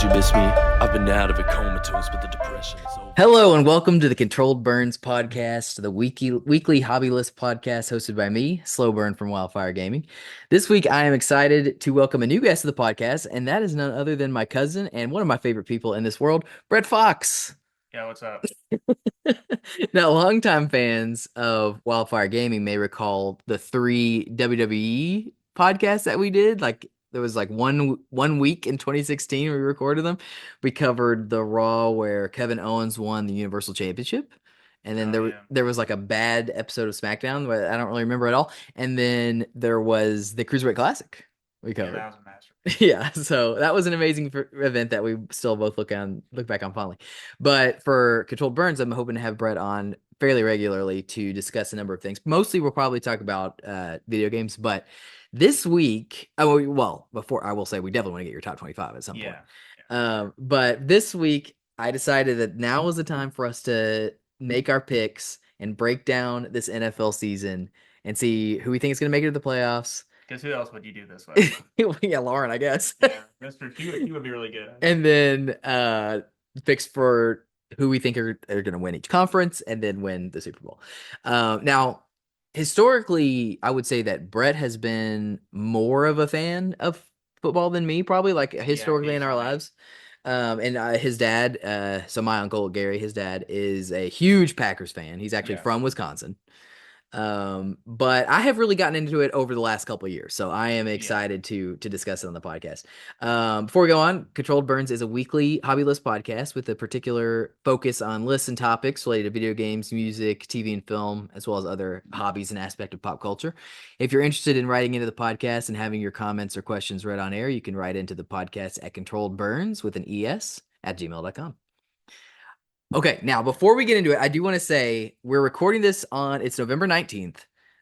you miss me? I've been out of it comatose, but the depression is over. Hello and welcome to the Controlled Burns podcast, the weekly hobby list podcast hosted by me, SlowBurne from Wildfire Gaming. This week, I am excited to welcome a new guest to the podcast, and that is none other than my cousin and one of my favorite people in this world, Brett Fox. Yeah, what's up? Now, longtime fans of Wildfire Gaming may recall the three WWE podcasts that we did. Like there was like one week in 2016 we recorded them. We covered the Raw where Kevin Owens won the Universal Championship. And then Oh there yeah, there was like a bad episode of SmackDown, but I don't really remember at all. And then there was the Cruiserweight Classic we yeah, covered. that was a masterpiece. Yeah, so that was an amazing event that we still both look back on fondly. But for Controlled Burns, I'm hoping to have Brett on fairly regularly to discuss a number of things. Mostly, we'll probably talk about video games. But this week, well, before I will say we definitely want to get your top 25 at some point. Yeah, yeah. But this week, I decided that now was the time for us to make our picks and break down this NFL season and see who we think is going to make it to the playoffs. Because who else would you do this with? Yeah, Lauren, I guess. Yeah, Mister, he would be really good. And then picks for who we think are going to win each conference and then win the Super Bowl. Now, historically, I would say that Brett has been more of a fan of football than me, probably like historically in our easily. lives. And his dad, so my uncle Gary, his dad is a huge Packers fan. He's actually Yeah. from Wisconsin. But I have really gotten into it over the last couple of years, so I am excited to discuss it on the podcast. Before we go on, Controlled Burns is a weekly hobby list podcast with a particular focus on lists and topics related to video games, music, TV, and film, as well as other hobbies and aspect of pop culture. If you're interested in writing into the podcast and having your comments or questions read on air, you can write into the podcast at controlledburns with an ES at gmail.com. Okay, now before we get into it, I do want to say we're recording this it's November 19th.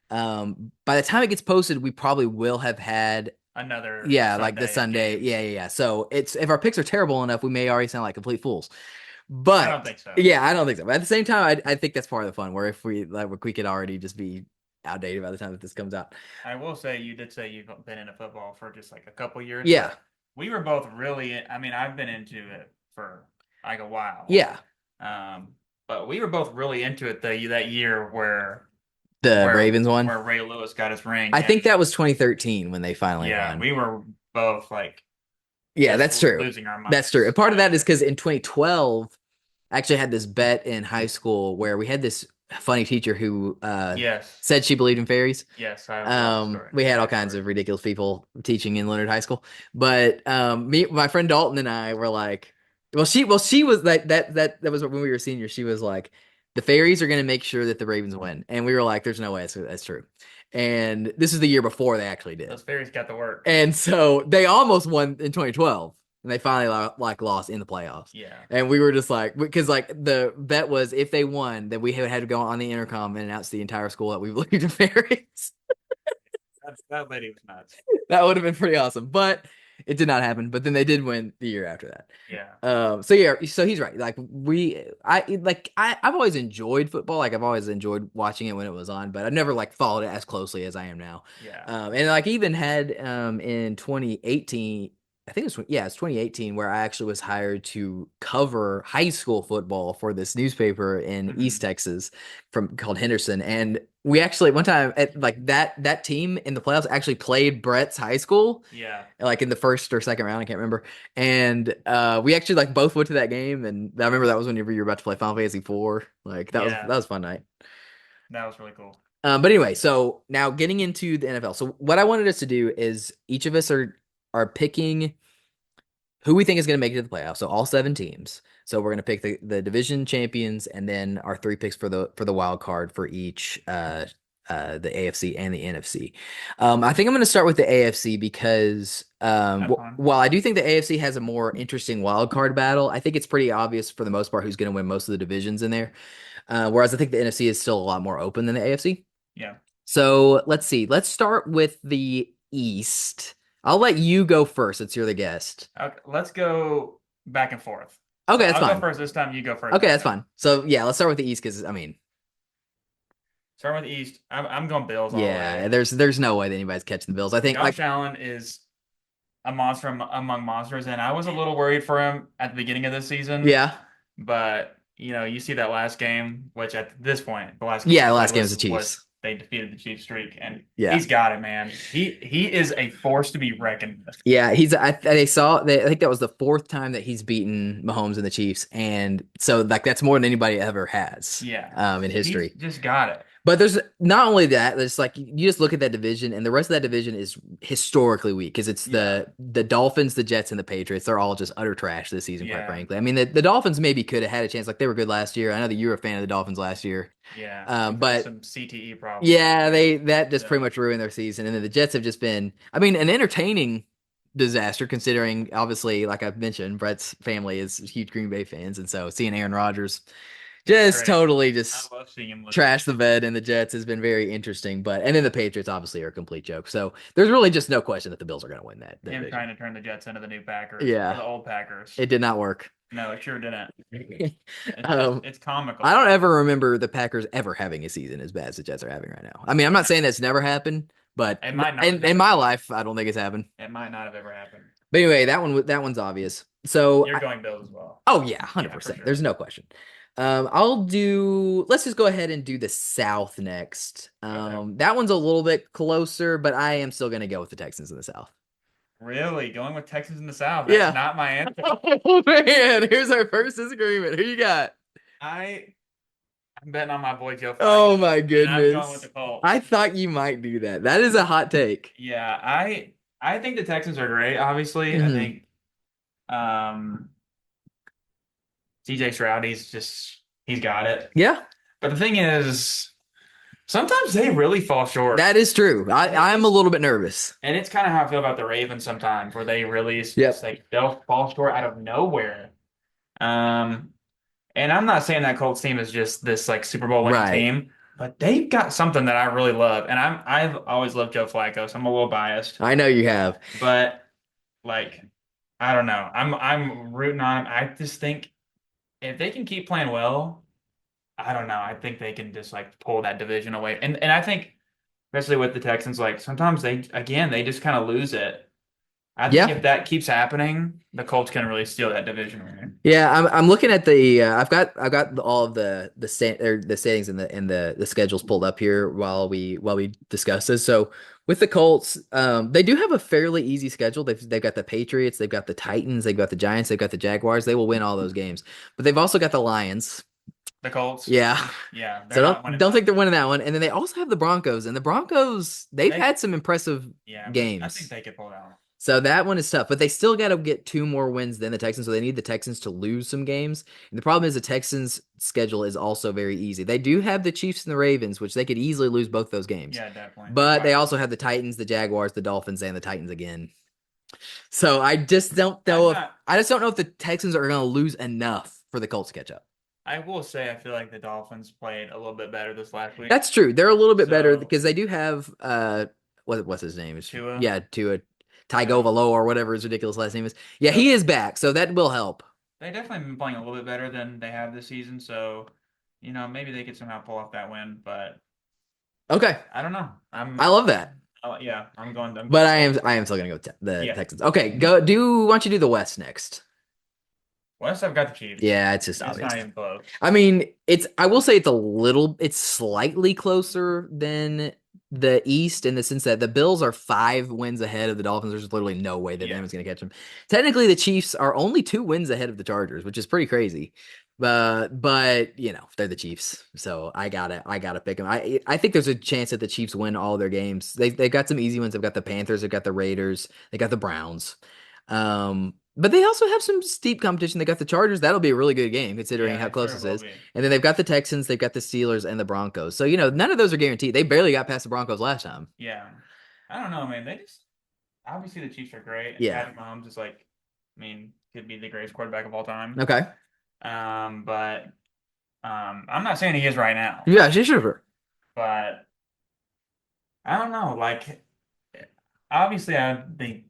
By the time it gets posted, we probably will have had Another like the Sunday. games. Yeah. So it's if our picks are terrible enough, we may already sound like complete fools. I But don't think so. yeah, I don't think so. But at the same time, I think that's part of the fun. Where if we could already just be outdated by the time that this comes out. I will say you did say you've been into football for just like a couple years. Yeah. But we were both really. I mean, I've been into it for like a while. Yeah. But we were both really into it that year where Ravens won. where Ray Lewis got his ring. I think that was 2013 when they finally won. We were both like. Yeah, that's true. Losing our minds. That's true. And part of that is because in 2012, I actually had this bet in high school where we had this funny teacher who said she believed in fairies. Yes, we had all kinds of ridiculous people teaching in Leonard High School, but my friend Dalton and I were like, she was that was when we were seniors. She was like, the fairies are going to make sure that the Ravens win, and we were like, there's no way that's true. And this is the year before they actually did. Those fairies got the work. And so they almost won in 2012. And they finally lost in the playoffs. Yeah. And we were just like, because like the bet was if they won, then we had to go on the intercom and announce to the entire school that we believed in fairies. That lady was nuts. That would have been pretty awesome. But it did not happen. But then they did win the year after that. Yeah. So he's right. Like I've always enjoyed football. Like I've always enjoyed watching it when it was on, but I've never like followed it as closely as I am now. Yeah. And like even had in 2018, I think it's 2018 where I actually was hired to cover high school football for this newspaper in East Texas called Henderson. And we actually one time at like that team in the playoffs actually played Brett's high school. Yeah. Like in the first or second round, I can't remember. And we actually like both went to that game. And I remember that was whenever you were about to play Final Fantasy IV. Like that was a fun night. That was really cool. But anyway, so now getting into the NFL. So what I wanted us to do is each of us are picking who we think is going to make it to the playoffs. So all 7 teams. So we're going to pick the division champions and then our 3 picks for the wild card for each the AFC and the NFC. I think I'm going to start with the AFC because while I do think the AFC has a more interesting wild card battle, I think it's pretty obvious for the most part who's going to win most of the divisions in there. Whereas I think the NFC is still a lot more open than the AFC. Yeah. So let's see. Let's start with the East. I'll let you go first since you're the guest. Okay, let's go back and forth. Okay, that's fine. I'll go first this time. You go first. Okay, that's fine. So yeah, let's start with the East because I mean, starting with the East, I'm going Bills. Yeah, there's no way that anybody's catching the Bills. I think Josh Allen is a monster among monsters, and I was a little worried for him at the beginning of the season. Yeah. But you see that last game, which at this point, the last game Yeah, they the played last game was the was Chiefs. they defeated the Chiefs streak, and Yeah. he's got it, man. He is a force to be reckoned with. Yeah, I think that was the fourth time that he's beaten Mahomes and the Chiefs, and so like that's more than anybody ever has. Yeah. In history. He's just got it. But there's not only that, there's like you just look at that division, and the rest of that division is historically weak because it's the Dolphins, the Jets, and the Patriots. They're all just utter trash this season, quite Yeah. frankly. I mean, the Dolphins maybe could have had a chance, like they were good last year. I know that you were a fan of the Dolphins last year. Yeah. But some CTE problems. yeah, that just pretty much ruined their season. And then the Jets have just been, I mean, an entertaining disaster considering obviously, like I've mentioned, Brett's family is huge Green Bay fans, and so seeing Aaron Rodgers just Great. totally I just love seeing him. trash the bed and the Jets has been very interesting. But and then the Patriots obviously are a complete joke. So there's really just no question that the Bills are going to win that Him division. trying to turn the Jets into the new Packers. Yeah. Or the old Packers. It did not work. No, it sure didn't. It's comical. I don't ever remember the Packers ever having a season as bad as the Jets are having right now. I mean, I'm not saying that's never happened, but It might not in my life, I don't think it's happened. It might not have ever happened. But anyway, that one's obvious. So You're going Bills as well. oh yeah, 100%. Yeah, for sure. There's no question. Let's just go ahead and do the South next. Okay. That one's a little bit closer, but I am still going to go with the Texans in the South. Really? Going with Texans in the South? That's Yeah. not my answer. Oh man, here's our first disagreement. Who you got? I'm betting on my boy Joe Flacco. Oh my And I'm goodness. going with the Colts. I thought you might do that. That is a hot take. Yeah, I think the Texans are great, obviously. I Mhm. think CJ Stroud, he's got it. Yeah, But the thing is, sometimes they really fall short. that is true. I'm a little bit nervous. And it's kind of how I feel about the Ravens sometimes, where they really Yep. like they'll fall short out of nowhere. And I'm not saying that Colts team is just this like Super Bowl winning Right. team, but they've got something that I really love. And I've always loved Joe Flacco, so I'm a little biased. I know you have. But like, I don't know. I'm rooting on him. I just think if they can keep playing well, I don't know. I think they can just like pull that division away. And I think especially with the Texans, like sometimes they just kind of lose it. I think Yeah. if that keeps happening, the Colts can really steal that division win. Yeah, I'm looking at the I've got all of the standings and the schedules pulled up here while we discuss this. So with the Colts, they do have a fairly easy schedule. They've got the Patriots, they've got the Titans, they've got the Giants, they've got the Jaguars. They will win all those games. But they've also got the Lions. The Colts. Yeah. Yeah. So don't think they're winning that one. And then they also have the Broncos. And the Broncos, they've had some impressive games. I think they could pull it out. So that one is tough, but they still got to get 2 more wins than the Texans. So they need the Texans to lose some games. And the problem is the Texans' schedule is also very easy. They do have the Chiefs and the Ravens, which they could easily lose both those games. Yeah, definitely. But they also have the Titans, the Jaguars, the Dolphins, and the Titans again. So I just don't know if the Texans are going to lose enough for the Colts to catch up. I will say I feel like the Dolphins played a little bit better this last week. That's true. They're a little bit better So- because they do have what's his name? Tua? Yeah, Tua Tagovailoa or whatever his ridiculous last name is. Yeah, he is back, so that will help. They definitely been playing a little bit better than they have this season, so maybe they could somehow pull off that win, but Okay, I don't know. I love that, yeah, I'm going. but I am still gonna go with the Yeah. Texans. Okay, why don't you do the West next? West, I've got the Chiefs. Yeah, it's just It's obvious. not even close. I mean, I will say it's slightly closer than the East in the sense that the Bills are 5 wins ahead of the Dolphins. There's literally no way that anyone's going to catch them. Technically, the Chiefs are only 2 wins ahead of the Chargers, which is pretty crazy. But they're the Chiefs, so I gotta pick them. I think there's a chance that the Chiefs win all their games. They've got some easy ones. They've got the Panthers, they've got the Raiders, they got the Browns. But they also have some steep competition. They got the Chargers. That'll be a really good game considering how close this is. And then they've got the Texans, they've got the Steelers, and the Broncos. So, none of those are guaranteed. They barely got past the Broncos last time. Yeah, I don't know, man. They just obviously the Chiefs are great. And Yeah. Patrick Mahomes is could be the greatest quarterback of all time. Okay. But I'm not saying he is right now. Yeah, sure. But I don't know. Like, obviously, I think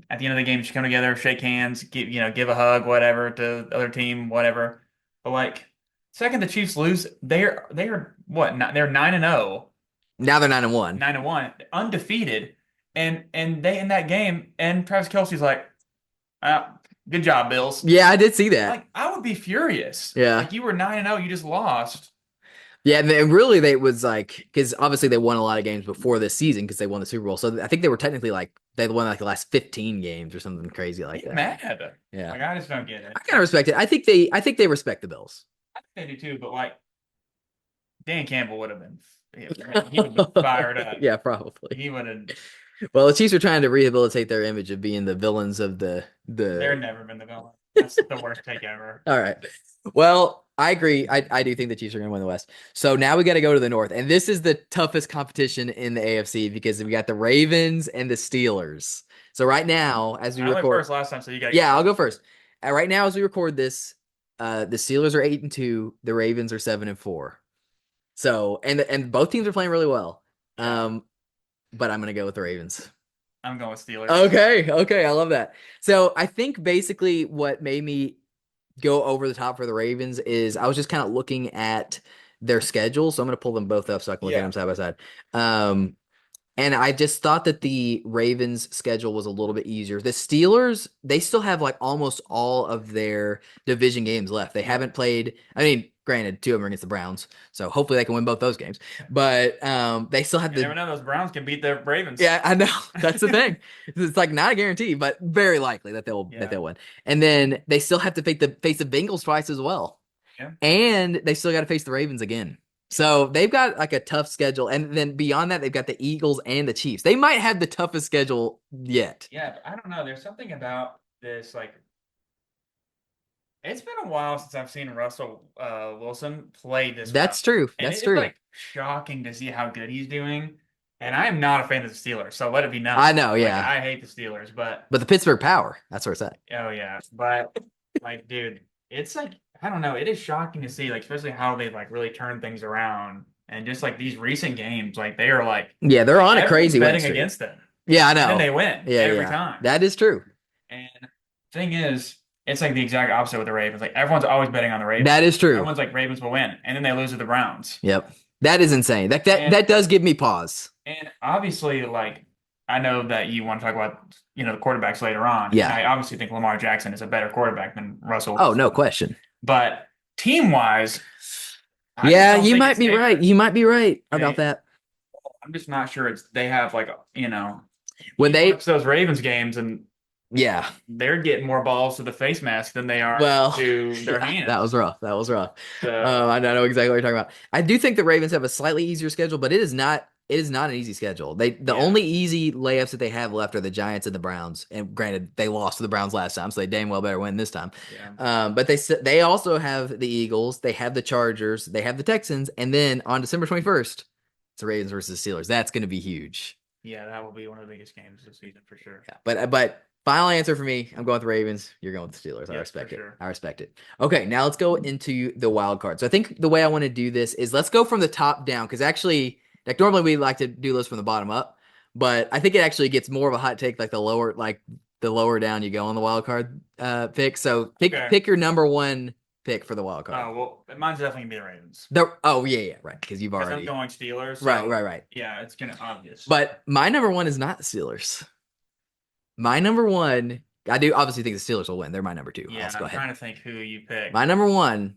at the end of the game, you should come together, shake hands, give a hug, whatever to the other team, whatever. But like, second the Chiefs lose, they're what? They're 9-0, Now they're 9-1. 9-1, undefeated, and they in that game, and Travis Kelce's like, good job, Bills. Yeah, I did see that. Like, I would be furious. Yeah. Like, you were 9-0, you just lost. Yeah, and really they was like because obviously they won a lot of games before this season because they won the Super Bowl. So I think they were technically like they won like the last 15 games or something crazy like Get that. mad. Yeah. Like, I just don't get it. I kind of respect it. I think they respect the Bills. I think they do too, but like, Dan Campbell would have been, he would have been fired up. Yeah, probably. He would have, Well, the Chiefs are trying to rehabilitate their image of being the villains of they're never been the villain. That's the worst take ever. All right. Well, I agree. I do think the Chiefs are going to win the West. So now we got to go to the North. And this is the toughest competition in the AFC because we got the Ravens and the Steelers. So right now, as we I went record, first last time, so you got. yeah, I'll go first. Right now, as we record this, the Steelers are 8-2. The Ravens are 7-4. So and both teams are playing really well. But I'm going to go with the Ravens. I'm going with Steelers. Okay, I love that. So I think basically what made me go over the top for the Ravens is I was just kind of looking at their schedule. So I'm going to pull them both up so I can look at them side by side. And I just thought that the Ravens schedule was a little bit easier. The Steelers, they still have like almost all of their division games left. They haven't played, I mean, granted, 2 of them are against the Browns. So hopefully they can win both those games. But they still have You never know, those Browns can beat the Ravens. Yeah, I know. That's the thing. It's like not a guarantee, but very likely that they'll win. And then they still have to face the Bengals twice as well. Yeah. And they still got to face the Ravens again. So they've got like a tough schedule. And then beyond that, they've got the Eagles and the Chiefs. They might have the toughest schedule yet. Yeah, but I don't know. There's something about this, like, it's been a while since I've seen Russell Wilson play this That's well. true. And That's it's true. like shocking to see how good he's doing. And I am not a fan of the Steelers, so let it be known. I know, Like, yeah. I hate the Steelers, but the Pittsburgh Power, that's where it's at. oh yeah. But like, dude, it's like, I don't know, it is shocking to see, like, especially how they like really turn things around. And just like these recent games, like they are like, Yeah, they're on a everyone's crazy win betting streak. against them. Yeah, I know. And then they win every time. That is true. And thing is, it's like the exact opposite with the Ravens. Like everyone's always betting on the Ravens. That is true. Everyone's like Ravens will win, and then they lose to the Browns. Yep. That is insane. That does give me pause. And obviously, like, I know that you want to talk about, the quarterbacks later on. Yeah. And I obviously think Lamar Jackson is a better quarterback than Russell. Oh, no question. But team-wise, yeah, you might be right. You might be right about that. I'm just not sure they have like, when they those Ravens games and yeah, they're getting more balls to the face mask than they are to their hands. That was rough. So, I know exactly what you're talking about. I do think the Ravens have a slightly easier schedule, but it is not an easy schedule. The only easy layups that they have left are the Giants and the Browns. And granted, they lost to the Browns last time, so they damn well better win this time. Yeah. But they also have the Eagles, they have the Chargers, they have the Texans, and then on December 21st, it's the Ravens versus the Steelers. That's going to be huge. Yeah, that will be one of the biggest games this season for sure. Yeah, but final answer for me, I'm going with the Ravens. You're going with the Steelers. I respect it. Sure. I respect it. Okay, now let's go into the wild card. So I think the way I want to do this is let's go from the top down because actually, like normally we like to do this from the bottom up, but I think it actually gets more of a hot take the lower down you go on the wild card pick. So pick your number one pick for the wild card. Oh well, mine's definitely gonna be the Ravens. Right, because you've already. I'm going Steelers. So right. Yeah, it's gonna obvious. But my number one is not the Steelers. My number one, I do obviously think the Steelers will win. They're my number two. Yeah, I'm trying to think who you pick. My number one,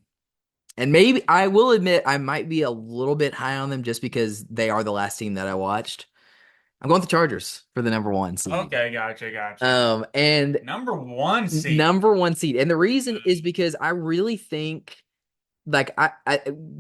and maybe I will admit I might be a little bit high on them just because they are the last team that I watched. I'm going with the Chargers for the number one seed. Okay, gotcha. And number one seed. And the reason is because I really think the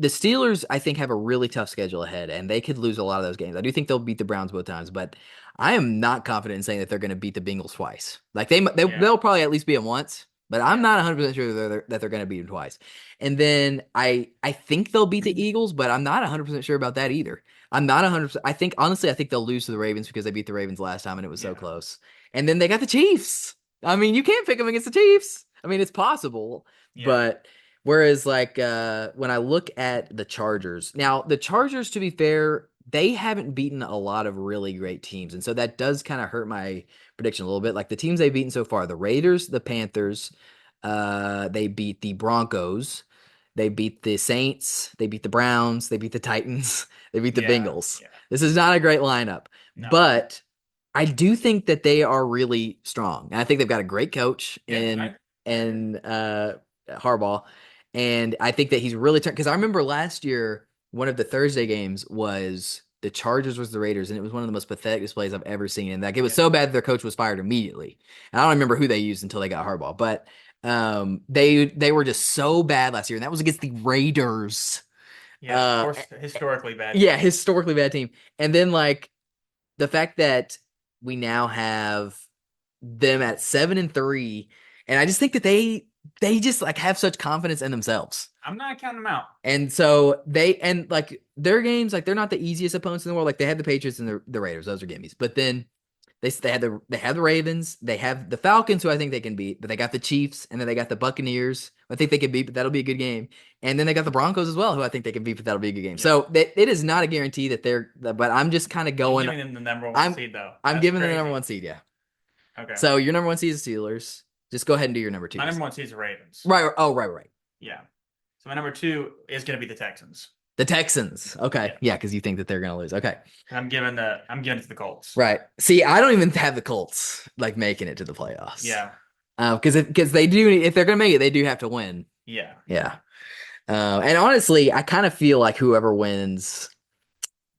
Steelers, I think, have a really tough schedule ahead, and they could lose a lot of those games. I do think they'll beat the Browns both times, but I am not confident in saying that they're going to beat the Bengals twice. Like they'll probably at least beat them once, but I'm not 100% sure that they're going to beat them twice. And then I think they'll beat the Eagles, but I'm not 100% sure about that either. I'm not 100%. I think they'll lose to the Ravens because they beat the Ravens last time and it was so close. And then they got the Chiefs. I mean, you can't pick them against the Chiefs. I mean, it's possible, but whereas when I look at the Chargers, now the Chargers, to be fair, they haven't beaten a lot of really great teams. And so that does kind of hurt my prediction a little bit. Like the teams they've beaten so far, the Raiders, the Panthers, they beat the Broncos, they beat the Saints, they beat the Browns, they beat the Titans, they beat the Bengals. Yeah. This is not a great lineup, but I do think that they are really strong. And I think they've got a great coach Yeah, in Harbaugh. And I think that he's really turned because I remember last year one of the Thursday games was the Chargers was the Raiders, and it was one of the most pathetic displays I've ever seen. And like it was so bad that their coach was fired immediately. And I don't remember who they used until they got Harbaugh, but they were just so bad last year, and that was against the Raiders. of Uh, course, historically bad. yeah, historically bad team. And then like the fact that we now have them at 7-3, and I just think that they just like have such confidence in themselves. I'm not counting them out. And so like their games, like they're not the easiest opponents in the world. Like they had the Patriots and the Raiders, those are gimmies. But then they have the Ravens, they have the Falcons, who I think they can beat, but they got the Chiefs, and then they got the Buccaneers, who I think they can beat, but that'll be a good game. And then they got the Broncos as well, who I think they can beat, but that'll be a good game. Yeah. So it is not a guarantee that but I'm just kind of going. You're giving them the number one seed, though. I'm That's giving them the crazy. number one seed, yeah. Okay. So your number one seed is Steelers. Just go ahead and do your number two. My number one seed is the Ravens. Right. Oh, right. Yeah. So my number two is going to be the Texans. The Texans. Okay. Yeah, because you think that they're going to lose. Okay. I'm giving it to the Colts. Right. See, I don't even have the Colts like making it to the playoffs. Yeah. Because they do, if they're going to make it, they do have to win. Yeah. Yeah. And honestly, I kind of feel like whoever wins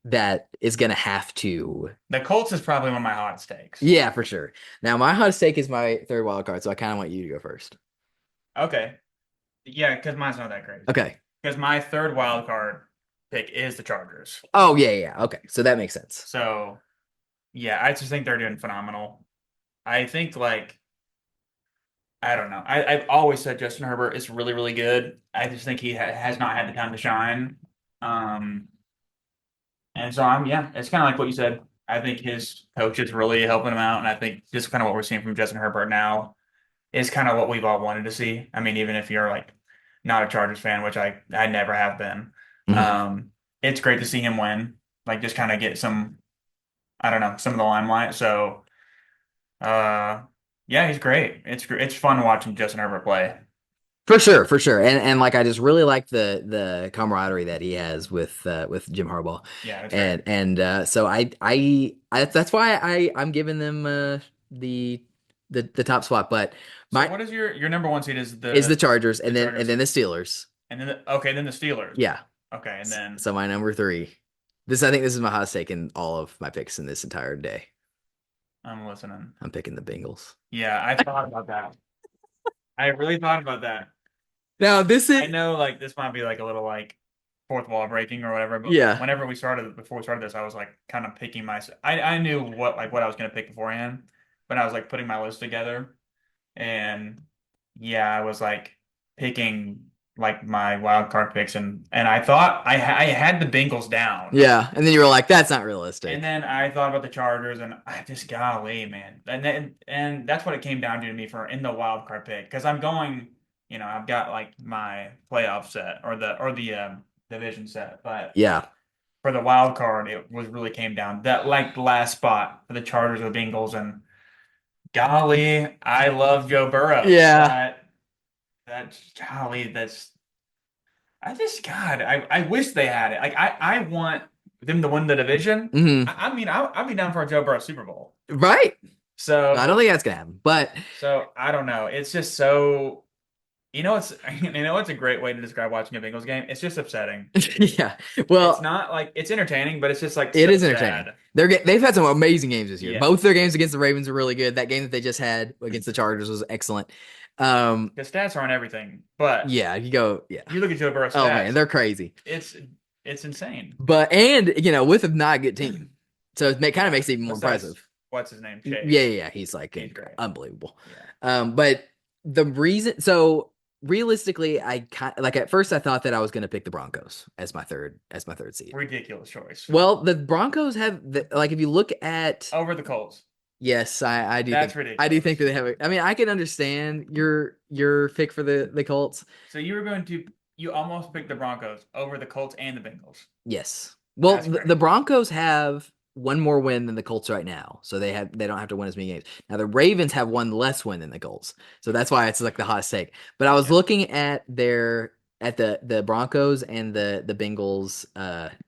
that is going to have to. The Colts is probably one of my hot takes. Yeah, for sure. Now, my hot take is my third wild card, so I kind of want you to go first. Okay. Yeah, because mine's not that great. Okay. Because my third wild card pick is the Chargers. Oh, yeah. Okay. So that makes sense. So, yeah, I just think they're doing phenomenal. I think, like, I don't know. I've always said Justin Herbert is really, really good. I just think he has not had the time to shine. And so it's kind of like what you said. I think his coach is really helping him out. And I think just kind of what we're seeing from Justin Herbert now is kind of what we've all wanted to see. I mean, even if you're like not a Chargers fan, which I never have been, it's great to see him win, like just kind of get some, I don't know, some of the limelight. So, yeah, he's great. It's fun watching Justin Herbert play. For sure. And like I just really like the camaraderie that he has with Jim Harbaugh. Yeah, that's and so that's why I'm giving them the top spot. But so what is your number one seed is the Chargers, and then Chargers. and then the Steelers. And then then the Steelers. Yeah. Okay, and then so my number three. I think this is my hottest take in all of my picks in this entire day. I'm listening. I'm picking the Bengals. Yeah, I thought about that. I really thought about that. Now I know like this might be like a little like fourth wall breaking or whatever, but yeah. Before we started this, I was like kind of picking I knew what I was gonna pick beforehand, but I was like putting my list together, and yeah, I was like picking like my wild card picks, and I thought I had the Bengals down. Yeah, and then you were like, that's not realistic. And then I thought about the Chargers, and I just golly, man, and that's what it came down to me for in the wild card pick, because I'm going. I've got like my playoff set or the division set, but yeah, for the wild card, it really came down that like the last spot for the Chargers or the Bengals, and golly, I love Joe Burrow. Yeah, I wish they had it. Like I want them to win the division. Mm-hmm. I mean, I'll be down for a Joe Burrow Super Bowl. Right. So I don't think that's gonna happen, but so I don't know. It's just so. It's a great way to describe watching a Bengals game. It's just upsetting. Yeah. Well, it's not like it's entertaining, but it's just like it so is entertaining. Sad. They've had some amazing games this year. Yeah. Both their games against the Ravens are really good. That game that they just had against the Chargers was excellent. The stats aren't everything, but yeah, you look at Joe Burrow's stats. Oh man, they're crazy. It's insane. But with a not good team, so it kind of makes it even more impressive. What's his name? Chase. Yeah. He's like unbelievable. Yeah. But the reason realistically, at first I thought that I was going to pick the Broncos as my third seed. Ridiculous choice. Well, the Broncos have if you look at over the Colts. Yes, I do. That's ridiculous. I do think that they have. I mean, I can understand your pick for the Colts. So you almost picked the Broncos over the Colts and the Bengals. Yes. Well, the Broncos have one more win than the Colts right now, so they don't have to win as many games. Now the Ravens have one less win than the Colts, so that's why it's like the hottest take. But I was looking at their at the Broncos and the Bengals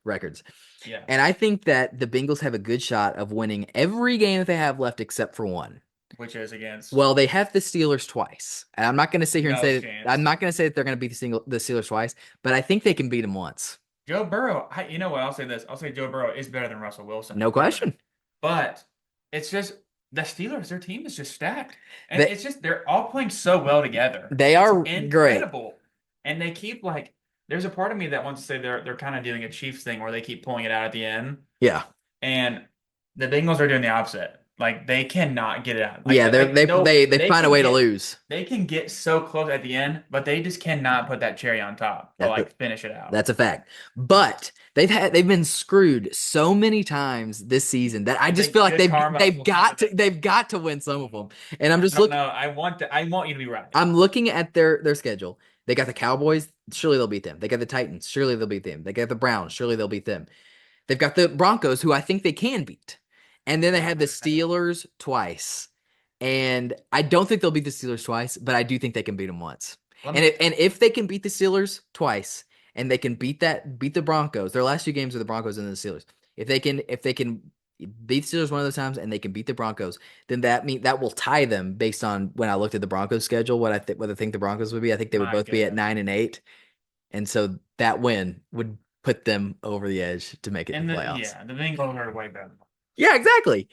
records. Yeah. And I think that the Bengals have a good shot of winning every game that they have left except for one. Which is against Well, they have the Steelers twice. And I'm not going to sit here and no say chance. I'm not going to say that they're going to beat the Steelers twice, but I think they can beat them once. Joe Burrow, you know what? I'll say this. I'll say Joe Burrow is better than Russell Wilson. No question. But it's just the Steelers, their team is just stacked. And They- it's just they're all playing so well together. They are It's great. incredible. And they keep like there's a part of me that wants to say they're kind of doing a Chiefs thing where they keep pulling it out at the end. Yeah. And the Bengals are doing the opposite. Like they cannot get it out. Like, Yeah, they find a way to lose. They can get so close at the end, but they just cannot put that cherry on top to like finish it out. That's a fact. But they've been screwed so many times this season that I just feel like they've got to win some of them. And I'm just looking. No, I want you to be right. I'm looking at their schedule. They got the Cowboys, surely they'll beat them. They got the Titans, surely they'll beat them. They got the Browns, surely they'll beat them. They've got the Broncos, who I think they can beat. And then they have the Steelers twice. And I don't think they'll beat the Steelers twice, but I do think they can beat them once. And if they can beat the Steelers twice and they can beat the Broncos, their last 2 games are the Broncos and the Steelers. If they can beat the Steelers one of those times and they can beat the Broncos, then that will tie them based on when I looked at the Broncos schedule, what I think the Broncos would be. I think they would both be at 9-8. And so that win would put them over the edge to make it in the playoffs. Yeah, the Bengals are way better. Yeah, exactly.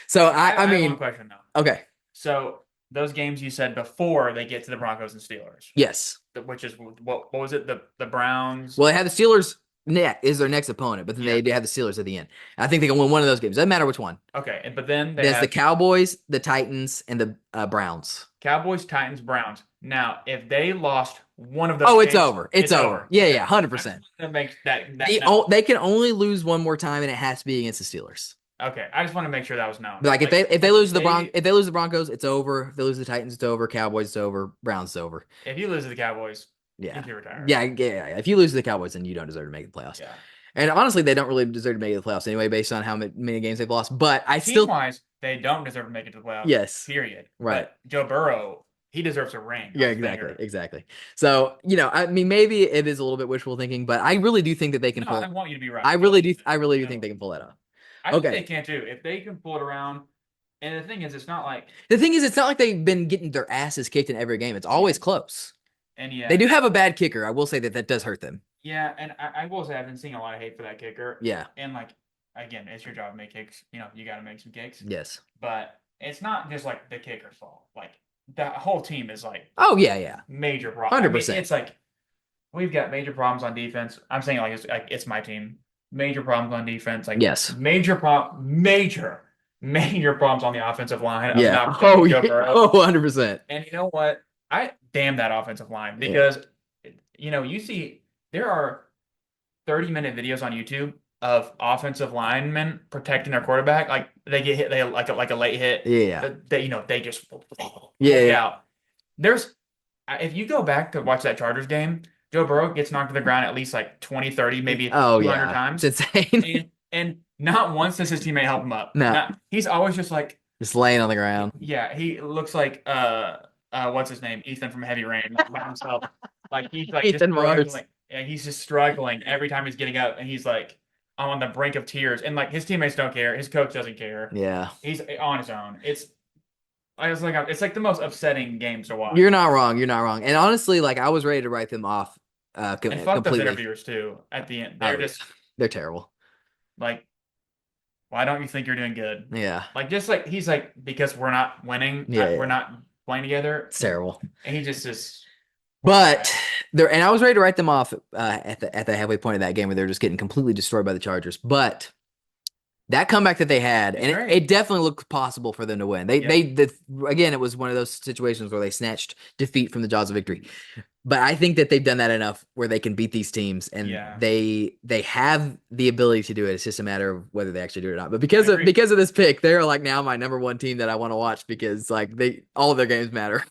So I mean, have one question though. Okay. So those games you said before they get to the Broncos and Steelers. Yes. Which is what was it? The Browns. Well, they have the Steelers is their next opponent, but then they have the Steelers at the end. I think they can win one of those games. Doesn't matter which one. Okay, but then there's the Cowboys, the Titans, and the Browns. Cowboys, Titans, Browns. Now, if they lost one of those, it's over. It's over. Yeah, 100%. That makes that. They can only lose one more time, and it has to be against the Steelers. Okay, I just want to make sure that was known. Like if they lose the Broncos, it's over. If they lose the Titans, it's over. Cowboys, it's over. Browns, it's over. If you lose to the Cowboys, yeah, you can retire. Yeah. If you lose to the Cowboys, then you don't deserve to make the playoffs. Yeah. And honestly, they don't really deserve to make the playoffs anyway, based on how many games they've lost. But team-wise, they don't deserve to make it to the playoffs. Yes. Period. Right. But Joe Burrow, he deserves a ring. Yeah, exactly. So, I mean, maybe it is a little bit wishful thinking, but I really do think that they can pull. I want you to be right. I really do think they can pull that off. I think they can too. If they can pull it around. And the thing is, it's not like they've been getting their asses kicked in every game. It's always close. And yeah, they do have a bad kicker. I will say that does hurt them. Yeah, and I will say I've been seeing a lot of hate for that kicker. Yeah. And like, again, it's your job to make kicks. You got to make some kicks. Yes. But it's not just like the kicker's fault. Like the whole team is like. Oh yeah. Major problem. 100%. It's like we've got major problems on defense. I'm saying it's my team. Major problems on defense. Like yes. Major problems on the offensive line. Yeah. 100%. And you know what? I damn that offensive line because you see there are 30-minute videos on YouTube of offensive linemen protecting their quarterback. Like they get hit, they like a late hit. Yeah. They just out. There's if you go back to watch that Chargers game, Joe Burrow gets knocked to the ground at least like 20, 30, maybe 200 times. It's insane. And not once does his teammate help him up. No. He's always just laying on the ground. Yeah, he looks like what's his name? Ethan from Heavy Rain by himself. Like he's like Ethan just and he's just struggling every time he's getting up, and he's like on the brink of tears. And like his teammates don't care, his coach doesn't care. Yeah, he's on his own. It's like the most upsetting games to watch. You're not wrong. And honestly, like I was ready to write them off. And fuck those interviewers too. At the end, they're terrible. Like, why don't you think you're doing good? Yeah. Like just like he's like because we're not winning. We're not playing together. It's terrible. And he just. But and I was ready to write them off at the halfway point of that game where they're just getting completely destroyed by the Chargers. But that comeback that they had, and it definitely looked possible for them to win. Again, it was one of those situations where they snatched defeat from the jaws of victory. But I think that they've done that enough where they can beat these teams, and they have the ability to do it. It's just a matter of whether they actually do it or not. But because of this pick, they're like now my number one team that I want to watch because like all of their games matter.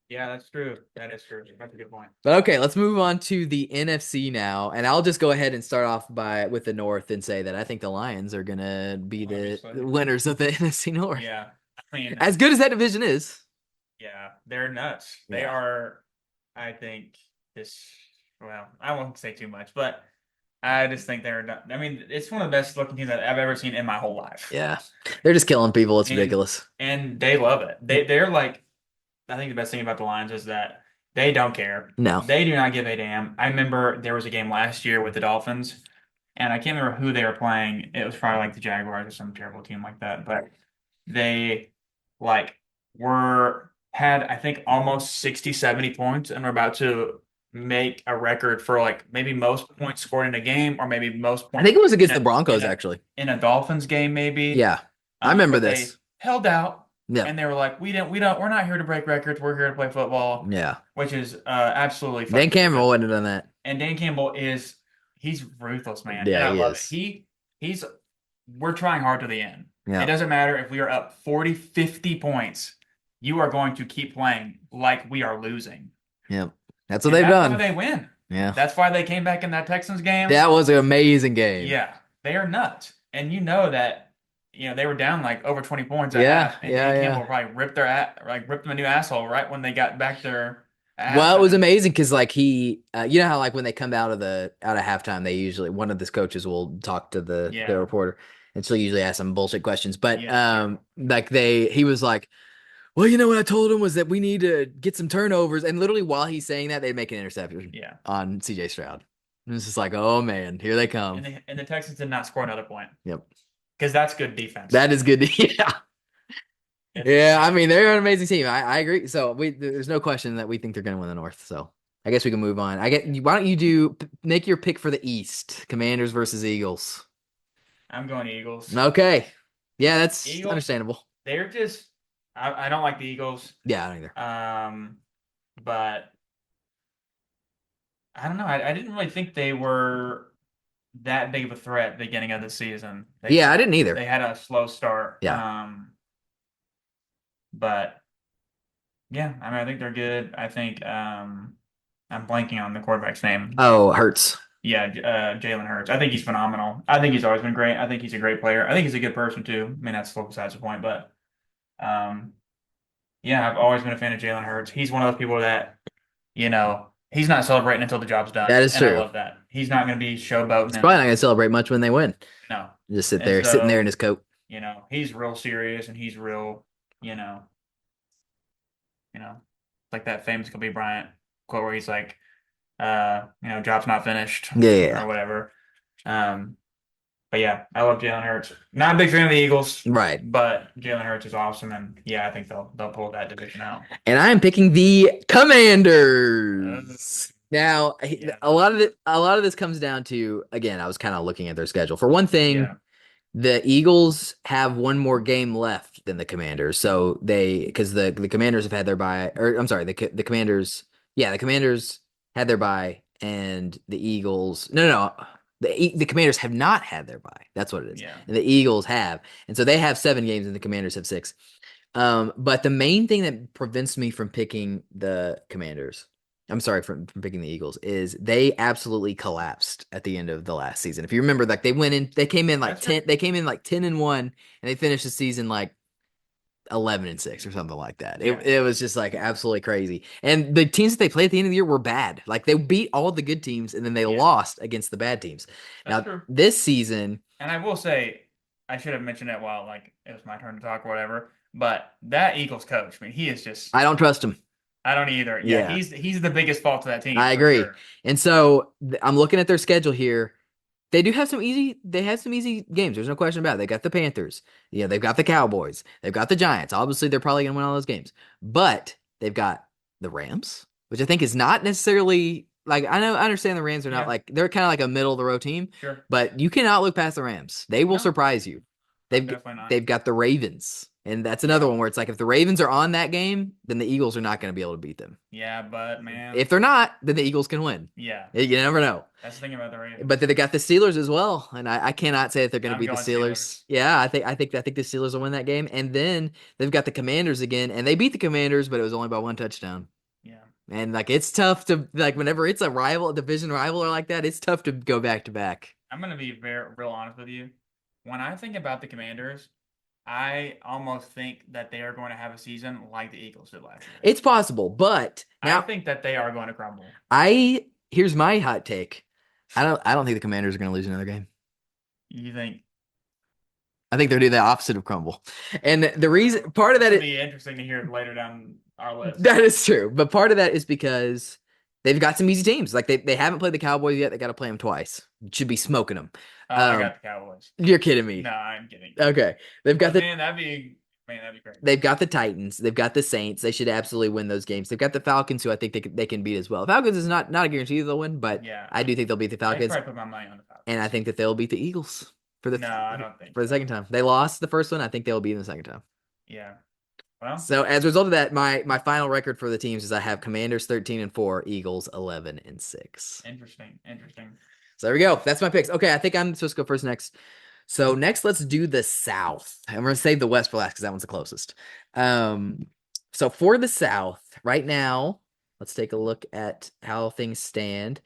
Yeah, that's true. That is true. That's a good point. But okay, let's move on to the NFC now, and I'll just go ahead and start off with the North and say that I think the Lions are gonna be the winners of the NFC North. Yeah, I mean, as good as that division is. Yeah, they're nuts. They are. I think this well, I won't say too much, but I just think they're done. I mean, it's one of the best looking teams that I've ever seen in my whole life. Yeah. They're just killing people. It's And ridiculous. and they love it. They're like, I think the best thing about the Lions is that they don't care. No. They do not give a damn. I remember there was a game last year with the Dolphins, and I can't remember who they were playing. It was probably like the Jaguars or some terrible team like that. But they like had I think almost 60, 70 points and were about to make a record for like maybe most points scored in a game or maybe most I points think it was against in the Broncos, in actually. in a Dolphins game maybe. Yeah. I remember But this. they held out. Yeah. And they were like, we're not here to break records. We're here to play football. Yeah. Which is absolutely Dan fucking Cameron stupid. wouldn't have done that. And Dan Campbell he's ruthless, man. Yeah, and I he love is. it. We're trying hard to the end. Yeah. It doesn't matter if we are up 40, 50 points. You are going to keep playing like we are losing. Yep. That's what And they've that's done. why they win. Yeah. That's why they came back in that Texans game. That was an amazing game. Yeah. They are nuts. And you know that they were down like over 20 points at Yeah, half, and yeah, Dan yeah. Campbell probably ripped them a new asshole right when they got back there. Well, it was amazing because like you know how like when they come out of halftime, they usually one of the coaches will talk to the reporter, and she'll usually ask some bullshit questions. But like he was like, well, you know what I told him was that we need to get some turnovers, and literally while he's saying that, they make an interception on C.J. Stroud. And it's just like, oh man, here they come. And the Texans did not score another point. Yep. Because that's good defense. That is good. Yeah. Yeah, I mean, they're an amazing team. I agree. So there's no question that we think they're going to win the North. So I guess we can move on. Why don't you make your pick for the East? Commanders versus Eagles. I'm going Eagles. Okay. Yeah, that's Eagles, understandable. They're just I don't like the Eagles. Yeah, I don't either. But I don't know. I didn't really think they were that big of a threat at the beginning of the season. I didn't either. They had a slow start. Yeah. But yeah, I mean, I think they're good. I think I'm blanking on the quarterback's name. Oh, Hurts. Yeah, Jalen Hurts. I think he's phenomenal. I think he's always been great. I think he's a great player. I think he's a good person too. I mean, that's still besides the point. But yeah, I've always been a fan of Jalen Hurts. He's one of those people that, he's not celebrating until the job's done. That is true. I love that. He's not going to be showboating. He's probably not going to celebrate much when they win. No. Just sitting there in his coat. He's real serious and he's real, like that famous Kobe Bryant quote where he's like, job's not finished. Yeah. Or whatever. But yeah, I love Jalen Hurts. Not a big fan of the Eagles. Right. But Jalen Hurts is awesome. And yeah, I think they'll pull that division out. And I am picking the Commanders. Now, a lot of this comes down to, again, I was kind of looking at their schedule. For one thing, the Eagles have one more game left than the Commanders. So because the Commanders have had their bye, or I'm sorry, the Commanders, the Commanders had their bye, and the Eagles, no, the Commanders have not had their bye. That's what it is. Yeah. And the Eagles have, and so they have 7 games, and the Commanders have 6. But the main thing that prevents me from picking the Commanders, I'm sorry, from picking the Eagles, is they absolutely collapsed at the end of the last season. If you remember, like they came in like 10-1, and they finished the season like 11-6 or something like that. It was just like absolutely crazy. And the teams that they played at the end of the year were bad. Like they beat all the good teams, and then they lost against the bad teams. That's now true. This season, and I will say, I should have mentioned it while like it was my turn to talk or whatever. But that Eagles coach, I mean, he is just. I don't trust him. I don't either. Yeah, he's the biggest fault to that team. I agree. Sure. And so I'm looking at their schedule here. They do have some easy games. There's no question about it. They got the Panthers. Yeah, they've got the Cowboys. They've got the Giants. Obviously, they're probably going to win all those games. But they've got the Rams, which I think is not necessarily like I understand the Rams are not like they're kind of like a middle of the road team. Sure. But you cannot look past the Rams. They will surprise you. They've got the Ravens. And that's another one where it's like if the Ravens are on that game, then the Eagles are not going to be able to beat them. Yeah, but man, if they're not, then the Eagles can win. Yeah, you never know. That's the thing about the Ravens. But they got the Steelers as well, and I cannot say that they're going to beat the Steelers. Yeah, I think the Steelers will win that game, and then they've got the Commanders again, and they beat the Commanders, but it was only by 1 touchdown. Yeah, and like it's tough to like whenever it's a division rival or like that, it's tough to go back to back. I'm going to be real honest with you. When I think about the Commanders, I almost think that they are going to have a season like the Eagles did last year. It's possible, but now I think that they are going to crumble. here's my hot take. I don't think the Commanders are going to lose another game. You think I think they're doing the opposite of crumble. And the reason part of that it'll is be interesting to hear later down our list. that is true, but part of that is because they've got some easy teams. Like they haven't played the Cowboys yet. They got to play them twice. Should be smoking them. Oh, I got the Cowboys. You're kidding me. No, I'm kidding. Okay, they've got But the that'd be great. they've got the Titans. They've got the Saints. They should absolutely win those games. They've got the Falcons, who I think they can beat as well. Falcons is not a guarantee they'll win, but Yeah. I do think they'll beat the I'd Falcons, probably put my money on the Falcons. and I think that they'll beat the Eagles for the No, I don't think for the so. second time. They lost the first one. I think they'll beat them the second time. Yeah. Well, So as a result of that, my final record for the teams is I have Commanders 13-4, Eagles 11-6. interesting. So there we go. That's my picks. Okay, I think I'm supposed to go first next. So next, let's do the South. And we're gonna save the West for last because that one's the closest. So for the South, right now, let's take a look at how things stand.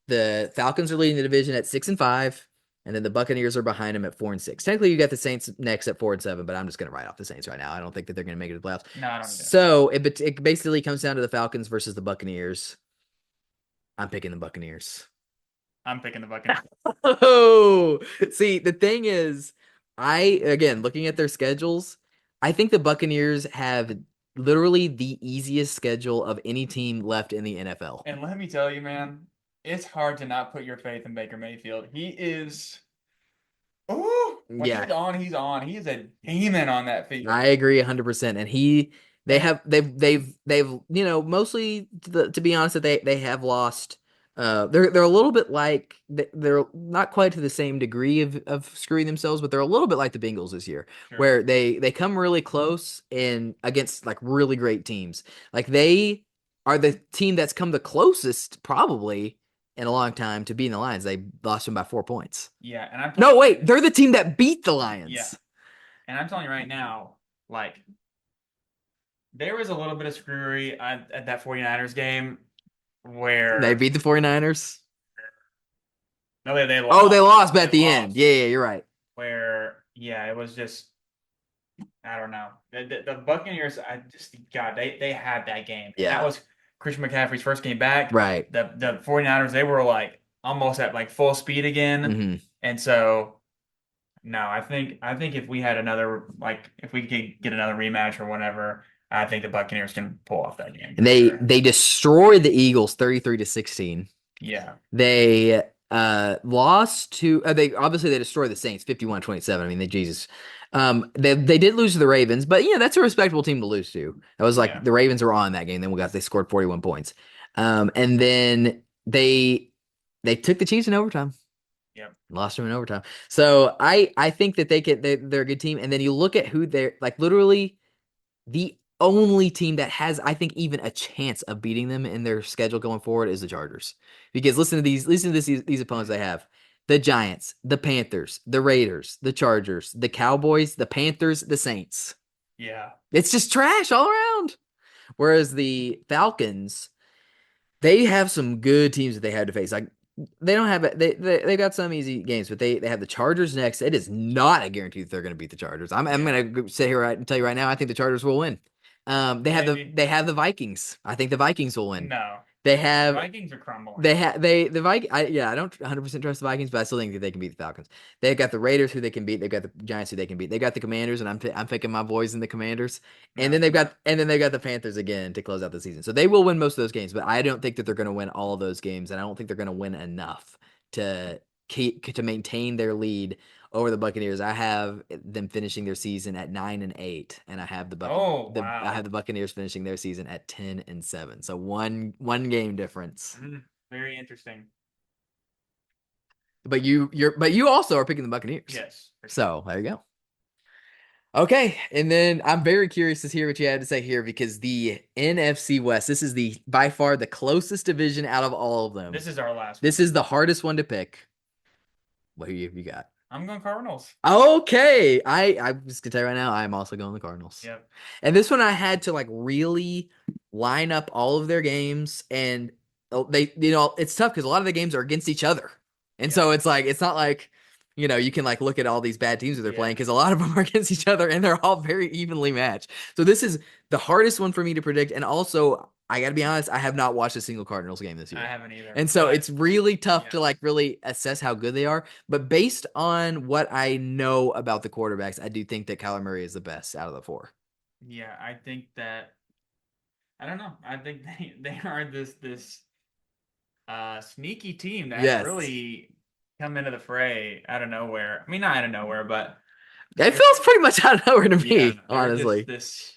The Falcons are leading the division at 6-5, and then the Buccaneers are behind them at 4-6. Technically, you got the Saints next at 4-7, but I'm just gonna write off the Saints right now. I don't think that they're gonna make it to the playoffs. No, I don't either. So it basically comes down to the Falcons versus the Buccaneers. I'm picking the Buccaneers. I'm picking the Buccaneers. Oh, see, the thing is, again, looking at their schedules, I think the Buccaneers have literally the easiest schedule of any team left in the NFL. And let me tell you, man, it's hard to not put your faith in Baker Mayfield. He is. Oh, when Yeah. he's on, he's on. He is a demon on that field. I agree 100%. And they've mostly to be honest, that they have lost. They're a little bit like they're not quite to the same degree of screwing themselves, but they're a little bit like the Bengals this year, Sure. where they come really close and against like really great teams. Like they are the team that's come the closest probably in a long time to beating the Lions. They lost them by 4 points. Yeah, and No, wait, they're the team that beat the Lions. Yeah. And I'm telling you right now, like, there was a little bit of screwery at that 49ers game where They beat the 49ers. no, they lost. Oh, they lost, but at They the lost. end. Yeah, you're right. Where it was just I don't know. The Buccaneers, they had that game. Yeah. That was Christian McCaffrey's first game back. Right. The 49ers, they were like almost at like full speed again. Mhm. And so no, I think if we had if we could get another rematch or whatever, I think the Buccaneers can pull off that game. And they destroyed the Eagles 33-16. Yeah. They lost to they destroyed the Saints 51-27. I mean, Jesus. They did lose to the Ravens, but that's a respectable team to lose to. That was like the Ravens were on that game. Then they scored 41 points. And then they took the Chiefs in overtime. Yep. Lost them in overtime. So I think that they're a good team. And then you look at who they're like literally the only team that has, I think, even a chance of beating them in their schedule going forward is the Chargers. Because listen to these opponents they have. The Giants, the Panthers, the Raiders, the Chargers, the Cowboys, the Panthers, the Saints. Yeah. It's just trash all around. Whereas the Falcons, they have some good teams that they had to face. Like they don't have it. They got some easy games, but they have the Chargers next. It is not a guarantee that they're going to beat the Chargers. I'm going to sit here and tell you right now. I think the Chargers will win. They have the Vikings. I think the Vikings will win. No. They have the Vikings are crumbling. the Vikings. I don't 100% trust the Vikings, but I still think that they can beat the Falcons. They've got the Raiders who they can beat. They've got the Giants who they can beat. They got the Commanders, and I'm picking my boys in the Commanders. And then they've got the Panthers again to close out the season. So they will win most of those games, but I don't think that they're going to win all of those games, and I don't think they're going to win enough to maintain their lead over the Buccaneers. I have them finishing their season at 9-8, and I have I have the Buccaneers finishing their season at 10-7. So one game difference. Very interesting. But you also are picking the Buccaneers. Yes. So there you go. Okay, and then I'm very curious to hear what you had to say here because the NFC West, this is by far the closest division out of all of them. This is our last This is the hardest one to pick. What you got? I'm going Cardinals. Okay. I'm just gonna tell you right now, I'm also going the Cardinals. Yep. And this one I had to like really line up all of their games, and they it's tough because a lot of the games are against each other. And so it's like it's not like you can like look at all these bad teams that they're playing because a lot of them are against each other and they're all very evenly matched. So this is the hardest one for me to predict. And also I got to be honest, I have not watched a single Cardinals game this I year. haven't either. And so But, it's really tough to yeah. like really assess how good they are. But based on what I know about the quarterbacks, I do think that Kyler Murray is the best out of the four. Yeah, I think that I don't know. I think they are this sneaky team that has Yes. really come into the fray out of nowhere. I mean, not out of nowhere, but It feels pretty much out of nowhere to yeah, me, they're honestly. just this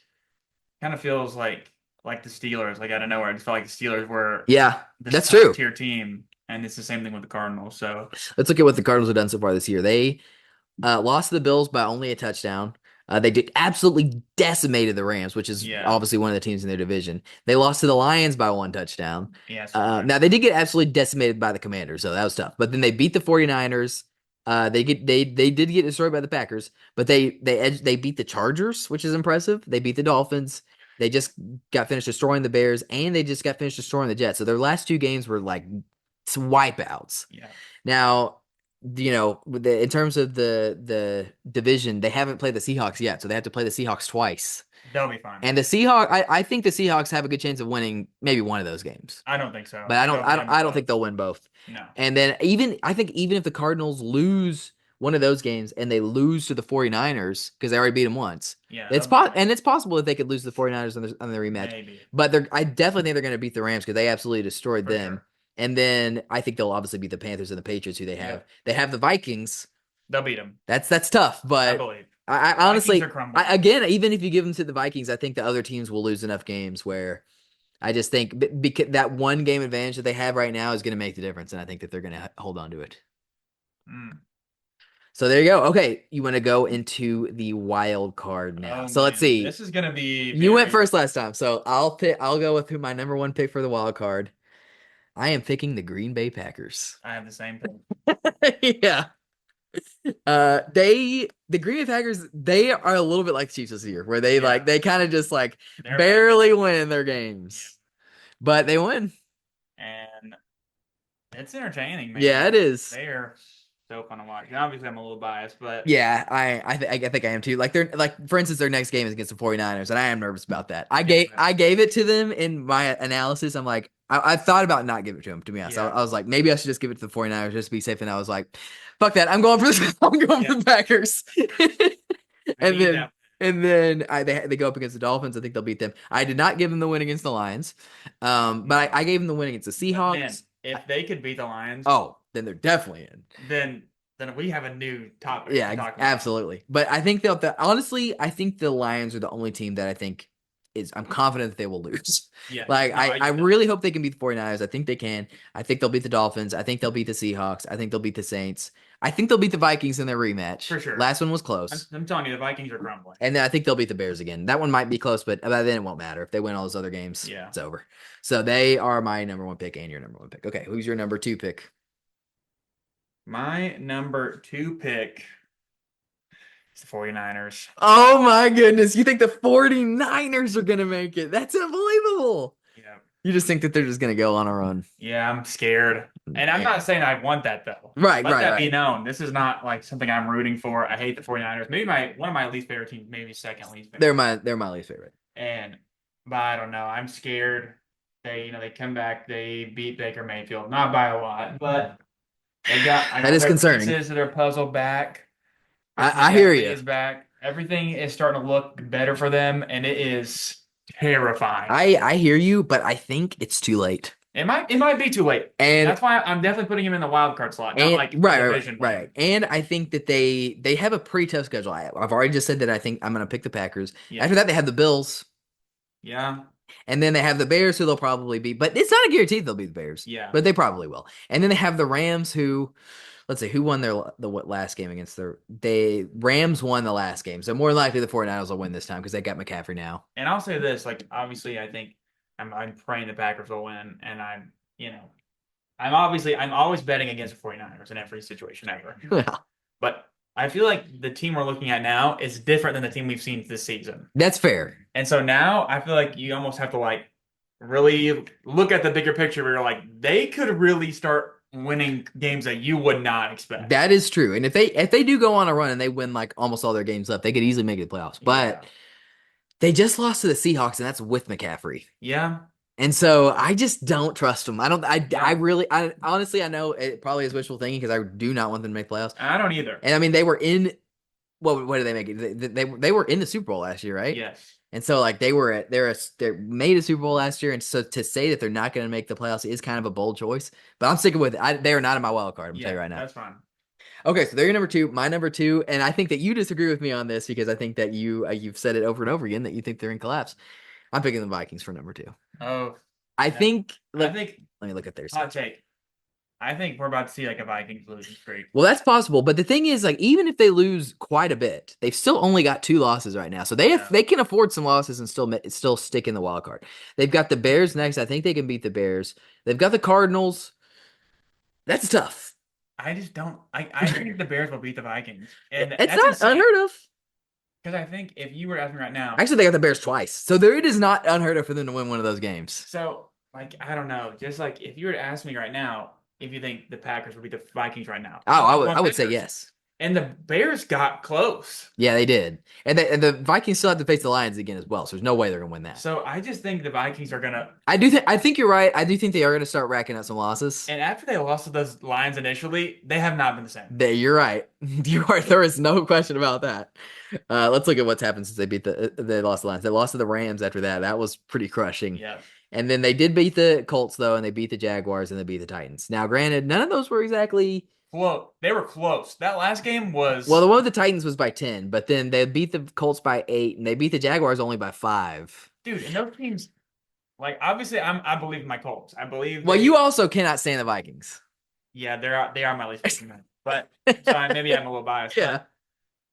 kind of feels like the Steelers, like out of nowhere. I just felt like the Steelers were Yeah, this that's top true. tier team, and it's the same thing with the Cardinals. So Let's look at what the Cardinals have done so far this year. They lost to the Bills by only a touchdown. They did absolutely decimated the Rams, which is yeah, obviously one of the teams in their division. They lost to the Lions by one touchdown. yeah. So right. Now they did get absolutely decimated by the Commanders, so that was tough. But then they beat the 49ers. They did get destroyed by the Packers, but they beat the Chargers, which is impressive. They beat the Dolphins. They just got finished destroying the Bears, and they just got finished destroying the Jets. So their last two games were like wipeouts. Yeah, Now, in terms of the division, they haven't played the Seahawks yet, so they have to play the Seahawks twice. they'll be fine. And the Seahawks, I think the Seahawks have a good chance of winning maybe one of those games, I don't think so. but They'll win I don't both. think they'll win both. No. And then I think even if the Cardinals lose one of those games and they lose to the 49ers because they already beat them once, Yeah, it's they'll be fine. and it's possible that they could lose to the 49ers on the rematch. Maybe. But I definitely think they're going to beat the Rams because they absolutely destroyed For them. sure. And then I think they'll obviously beat the Panthers and the Patriots, who they have. Yeah. They have the Vikings. They'll beat them. That's tough, I but believe. I honestly, Vikings are crumbling. again, even if you give them to the Vikings, I think the other teams will lose enough games where I just think because that one game advantage that they have right now is going to make the difference, and I think that they're going to hold on to it. Mm. So there you go. Okay, you want to go into the wild card now. Oh, So let's man. see. This is gonna be. You went very- first last time, so I'll go with my number one pick for the wild card. I am picking the Green Bay Packers. I have the same thing. Yeah. The Green Bay Packers, they are a little bit like the Chiefs this year, where they Yeah. they kind of just like They're barely win their games, but they win. and it's entertaining, man. Yeah, it is. They are so fun to watch. And obviously, I'm a little biased, but Yeah, I think I am too. Like they're like, for instance, their next game is against the 49ers, and I am nervous about that. I gave it to them in my analysis. I'm like, I thought about not giving it to them, to be honest. Yeah. I was like, maybe I should just give it to the 49ers just to be safe. And I was like, fuck that. I'm going for this. I'm going for the Packers. I and need then that. and then they go up against the Dolphins. I think they'll beat them. I did not give them the win against the Lions, but I gave them the win against the But, man, Seahawks. if they could beat the Lions, Oh, then they're definitely in. then we have a new topic. Yeah, to talk about. absolutely. But I think honestly, I think the Lions are the only team that I think I'm confident that they will lose. Yeah. Like, No, I really hope they can beat the 49ers. I think they can. I think they'll beat the Dolphins. I think they'll beat the Seahawks. I think they'll beat the Saints. I think they'll beat the Vikings in their rematch. For sure. Last one was close. I'm telling you, the Vikings are crumbling. And then I think they'll beat the Bears again. That one might be close, but by then it won't matter. If they win all those other games, Yeah. it's over. So they are my number one pick and your number one pick. Okay, who's your number two pick? My number 2 pick is the 49ers. Oh my goodness. You think the 49ers are going to make it? That's unbelievable. Yeah. You just think that they're just going to go on a run. Yeah, I'm scared. And I'm not saying I want that, though. Right, Let that right. be known. This is not like something I'm rooting for. I hate the 49ers. Maybe one of my least favorite teams, maybe second least favorite. They're my least favorite. But I don't know. I'm scared. They come back, they beat Baker Mayfield. Not by a lot, but they got That is concerning. Pieces of their puzzle back. I hear Everything you. is back. Everything is starting to look better for them, and it is terrifying. I hear you, but I think it's too late. It might be too late. And That's why I'm definitely putting him in the wild card slot, not and like right. division. And I think that they have a pretty tough schedule. I've already just said that I think I'm going to pick the Packers. Yeah. After that, they have the Bills. Yeah. And then they have the Bears, who they'll probably beat. But it's not a guarantee they'll beat the Bears. Yeah. But they probably will. And then they have the Rams, who, let's see, who won the last game against Rams won the last game. So more likely the 49ers will win this time because they got McCaffrey now. And I'll say this, like, obviously I think I'm praying the Packers will win, and I'm always betting against the 49ers in every situation ever. Yeah. But I feel like the team we're looking at now is different than the team we've seen this season. That's fair. And so now I feel like you almost have to like really look at the bigger picture where you're like, they could really start winning games that you would not expect. That is true. And if they do go on a run and they win like almost all their games left, they could easily make the playoffs. But they just lost to the Seahawks, and that's with McCaffrey. Yeah. And so I just don't trust them. I Yeah. really, honestly, I know it probably is wishful thinking because I do not want them to make playoffs. I don't either. And I mean, they were in, what did they make it? They were in the Super Bowl last year, right? Yes. And so like they made a Super Bowl last year. And so to say that they're not going to make the playoffs is kind of a bold choice, but I'm sticking with it. They are not in my wild card. I'm telling you right now. That's fine. Okay, so they're your number two, my number two, and I think that you disagree with me on this because I think that you've said it over and over again that you think they're in collapse. I'm picking the Vikings for number two. Oh, I yeah. think. I think Let me look at theirs. hot take. I think we're about to see like a Vikings losing streak. Well, that's possible, but the thing is, like, even if they lose quite a bit, they've still only got 2 losses right now, so they can afford some losses and still stick in the wild card. They've got the Bears next. I think they can beat the Bears. They've got the Cardinals. That's tough. I just don't. I think the Bears will beat the Vikings, and It's not unheard of. Because I think if you were asking me right now, Actually, they got the Bears twice, so it is not unheard of for them to win one of those games. so like I don't know, just like if you were to ask me right now, if you think the Packers will beat the Vikings right now, Oh, I would say yes. And the Bears got close, Yeah, they did, and the Vikings still have to face the Lions again as well, so there's no way they're gonna win that. so I just think the Vikings are gonna. I think you're right. I do think they are gonna start racking up some losses. And after they lost to those Lions initially, they have not been the same. You're right. You are. There is no question about that. Let's look at what's happened since they lost the Lions. They lost to the Rams after that. That was pretty crushing. Yeah. And then they did beat the Colts though, and they beat the Jaguars and they beat the Titans. Now, granted, none of those were exactly. Well, they were close. That last game was. Well, the one with the Titans was by 10, but then they beat the Colts by 8, and they beat the Jaguars only by 5. Dude, and those teams, like obviously, I believe in my Colts. I believe. Well, you also cannot stand the Vikings. Yeah, they are my least favorite. But so maybe I'm a little biased. Yeah.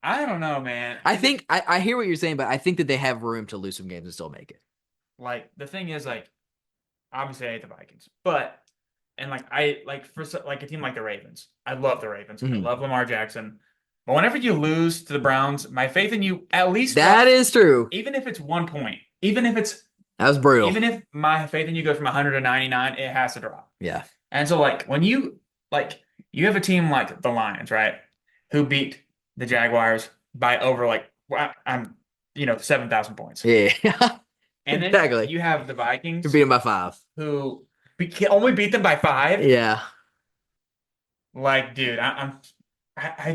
I don't know, man. I think I hear what you're saying, but I think that they have room to lose some games and still make it. Like the thing is, like obviously I hate the Vikings, but and like I like for like a team like the Ravens, I love the Ravens. I love Lamar Jackson. But whenever you lose to the Browns, my faith in you at least That is true. even if it's 1 point, even if it's That was brutal. even if my faith in you goes from 100 to 99, it has to drop. Yeah. And so like when you have a team like the Lions, right, who beat the Jaguars by over like 7,000 points. Yeah. And then Exactly. you have the Vikings You beat them by 5. who only beat them by 5. Yeah. Like, dude, I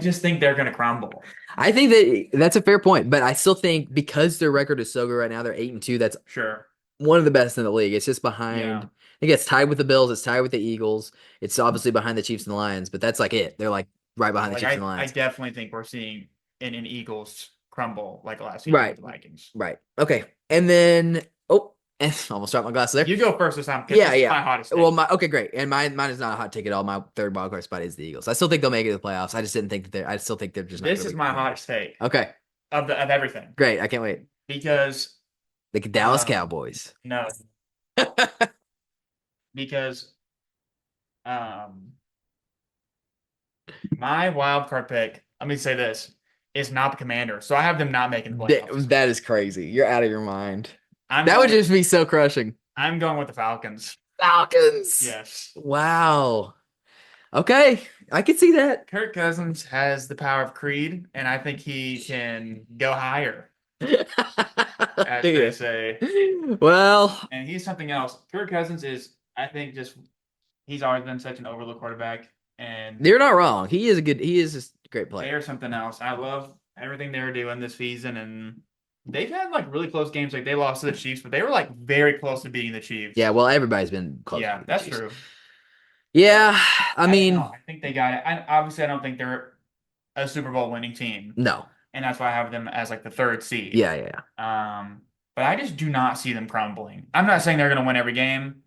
just think they're gonna crumble. I think that's a fair point, but I still think because their record is so good right now, they're 8-2. That's Sure. one of the best in the league. It's just behind. Yeah. I think it's tied with the Bills. It's tied with the Eagles. It's obviously behind the Chiefs and the Lions, but that's like it. They're like right behind the Like Chiefs and the I Lions. definitely think we're seeing an Eagles crumble like last season with the Vikings. Right. Okay. And then almost dropped my glasses there. You go first this time. Yeah, this is yeah. my hottest take. Well, okay, great. And mine is not a hot take at all. My third wildcard spot is the Eagles. I still think they'll make it to the playoffs. I just didn't think that I still think they're just not This gonna is be- my hottest take Okay. of everything. Great. I can't wait. Because The Dallas Cowboys. no. Because my wild card pick, let me say this, is not the Commanders. So I have them not making the playoffs. That is crazy. You're out of your mind. That That would just be so crushing. I'm going with the Falcons. Falcons. Yes. Wow. Okay. I can see that. Kirk Cousins has the power of Creed, and I think he can go higher, as Do they you? say. Well, And he's something else. Kirk Cousins is, I think, he's always been such an overlooked quarterback, and you're not wrong. He is a great they player. are something else. I love everything they were doing this season, and they've had like really close games. Like they lost to the Chiefs, but they were like very close to beating the Chiefs. Yeah, well, everybody's been close. Yeah, to the that's Chiefs. true. Yeah, I don't mean, know. I think they got it. Obviously, I don't think they're a Super Bowl winning team, no. and that's why I have them as like the 3rd seed. Yeah. But I just do not see them crumbling. I'm not saying they're going to win every game,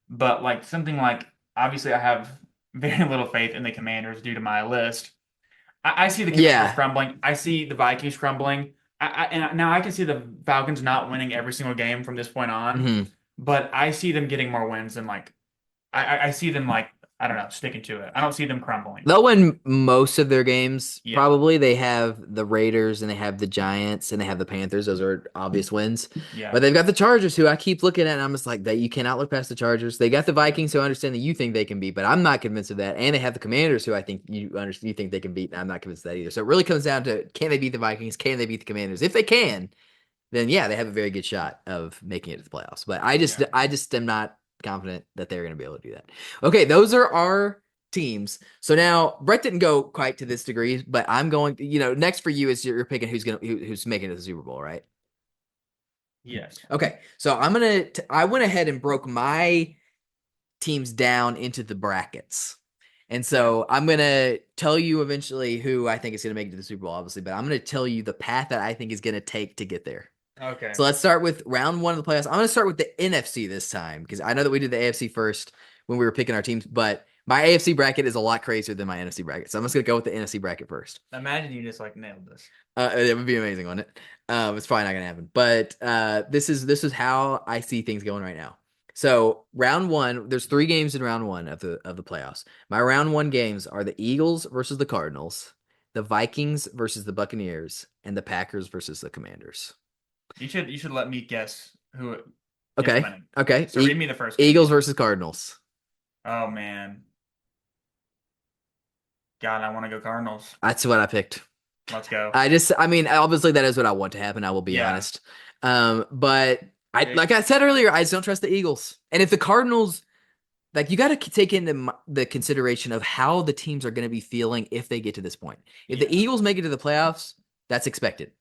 but like something like obviously I have very little faith in the Commanders due to my list. I see the Commanders crumbling. I see the Vikings crumbling. And now I can see the Falcons not winning every single game from this point on, Mhm. but I see them getting more wins than like I see them like I don't know, sticking to it. I don't see them crumbling. They'll win most of their games. Yeah. Probably they have the Raiders and they have the Giants and they have the Panthers. Those are obvious wins. Yeah. But they've got the Chargers, who I keep looking at, and I'm just like, that you cannot look past the Chargers. They got the Vikings, who I understand that you think they can beat, but I'm not convinced of that. And they have the Commanders, who I think you think they can beat, and I'm not convinced of that either. So it really comes down to, can they beat the Vikings? Can they beat the Commanders? If they can, then yeah, they have a very good shot of making it to the playoffs. But Yeah. I just am not confident that they're going to be able to do that. Okay, those are our teams. So now Brett didn't go quite to this degree, but I'm going. Next for you is you're picking who's making it to the Super Bowl, right? Yes. Okay, so I went ahead and broke my teams down into the brackets. And so I'm going to tell you eventually who I think is going to make it to the Super Bowl, obviously, but I'm going to tell you the path that I think is going to take to get there. Okay. So let's start with round one of the playoffs. I'm going to start with the NFC this time because I know that we did the AFC first when we were picking our teams, but my AFC bracket is a lot crazier than my NFC bracket. So I'm just going to go with the NFC bracket first. Imagine you just like nailed this. It would be amazing, wouldn't it? It's probably not going to happen, but this is how I see things going right now. So round one, there's 3 games in round one of the playoffs. My round one games are the Eagles versus the Cardinals, the Vikings versus the Buccaneers, and the Packers versus the Commanders. You should let me guess who is Okay. winning. Okay. So read me the first game. Eagles versus Cardinals. Oh man. God, I want to go Cardinals. That's what I picked. Let's go. I mean, obviously that is what I want to happen. I will be honest. But like I said earlier, I just don't trust the Eagles. And if the Cardinals, like you got to take into the consideration of how the teams are going to be feeling if they get to this point. If the Eagles make it to the playoffs, that's expected.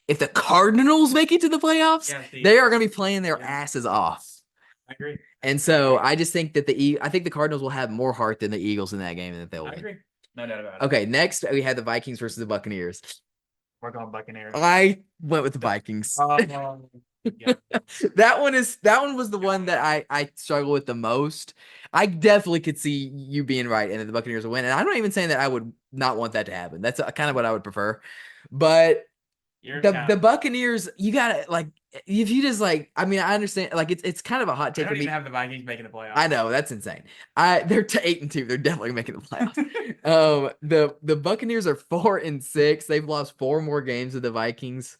If the Cardinals make it to the playoffs, they are going to be playing their asses off. I agree. And so I just think that I think the Cardinals will have more heart than the Eagles in that game, and that they'll win. I agree. No doubt about it. Okay, next we had the Vikings versus the Buccaneers. We're going Buccaneers. I went with the Vikings. Yeah. That one was the one that I struggle with the most. I definitely could see you being right and that the Buccaneers will win. And I'm not even saying that I would not want that to happen. That's kind of what I would prefer. But the Buccaneers, you gotta like if you just like I mean I understand like it's kind of a hot take. I don't for me. even have the Vikings making the playoffs. I know that's insane. They're 8-2. They're definitely making the playoffs. The Buccaneers are 4-6. They've lost 4 more games of the Vikings.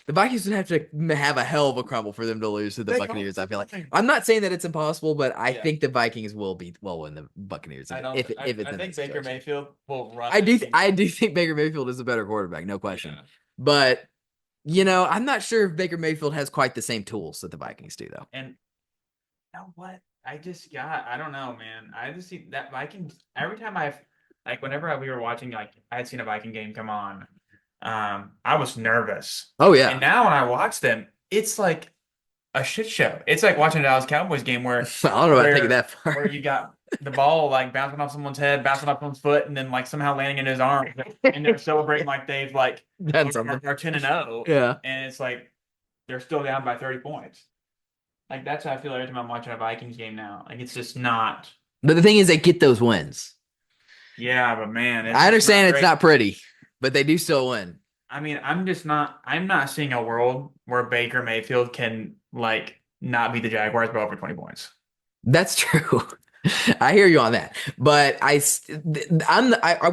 The Vikings would have to have a hell of a crumble for them to lose to the Buccaneers. I feel like I'm not saying that it's impossible, but I think the Vikings will win the Buccaneers. I think Baker Mayfield will run. I do think Baker Mayfield is a better quarterback, no question. Yeah. But I'm not sure if Baker Mayfield has quite the same tools that the Vikings do, though. And you know what? I don't know, man. I just see that Vikings every time whenever we were watching, like I had seen a Viking game come on, I was nervous. Oh yeah. And now when I watch them, it's like a shit show. It's like watching a Dallas Cowboys game where I don't know about taking that far. Where you got the ball like bouncing off someone's head, bouncing off someone's foot, and then like somehow landing in his arm, and they're celebrating like they've like done something. Are 10-0. Yeah. And it's like they're still down by 30 points. Like that's how I feel every time I'm watching a Vikings game now. Like it's just not. But the thing is, they get those wins. Yeah, but man, I understand it's not pretty, but they do still win. I mean, I'm not seeing a world where Baker Mayfield can like not beat the Jaguars by over 20 points. That's true. I hear you on that, but I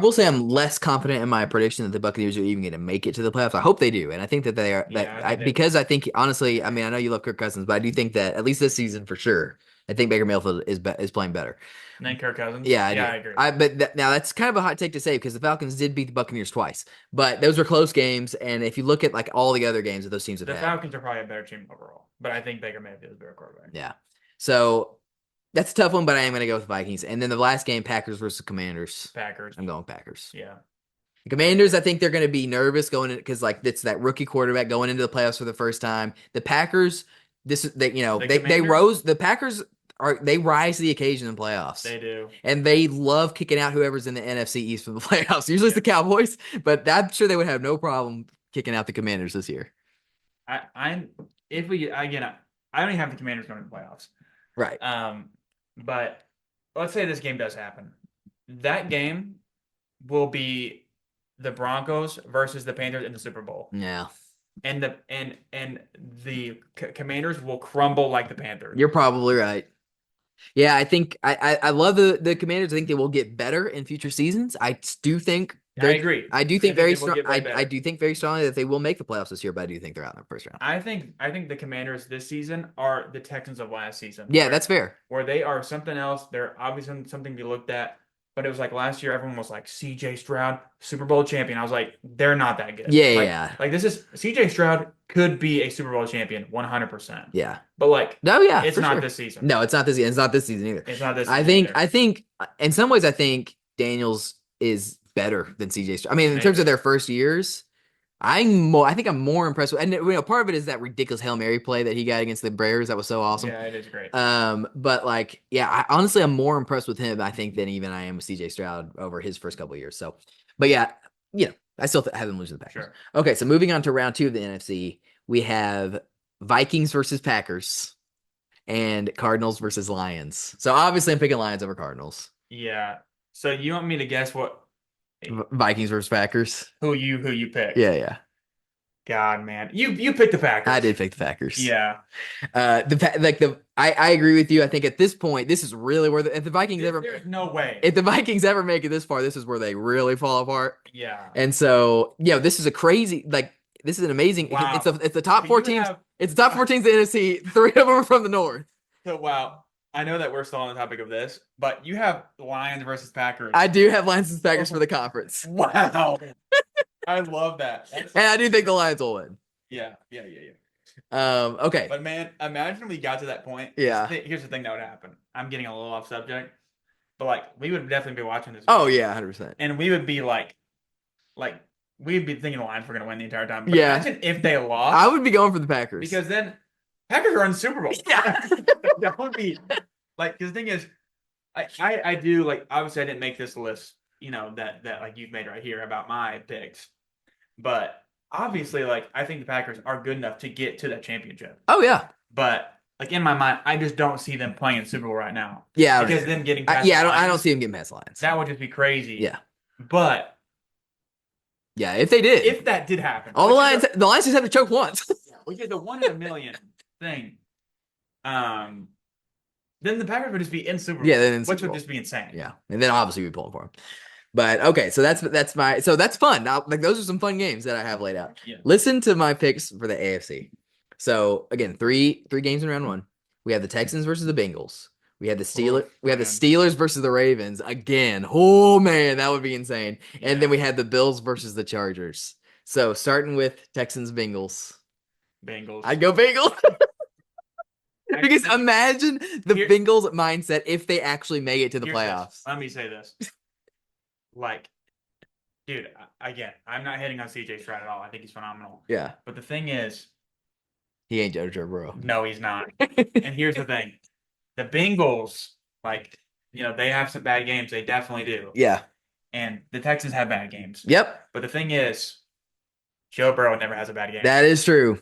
will say I'm less confident in my prediction that the Buccaneers are even going to make it to the playoffs. I hope they do, and I think that they are. Because I think honestly, I mean, I know you love Kirk Cousins, but I do think that at least this season for sure, I think Baker Mayfield is playing better. And then Kirk Cousins. Yeah, I agree. But now that's kind of a hot take to say because the Falcons did beat the Buccaneers twice, but those were close games. And if you look at like all the other games that those teams have had, the Falcons are probably a better team overall, but I think Baker Mayfield is a better quarterback. Yeah, so. That's a tough one, but I am going to go with Vikings. And then the last game, Packers versus Commanders. Packers. I'm going Packers. Yeah. The Commanders, I think they're going to be nervous going in because like it's that rookie quarterback going into the playoffs for the first time. The Packers, they rose. The Packers they rise to the occasion in playoffs. They do, and they love kicking out whoever's in the NFC East from the playoffs. Usually it's the Cowboys, but I'm sure they would have no problem kicking out the Commanders this year. I don't even have the Commanders going to the playoffs. Right. But let's say this game does happen. That game will be the Broncos versus the Panthers in the Super Bowl. Yeah. And the Commanders will crumble like the Panthers. You're probably right. Yeah, I think I love the Commanders. I think they will get better in future seasons. I do think I agree. I do think very strong. I do think very strongly that they will make the playoffs this year, but I do think they're out in the first round. I think the Commanders this season are the Texans of last season. Yeah, that's fair. Where they are something else. They're obviously something to be looked at. but it was like last year everyone was like CJ Stroud, Super Bowl champion. I was like, they're not that good. Yeah, like, yeah. Like this is CJ Stroud could be a Super Bowl champion 100%. Yeah. But like, No, yeah, it's for not sure. this season. No, it's not this. It's not this season either. It's not this I season think. either. I think. In some ways, I think Daniels is better than CJ Stroud. I mean, in terms of their first years, I think I'm more impressed with. And part of it is that ridiculous Hail Mary play that he got against the Bears. That was so awesome. Yeah, it is great. But like, yeah, honestly, I'm more impressed with him, I think, than even I am with CJ Stroud over his first couple of years. So, but yeah, I still have him losing the Packers. Sure. Okay, so moving on to round 2 of the NFC, we have Vikings versus Packers and Cardinals versus Lions. So obviously, I'm picking Lions over Cardinals. Yeah. So you want me to guess what Vikings versus Packers? who you pick? Yeah. God, man, you picked the Packers. I did pick the Packers. Yeah. I agree with you. I think at this point, this is really where if the Vikings There's no way. if the Vikings ever make it this far, this is where they really fall apart. Yeah. And so, this is a crazy, this is an amazing. Wow. It's the top So 4 you teams. have- It's the top 4 teams in the NFC. 3 of them are from the North. So wow, I know that we're still on the topic of this, but you have Lions versus Packers. I do have Lions and Packers for the conference, Wow. I love that. and I do think the Lions will win. Yeah. Okay. But man, imagine we got to that point. Yeah. Here's the thing that would happen. I'm getting a little off subject, but like we would definitely be watching this. Oh game, yeah, 100%. and we would be like we'd be thinking the Lions were going to win the entire time. But Yeah. imagine if they lost. I would be going for the Packers because then Packers are in the Super Bowl. Yeah. That would be like because the thing is, I do like obviously I didn't make this list, that like you've made right here about my picks, but obviously like I think the Packers are good enough to get to that championship. Oh yeah. But like in my mind, I just don't see them playing in the Super Bowl right now. Yeah. Because them getting I past the don't Lions, see them getting past the Lions. that would just be crazy. Yeah. But Yeah, if they did, if that did happen, all the Lions just have to choke once. which is the 1 in a million thing, then the Packers would just be in Super Bowl. Yeah, then in which Super would Bowl. just be insane. Yeah, and then obviously we'd be pulling for them. But okay, so that's fun. Now, like those are some fun games that I have laid out. Yeah. Listen to my picks for the AFC. So again, three games in round 1. We have the Texans versus the Bengals. We have the Steelers. We have the man. Steelers versus the Ravens again. Oh man, that would be insane. And then we had the Bills versus the Chargers. So starting with Texans Bengals, Bengals. I'd go Bengals. Because imagine the Here- Bengals mindset if they actually make it to the Here's this. playoffs. Let me say this. Like, dude, again, I'm not hitting on CJ Stroud at all. I think he's phenomenal. Yeah, But the thing is, he ain't Joe Burrow. no, he's not. And here's the thing. The Bengals, they have some bad games. They definitely do. Yeah. And the Texans have bad games. Yep. But the thing is, Joe Burrow never has a bad game. That is true.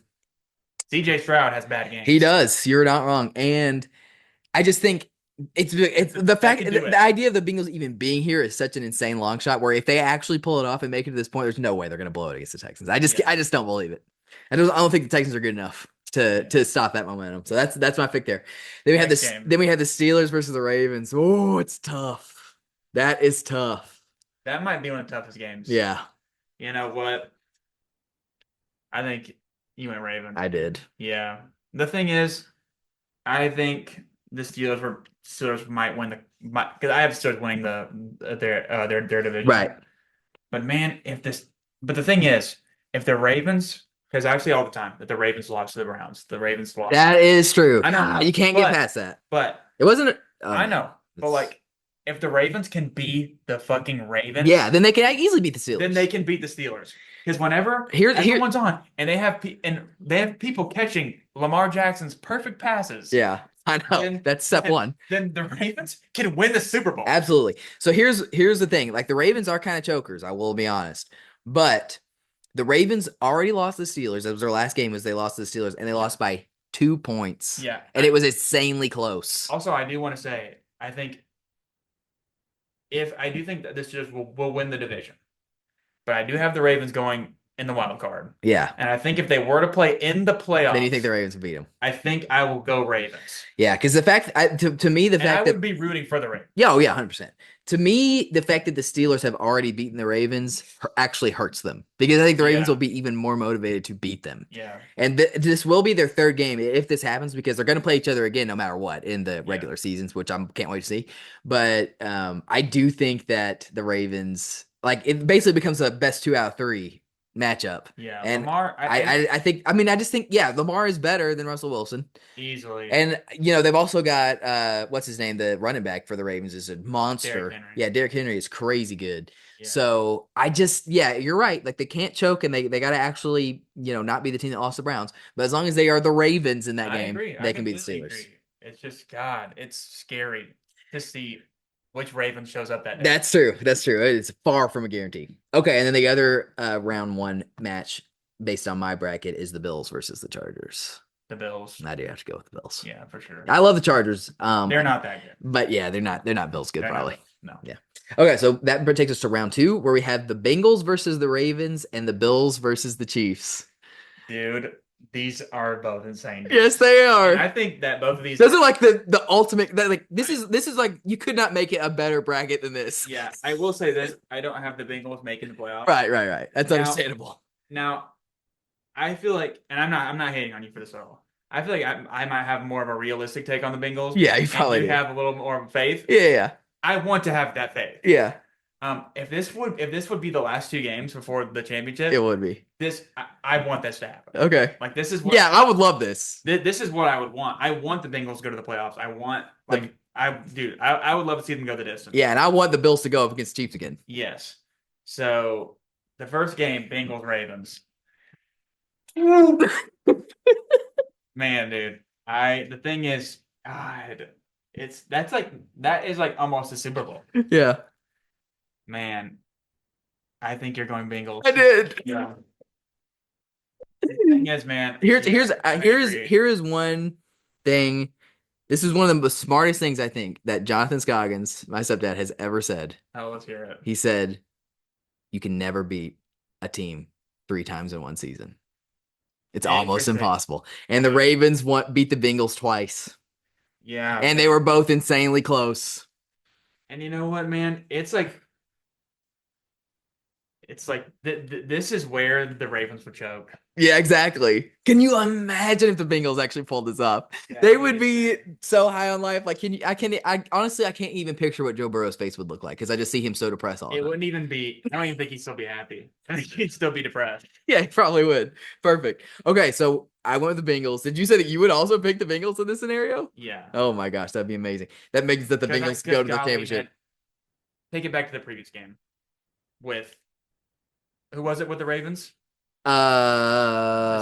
CJ Stroud has bad games. He does. You're not wrong. And I just think it's the fact can do it. the idea of the Bengals even being here is such an insane long shot where if they actually pull it off and make it to this point, there's no way they're going to blow it against the Texans. I just don't believe it. I don't think the Texans are good enough to stop that momentum. So that's my pick there. Then we had Next game. Then we had the Steelers versus the Ravens. Oh, it's tough. That is tough. That might be one of the toughest games. Yeah, You know what? I think you went Ravens. I did. Yeah. The thing is, I think the Steelers might win because I have Steelers winning their division. Right. But man, the thing is, if the Ravens, because I say all the time that the Ravens lost to the Browns, the Ravens lost. That is true. I know, You can't get but- past that. But It wasn't. I know. But like, if the Ravens can beat the fucking Ravens, Yeah, then they can easily beat the Steelers. then they can beat the Steelers. Because whenever Here- everyone's on and they have people catching Lamar Jackson's perfect passes, Yeah, I know. Then- That's step one. then the Ravens can win the Super Bowl. Absolutely. So here's the thing. Like the Ravens are kind of chokers, I will be honest. But the Ravens already lost the Steelers. That was their last game, was they lost to the Steelers, and they lost by 2 points. Yeah. And it was insanely close. Also, I do want to say, I think I do think that this just will win the division. But I do have the Ravens going in the wild card. Yeah. And I think if they were to play in the playoffs, Then you think the Ravens would beat them? I think I will go Ravens. Yeah, because the fact to me the And I fact would that be rooting for the Ravens. yeah, oh yeah, 100%. To me, the fact that the Steelers have already beaten the Ravens actually hurts them because I think the Ravens Yeah. will be even more motivated to beat them. Yeah. And this will be their third game if this happens because they're going to play each other again no matter what in the regular seasons, which I can't wait to see. But I do think that the Ravens, like, it basically becomes a best 2 out of 3 matchup. Yeah. And Lamar, I think, I mean, I just think, yeah, Lamar is better than Russell Wilson. easily. And, you know, they've also got, what's his name? The running back for the Ravens is a monster. Derrick Henry. Yeah, Derrick Henry is crazy good. Yeah. So I just, yeah, you're right. Like, they can't choke and they got to actually, you know, not be the team that lost the Browns. But as long as they are the Ravens in that I game, agree. they I can beat the completely Steelers. agree. It's just, God, it's scary to see which Raven shows up that day. That's true. That's true. It's far from a guarantee. Okay, and then the other round 1 match based on my bracket is the Bills versus the Chargers. The Bills. I do have to go with the Bills. Yeah, for sure. I love the Chargers. They're not that good. But yeah, they're not Bills good They're probably. not. No. Yeah. Okay, so that takes us to round 2 where we have the Bengals versus the Ravens and the Bills versus the Chiefs. Dude, these are both insane. Yes, they are. And I think that both of these Those are like the ultimate. Like this is like you could not make it a better bracket than this. Yeah, I will say this. I don't have the Bengals making the playoffs. Right. That's Now- understandable. Now, I feel like, and I'm not hating on you for this at all. I feel like I might have more of a realistic take on the Bengals. Yeah, you and probably do. have a little more faith. Yeah. I want to have that faith. Yeah. If this would be the last 2 games before the championship, It would be. I want this to happen. Okay. Like this is what Yeah, I would love this. this is what I would want. I want the Bengals to go to the playoffs. I want I would love to see them go the distance. Yeah, and I want the Bills to go up against Chiefs again. Yes. So the first game, Bengals Ravens. Man, dude. The thing is, God, that is like almost a Super Bowl. Yeah. Man, I think you're going Bengals. I did. Yeah. The thing is, man. Here is one thing. This is one of the smartest things I think that Jonathan Scoggins, my stepdad, has ever said. Oh, let's hear it. He said, "You can never beat a team 3 times in one season. It's almost Interesting. impossible." And the Ravens beat the Bengals twice, Yeah. and they were both insanely close. And you know what, man? It's like this is where the Ravens would choke. Yeah, exactly. Can you imagine if the Bengals actually pulled this off? Yeah, They would be so high on life. Like, I honestly, I can't even picture what Joe Burrow's face would look like because I just see him so depressed all the It time. wouldn't even be. I don't even think he'd still be happy. I think he'd still be depressed. Yeah, he probably would. Perfect. Okay, so I went with the Bengals. Did you say that you would also pick the Bengals in this scenario? Yeah. Oh my gosh, that'd be amazing. That makes that the Bengals go to the championship. Take it back to the previous game with who was it with the Ravens? Yeah,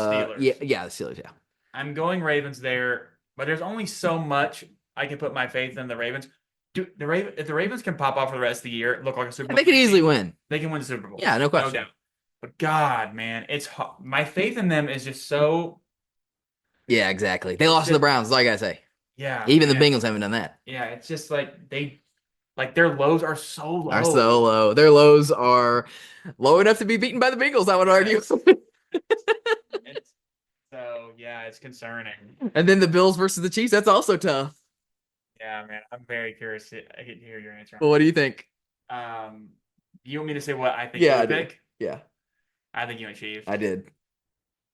Steelers. the Steelers. Yeah, I'm going Ravens there, but there's only so much I can put my faith in the Ravens. Dude, if the Ravens can pop off for the rest of the year, look like a Super Bowl, they could easily win. They can win the Super Bowl. Yeah, no question. No doubt. But God, man, my faith in them is just so. Yeah, exactly. They lost to the Browns. Like I say, Yeah. even the man. Bengals haven't done that. Yeah, it's just like their lows are so low. Are so low. Their lows are low enough to be beaten by the Bengals, I would argue. So yeah, it's concerning. And then the Bills versus the Chiefs, that's also tough. Yeah, man, I'm very curious to hear your answer. Well, what do you think? You want me to say what I think Yeah, you I would do. pick? Yeah, I think you went Chiefs. I did.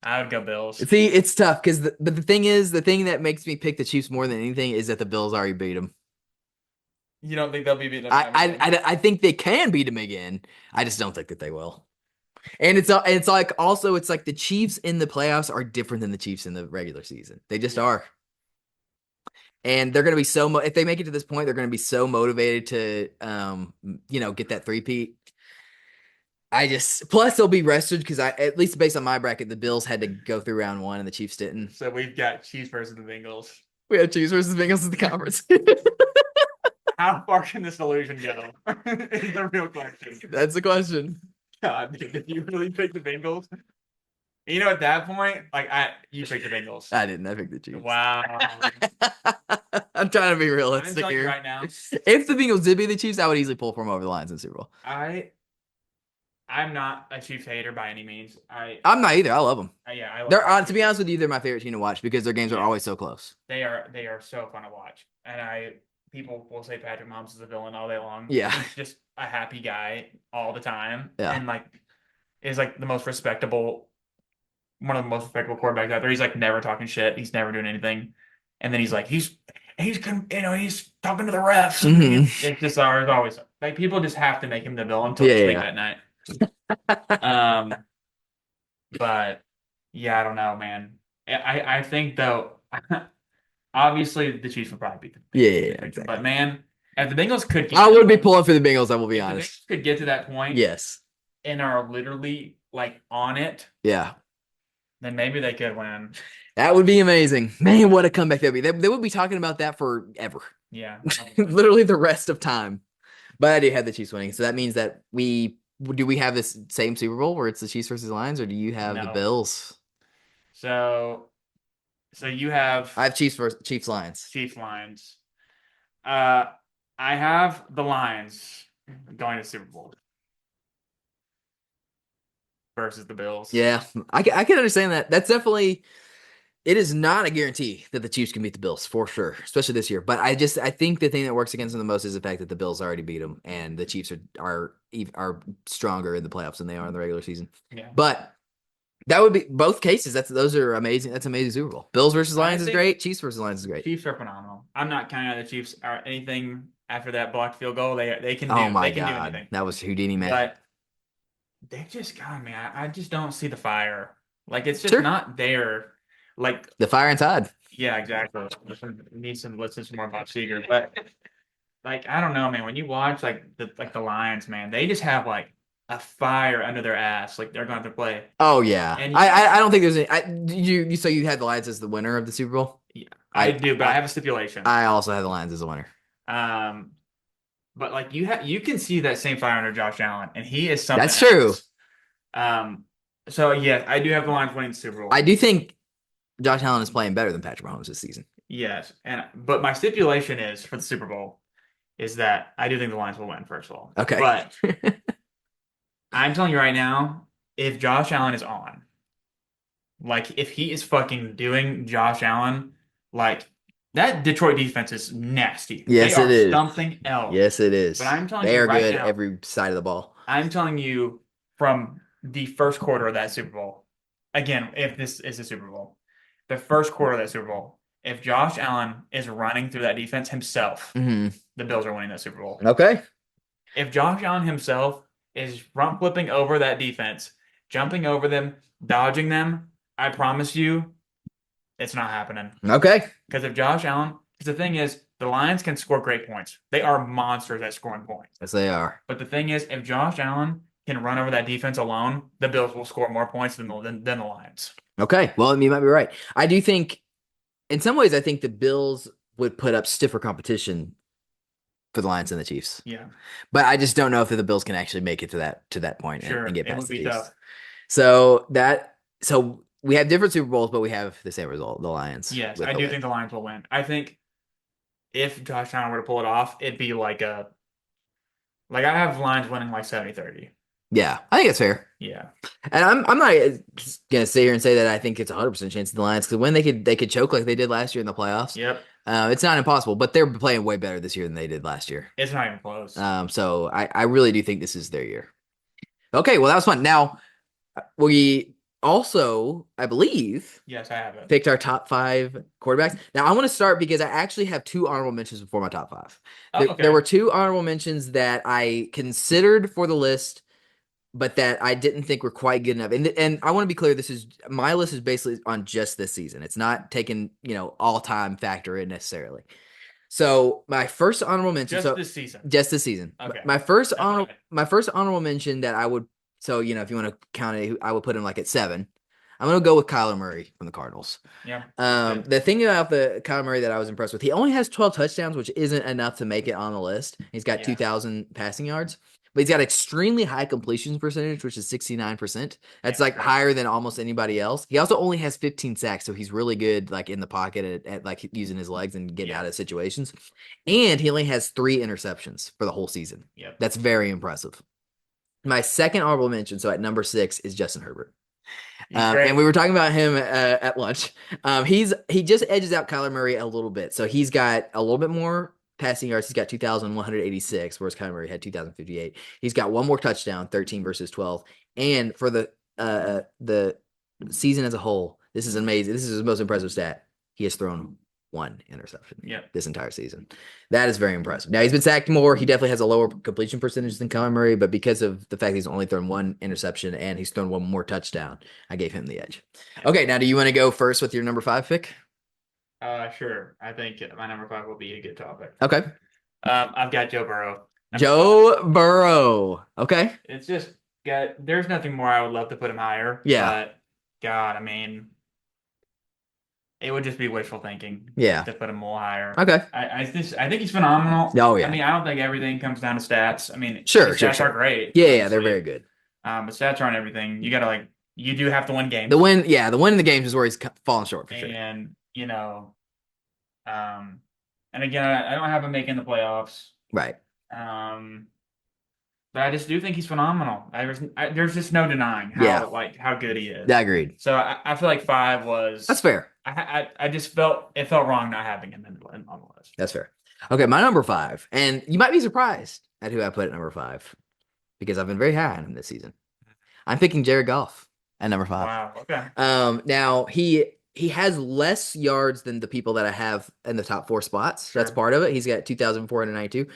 I would go Bills. See, it's tough because but the thing is, the thing that makes me pick the Chiefs more than anything is that the Bills already beat them. You don't think they'll be beating them? I think they can beat them again. I just don't think that they will. And it's like also it's like the Chiefs in the playoffs are different than the Chiefs in the regular season. They just are. And they're going to be so if they make it to this point, they're going to be so motivated to get that three-peat. Plus they'll be rested because at least based on my bracket, the Bills had to go through round 1 and the Chiefs didn't. So we've got Chiefs versus the Bengals. We have Chiefs versus Bengals in the conference. How far can this illusion go? Is the real question. That's the question. God, dude, did you really pick the Bengals? You know, at that point, you picked the Bengals. I didn't. I picked the Chiefs. Wow. I'm trying to be I'm realistic telling you here. right now. If the Bengals did beat the Chiefs, I would easily pull for them over the lines in the Super Bowl. I I'm not a Chiefs hater by any means. I'm not either. I love them. Yeah, To be honest with you, they're my favorite team to watch because their games are Yeah. always so close. They are so fun to watch, and people will say Patrick Mahomes is a villain all day long. Yeah. He's just a happy guy all the time, Yeah. and like is like one of the most respectable quarterbacks out there. He's like never talking shit. He's never doing anything, and then he's he's talking to the refs. Mhm. It's just always like people just have to make him the villain until Yeah, sleep yeah. at night. But yeah, I don't know, man. I think though, obviously the Chiefs would probably beat them. Yeah, exactly. But man, if the Bengals could get I would be pulling for the Bengals, I will be if the honest. Bengals could get to that point Yes. and are literally like on it, Yeah. then maybe they could win. That would be amazing. Man, what a comeback that'd be. They would be talking about that forever. Yeah. Literally the rest of time. But I do have the Chiefs winning. So that means that we have this same Super Bowl where it's the Chiefs versus Lions, or do you have the No. Bills? So you have I have Chiefs versus Chiefs Lions. Chiefs Lions. I have the Lions going to Super Bowl versus the Bills. Yeah, I can understand that. That's definitely. It is not a guarantee that the Chiefs can beat the Bills for sure, especially this year. But I think the thing that works against them the most is the fact that the Bills already beat them, and the Chiefs are stronger in the playoffs than they are in the regular season. Yeah. But that would be both cases. Those are amazing. That's amazing Super Bowl. Bills versus Lions is think great. Chiefs versus Lions is great. Chiefs are phenomenal. I'm not counting out the Chiefs or anything after that blocked field goal. They can do. Oh my they can do God, anything. that was Houdini man. But they just got me. I just don't see the fire. Like it's just Sure. not there. Like The fire inside. yeah, exactly. Listen some more Bob Seger. But like I don't know, man. When you watch like the Lions, man, they just have like a fire under their ass. Like they're going to play. Oh yeah. And I don't think there's any. So you had the Lions as the winner of the Super Bowl. Yeah, I do, but I have a stipulation. I also have the Lions as the winner. But like you can see that same fire under Josh Allen, and he is something. That's true. Else. So yeah, I do have the Lions winning the Super Bowl. I do think Josh Allen is playing better than Patrick Mahomes this season. Yes, but my stipulation is for the Super Bowl is that I do think the Lions will win first of all. Okay, but I'm telling you right now, if Josh Allen is on, like if he is fucking doing Josh Allen, like that Detroit defense is nasty. Yes, it is something else. Yes, it is. But I'm telling they you are right good now, every side of the ball. I'm telling you from the first quarter of that Super Bowl. Again, if this is a Super Bowl, the first quarter of that Super Bowl, if Josh Allen is running through that defense himself, the Bills are winning that Super Bowl. Okay. If Josh Allen himself is front flipping over that defense, jumping over them, dodging them, I promise you, it's not happening. Okay. Because the thing is, the Lions can score great points. They are monsters at scoring points. Yes, they are. But the thing is, if Josh Allen can run over that defense alone, the Bills will score more points than the Lions. Okay. Well, you might be right. I do think, in some ways, I think the Bills would put up stiffer competition for the Lions and the Chiefs. Yeah. But I just don't know if the Bills can actually make it to that point and get past the Chiefs. Tough. So we have different Super Bowls, but we have the same result, the Lions. Yes, I do think the Lions will win. I think if Josh Allen were to pull it off, it'd be like I have Lions winning like 70-30. Yeah, I think it's fair. Yeah. And I'm not gonna sit here and say that I think it's 100% chance of the Lions, because when they could choke like they did last year in the playoffs. Yep. It's not impossible, but they're playing way better this year than they did last year. It's not even close. So I really do think this is their year. Okay, well that was fun. Now we also, I believe, yes, I have it. picked our top 5 quarterbacks. Now I want to start because I actually have 2 honorable mentions before my top 5. Okay. There were 2 honorable mentions that I considered for the list, but that I didn't think were quite good enough. And I want to be clear, my list is basically on just this season. It's not taking, all-time factor in necessarily. So my first honorable mention. This season. Just this season. Okay. My first honorable mention that I would, if you want to count it, I would put him like at 7. I'm going to go with Kyler Murray from the Cardinals. Yeah. The thing about the Kyler Murray that I was impressed with, he only has 12 touchdowns, which isn't enough to make it on the list. He's got 2,000 passing yards. But he's got extremely high completions percentage, which is 69%. That's higher than almost anybody else. He also only has 15 sacks, so he's really good in the pocket at like using his legs and getting out of situations. And he only has 3 interceptions for the whole season. Yep. That's very impressive. My second honorable mention, so at number 6, is Justin Herbert. He's great. And we were talking about him at lunch. He just edges out Kyler Murray a little bit. So he's got a little bit more passing yards. He's got 2,186, whereas Kyler Murray had 2,058. He's got one more touchdown, 13 versus 12. And for the season as a whole, this is amazing. This is his most impressive stat. He has thrown one interception this entire season. That is very impressive. Now, he's been sacked more. He definitely has a lower completion percentage than Kyler Murray, but because of the fact he's only thrown one interception and he's thrown one more touchdown, I gave him the edge. Okay, now do you want to go first with your number 5 pick? Sure. I think my number 5 will be a good topic. Okay. I've got Joe Burrow. Joe Burrow. Okay. It's just there's nothing more I would love to put him higher. Yeah. But God, I mean, it would just be wishful thinking. Yeah. To put him more higher. Okay. I think he's phenomenal. Oh yeah. I mean, I don't think everything comes down to stats. I mean, sure, stats are great. Yeah, they're very good. But stats aren't everything. You gotta you do have to win games. The win in the games is where he's fallen short for sure. And and again, I don't have him making the playoffs. Right. But I just do think he's phenomenal. There's just no denying how good he is. Yeah, agreed. So I feel like 5 was. That's fair. I just felt wrong not having him on the list. That's fair. Okay, my number 5, and you might be surprised at who I put at number 5 because I've been very high on him this season. I'm picking Jared Goff at number 5. Wow. Okay. Now he has less yards than the people that I have in the top 4 spots. Sure. That's part of it. He's got 2,492.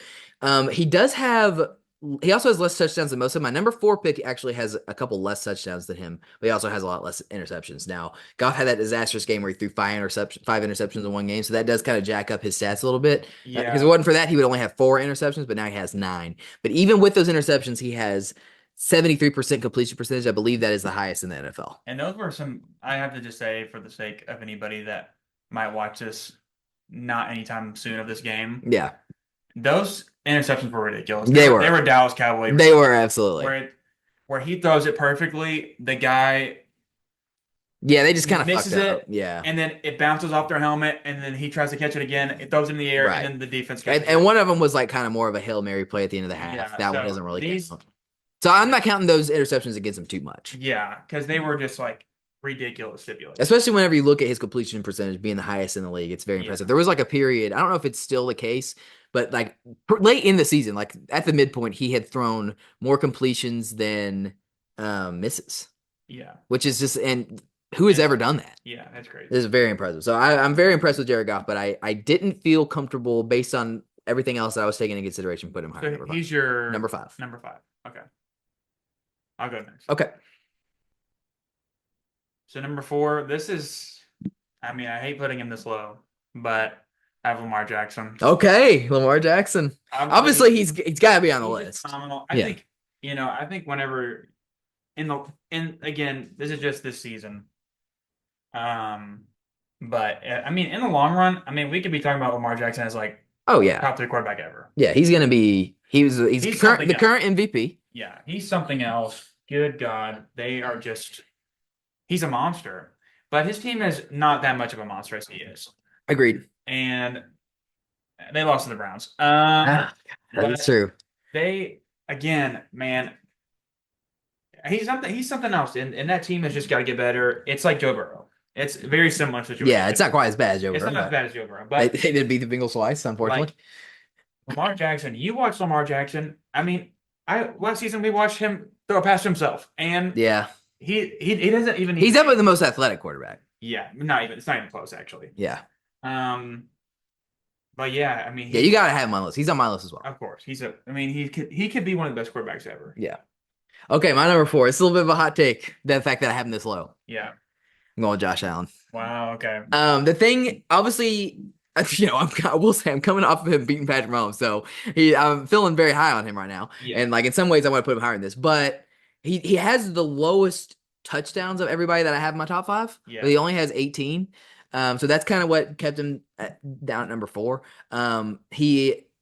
He also has less touchdowns than most of them. My number 4 pick actually has a couple less touchdowns than him, but he also has a lot less interceptions. Now, Goff had that disastrous game where he threw 5 interceptions in one game, so that does kind of jack up his stats a little bit. Yeah. Because if it wasn't for that, he would only have 4 interceptions, but now he has 9. But even with those interceptions, he has 73% completion percentage. I believe that is the highest in the NFL. And those were I have to just say, for the sake of anybody that might watch this not anytime soon of this game. Yeah. Those interceptions were ridiculous. They were Dallas Cowboys. They were absolutely. Where he throws it perfectly, the guy. Yeah, they just kind of misses fucked it. up. Yeah. And then it bounces off their helmet, and then he tries to catch it again. It throws it in the air, Right. and then the defense And one of them was like kind of more of a Hail Mary play at the end of the half. Yeah, that so one doesn't really count. So I'm not counting those interceptions against him too much. Yeah, because they were just ridiculous stipulations. Especially whenever you look at his completion percentage being the highest in the league. It's very impressive. There was a period, I don't know if it's still the case, but late in the season, at the midpoint, he had thrown more completions than misses. Yeah. Which is just, and who has ever done that? Yeah, that's great. This is very impressive. So I'm very impressed with Jared Goff, but I didn't feel comfortable based on everything else that I was taking into consideration, put him higher. So he's your number 5. Number 5. Okay. I'll go next. Okay. So number 4, I hate putting him this low, but I have Lamar Jackson. Okay, Lamar Jackson. Obviously, he's got to be on the list. Phenomenal. I think whenever again, this is just this season. But in the long run, we could be talking about Lamar Jackson as top 3 quarterback ever. Yeah, he's gonna be. He's the current MVP. Yeah, he's something else. Good God, he's a monster. But his team is not that much of a monster as he is. Agreed. And they lost to the Browns. That's true. They man, he's something else. And that team has just got to get better. It's like Joe Burrow. It's a very similar situation. Yeah, it's not quite as bad as Joe Burrow. It's not as bad as Joe Burrow. But they did beat the Bengals twice, unfortunately. Lamar Jackson, you watch Lamar Jackson. Last season we watched him throw a pass to himself, and yeah, he doesn't even. He's definitely the most athletic quarterback. Yeah, it's not even close actually. Yeah. But yeah, you gotta have him on the list. He's on my list as well. Of course, he could be one of the best quarterbacks ever. Yeah. Okay, my number 4. It's a little bit of a hot take. The fact that I have him this low. Yeah. I'm going with Josh Allen. Wow. Okay. The thing, obviously, I will say I'm coming off of him beating Patrick Mahomes, so I'm feeling very high on him right now. Yeah. And in some ways, I want to put him higher than this, but he has the lowest touchdowns of everybody that I have in my top 5. Yeah. But he only has 18. So that's kind of what kept him down at number 4.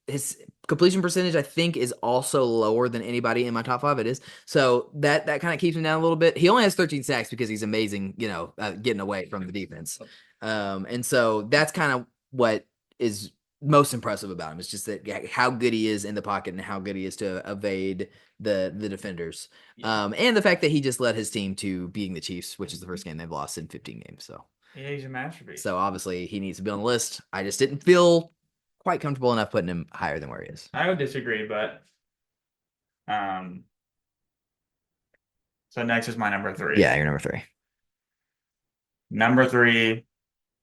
His completion percentage, I think, is also lower than anybody in my top 5. It is. So that kind of keeps him down a little bit. He only has 13 sacks because he's amazing, getting away from the defense. And so that's kind of what is most impressive about him. It's just that how good he is in the pocket and how good he is to evade the defenders. Yeah. And the fact that he just led his team to beating the Chiefs, which is the first game they've lost in 15 games. Yeah, he's a masterpiece. So obviously he needs to be on the list. I just didn't feel quite comfortable enough putting him higher than where he is. I would disagree, but so next is my number 3. Yeah, you're number 3. Number 3,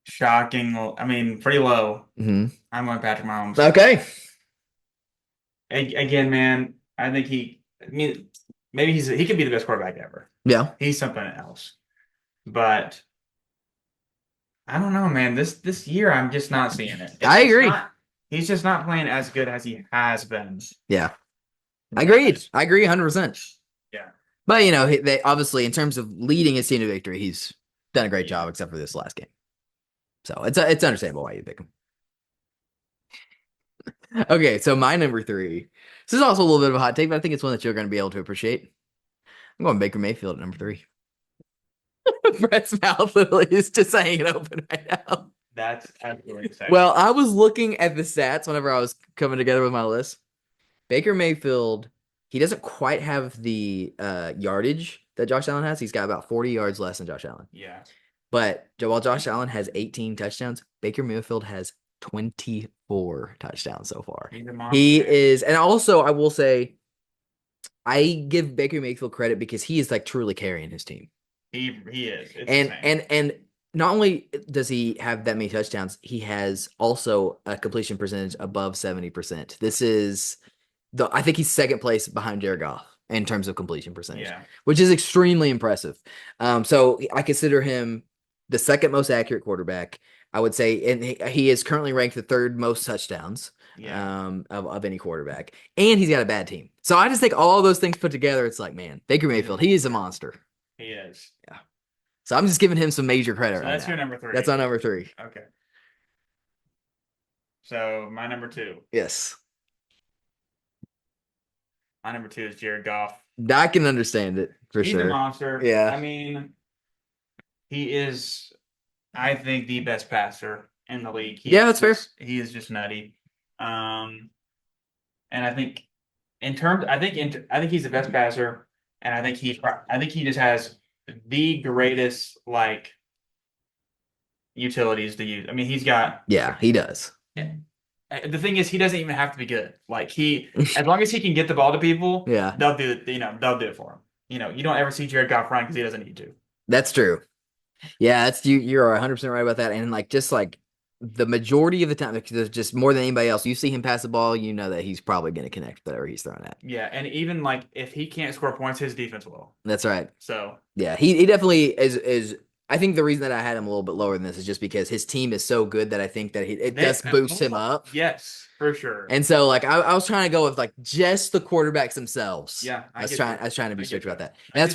shocking. I mean, pretty low. Mm-hmm. I'm going Patrick Mahomes. Okay. Again, man, I think maybe he could be the best quarterback ever. Yeah. He's something else. But I don't know, man. This year, I'm just not seeing it. I agree. He's just not playing as good as he has been. Yeah. I agree 100%. Yeah. But, they obviously, in terms of leading his team to victory, he's done a great job except for this last game. So it's understandable why you pick him. Okay, so my number 3. This is also a little bit of a hot take, but I think it's one that you're going to be able to appreciate. I'm going Baker Mayfield at number 3. Brett's mouth literally is just hanging open right now. That's absolutely exciting. Well, I was looking at the stats whenever I was coming together with my list. Baker Mayfield, he doesn't quite have the yardage that Josh Allen has. He's got about 40 yards less than Josh Allen. Yeah. But while Josh Allen has 18 touchdowns, Baker Mayfield has 24 touchdowns so far. He is, and also I will say, I give Baker Mayfield credit because he is like truly carrying his team. He is. It's And not only does he have that many touchdowns, he has also a completion percentage above 70%. This is I think he's second place behind Jared Goff in terms of completion percentage, which is extremely impressive. So I consider him the second most accurate quarterback, I would say, and he is currently ranked the third most touchdowns of any quarterback, and he's got a bad team. So I just think all those things put together, it's like, man, Baker Mayfield, he is a monster. He is. Yeah. So I'm just giving him some major credit. So right that's now. your number 3. That's our number 3. Okay. So my number 2. Yes. My number 2 is Jared Goff. I can understand it for He's sure. a monster. Yeah. I mean, he is, I think, the best passer in the league. That's fair. He is just nutty. And I think I think he's the best passer, and I think he just has the greatest utilities to use. I mean, he's got. Yeah, he does. The thing is, he doesn't even have to be good. As long as he can get the ball to people, they'll do it. They'll do it for him. You don't ever see Jared Goff run because he doesn't need to. That's true. Yeah, that's you're 100% right about that. And just the majority of the time, just more than anybody else, you see him pass the ball, you know that he's probably going to connect whatever he's throwing at. Yeah, and even if he can't score points, his defense will. That's right. So yeah, he definitely is. I think the reason that I had him a little bit lower than this is just because his team is so good that I think that it does boost him up. Yes, for sure. And so I was trying to go with just the quarterbacks themselves. Yeah, I was trying to be strict about that. And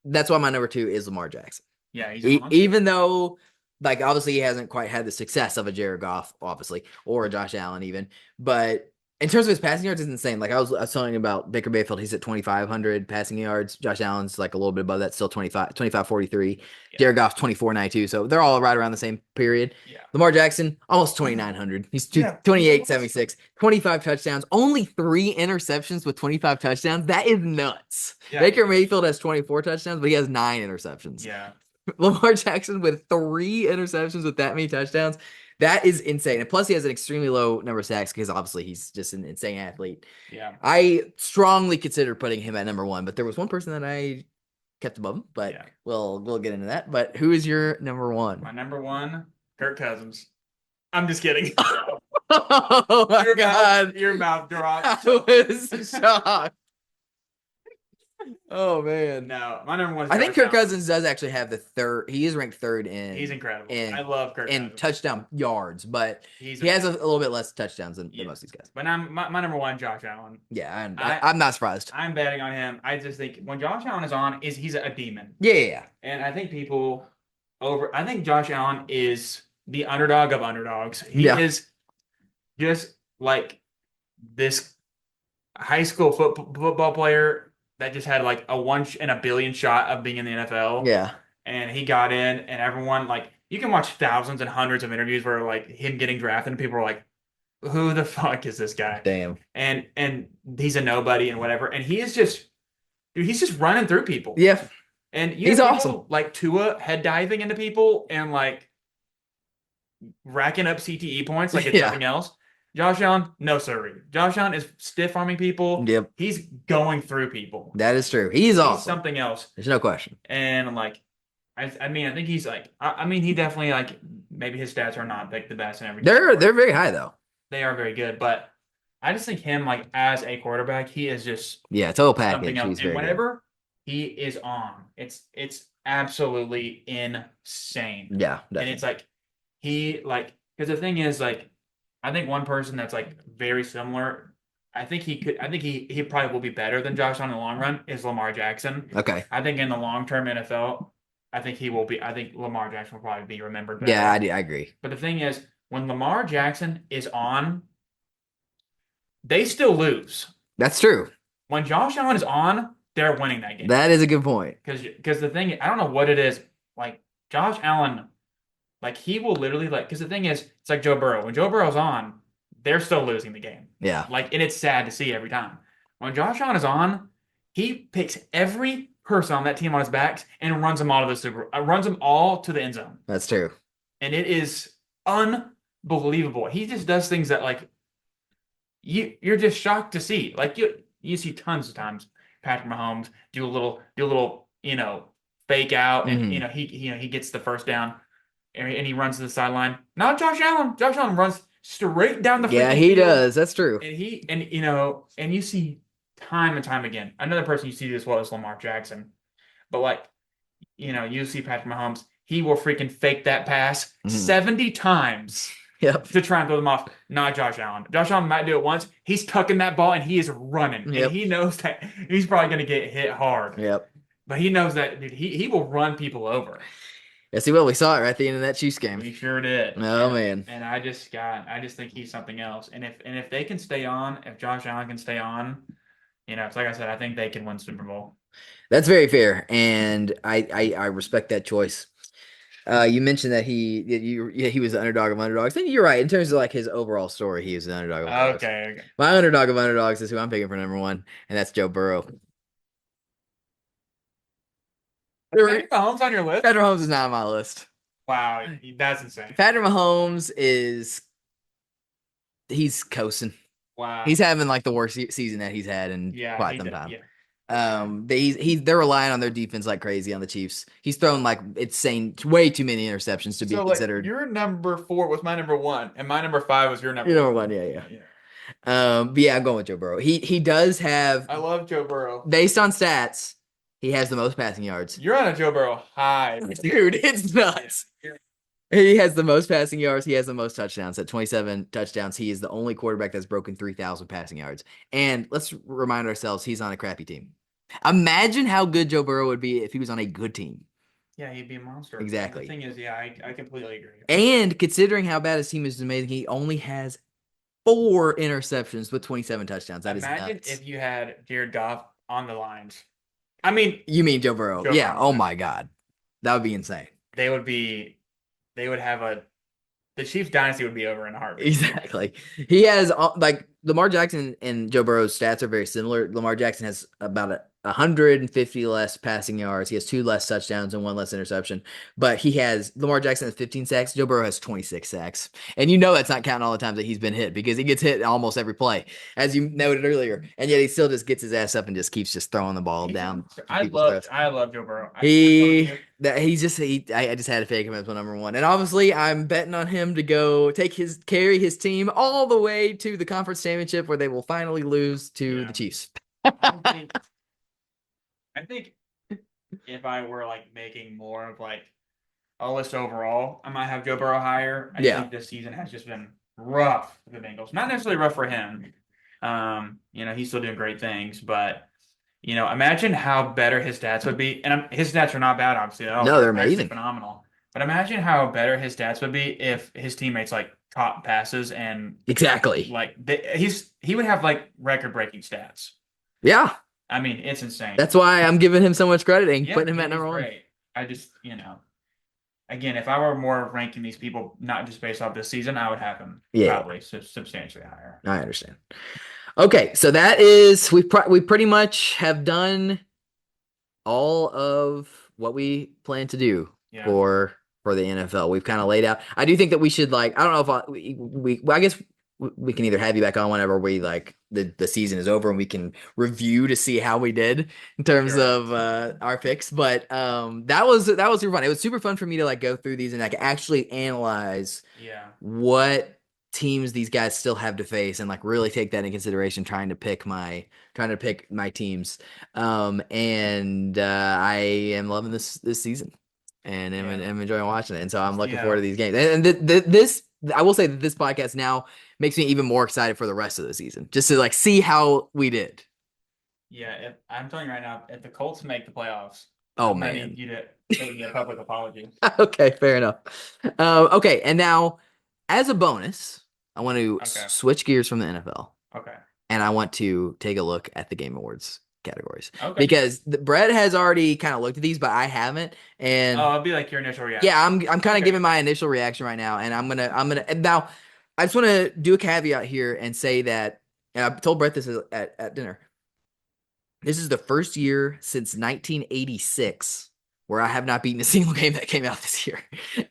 that's why my number 2 is Lamar Jackson. Yeah, even though obviously he hasn't quite had the success of a Jared Goff, obviously, or a Josh Allen even, but in terms of his passing yards, it's insane. I was telling you about Baker Mayfield. He's at 2,500 passing yards. Josh Allen's a little bit above that, still 2543. Yeah. Jared Goff's 2492. So they're all right around the same period. Yeah. Lamar Jackson, almost 2,900. He's 2876, 25 touchdowns, only 3 interceptions with 25 touchdowns. That is nuts. Yeah. Baker Mayfield has 24 touchdowns, but he has 9 interceptions. Yeah. Lamar Jackson with 3 interceptions with that many touchdowns. That is insane. And plus, he has an extremely low number of sacks because obviously he's just an insane athlete. Yeah. I strongly considered putting him at number 1, but there was one person that I kept above him, but we'll get into that. But who is your number 1? My number 1, Kirk Cousins. I'm just kidding. Oh my God. Your mouth dropped. I was shocked. Oh man. No, my number 1 is I think Kirk Cousins does actually have the 3rd. He is ranked 3rd in. He's incredible. I love Kirk in Cousins. touchdown yards, but he has a little bit less touchdowns than most of these guys. But my number 1, Josh Allen. Yeah, I'm not surprised. I'm betting on him. I just think when Josh Allen is on, he's a demon. Yeah. And I think I think Josh Allen is the underdog of underdogs. He is just this high school football player that just had a 1 in a billion shot of being in the NFL. Yeah. And he got in, and everyone you can watch thousands and hundreds of interviews where him getting drafted, and people are like, who the fuck is this guy? Damn. And he's a nobody and whatever. And he is just, dude, he's just running through people. Yeah. And you He's have awesome. people like Tua head diving into people and like racking up CTE points like it's Yeah. nothing else. Josh Allen, no sirree. Josh Allen is stiff arming people. Yep. He's going through people. That is true. He's awesome. Something else. There's no question. And like, I mean, I think he's like, I mean, he definitely like maybe his stats are not like the best and everything. They're very high though. They are very good, but I just think him like as a quarterback, he is just total package. something else. He's And very whenever he is on, it's absolutely insane. Yeah, and definitely. it's like because the thing is like, I think one person that's like very similar. I think he probably will be better than Josh on the long run is Lamar Jackson. Okay. I think in the long term NFL, I think Lamar Jackson will probably be remembered better. Yeah, I agree. But the thing is, when Lamar Jackson is on, they still lose. That's true. When Josh Allen is on, they're winning that game. That is a good point. Because the thing, I don't know what it is. Like Josh Allen, like he will literally like. Because the thing is, it's like Joe Burrow. When Joe Burrow's on, they're still losing the game. Yeah. Like, and it's sad to see every time. When Josh Allen is on, he picks every person on that team on his backs and runs them all to runs them all to the end zone. That's true. And it is unbelievable. He just does things that like you're just shocked to see. Like you see tons of times Patrick Mahomes do a little fake out and he gets the first down and he runs to the sideline. Not Josh Allen. Josh Allen runs straight down the field. Yeah, he does. That's true. And you see time and time again. Another person you see this well is Lamar Jackson. But like, you see Patrick Mahomes, he will freaking fake that pass 70 times. Yep. To try and throw them off. Not Josh Allen. Josh Allen might do it once. He's tucking that ball and he is running. Yep. And he knows that he's probably going to get hit hard. Yep. But he knows that, dude, he will run people over. Yes, he will. We saw it right at the end of that Chiefs game. We sure did. Oh, man. And I just think he's something else. And if they can stay on, if Josh Allen can stay on, it's like I said, I think they can win Super Bowl. That's very fair, and I respect that choice. You mentioned that he was the underdog of underdogs. I think you're right in terms of like his overall story. He is the underdog of underdogs. Okay. My underdog of underdogs is who I'm picking for number one, and that's Joe Burrow. Patrick Mahomes on your list? Patrick Mahomes is not on my list. Wow, that's insane. Patrick Mahomes he's coasting. Wow. He's having like the worst season that he's had in quite some time. Yeah. They're relying on their defense like crazy on the Chiefs. He's thrown like insane, way too many interceptions to be considered. Your number 4 was my number 1, and my number 5 was your number. Your number 1, yeah. But yeah, I'm going with Joe Burrow. He does have. I love Joe Burrow. Based on stats, he has the most passing yards. You're on a Joe Burrow high, dude. It's nuts. He has the most passing yards. He has the most touchdowns. At 27 touchdowns, he is the only quarterback that's broken 3,000 passing yards. And let's remind ourselves, he's on a crappy team. Imagine how good Joe Burrow would be if he was on a good team. Yeah, he'd be a monster. Exactly. The thing is, I completely agree. And considering how bad his team is amazing, he only has 4 interceptions with 27 touchdowns. That is nuts. Imagine if you had Jared Goff on the lines. I mean, you mean Joe Burrow? Yeah. Oh my God, that would be insane. They would have the Chiefs dynasty would be over in a heartbeat. Exactly. He has like Lamar Jackson and Joe Burrow's stats are very similar. Lamar Jackson has about 150 less passing yards. He has 2 less touchdowns and 1 less interception. But Lamar Jackson has 15 sacks. Joe Burrow has 26 sacks. And that's not counting all the times that he's been hit because he gets hit almost every play, as you noted earlier. And yet he still just gets his ass up and just keeps just throwing the ball down. I love Joe Burrow. I just had to fake him as my number 1. And obviously I'm betting on him to go carry his team all the way to the conference championship where they will finally lose to the Chiefs. I think if I were like making more of like a list overall, I might have Joe Burrow higher. I think this season has just been rough for the Bengals. Not necessarily rough for him. He's still doing great things, but imagine how better his stats would be. And his stats are not bad, obviously. No, they're amazing, phenomenal. But imagine how better his stats would be if his teammates like caught passes and exactly like he would have like record-breaking stats. Yeah. I mean, it's insane. That's why I'm giving him so much credit and putting him at number 1. I just, again, if I were more ranking these people not just based off this season, I would have them Yeah, probably substantially higher. I understand. Okay, so that is we pretty much have done all of what we plan to do Yeah. for the NFL. We've kind of laid out. I do think that we should like. I don't know if I guess we can either have you back on whenever we like the season is over and we can review to see how we did in terms Sure. of our picks. But that was super fun. It was super fun for me to like go through these and like actually analyze Yeah. what teams these guys still have to face and like really take that into consideration trying to pick my teams. And I am loving this season and am enjoying watching it. And so I'm looking forward to these games. And this, I will say that this podcast now makes me even more excited for the rest of the season, just to like see how we did. Yeah, if I'm telling you right now, if the Colts make the playoffs, Oh I'm gonna man. need you to give me a public apology. Okay, fair enough. Okay, and now as a bonus, I want to Okay. switch gears from the NFL. Okay. And I want to take a look at the Game Awards categories Okay. because Brett has already kind of looked at these, but I haven't. And it'll be like your initial reaction. yeah, I'm kind of Okay. giving my initial reaction right now, and I'm gonna and now I just want to do a caveat here and say that, and I told Brett this at dinner. This is the first year since 1986 where I have not beaten a single game that came out this year.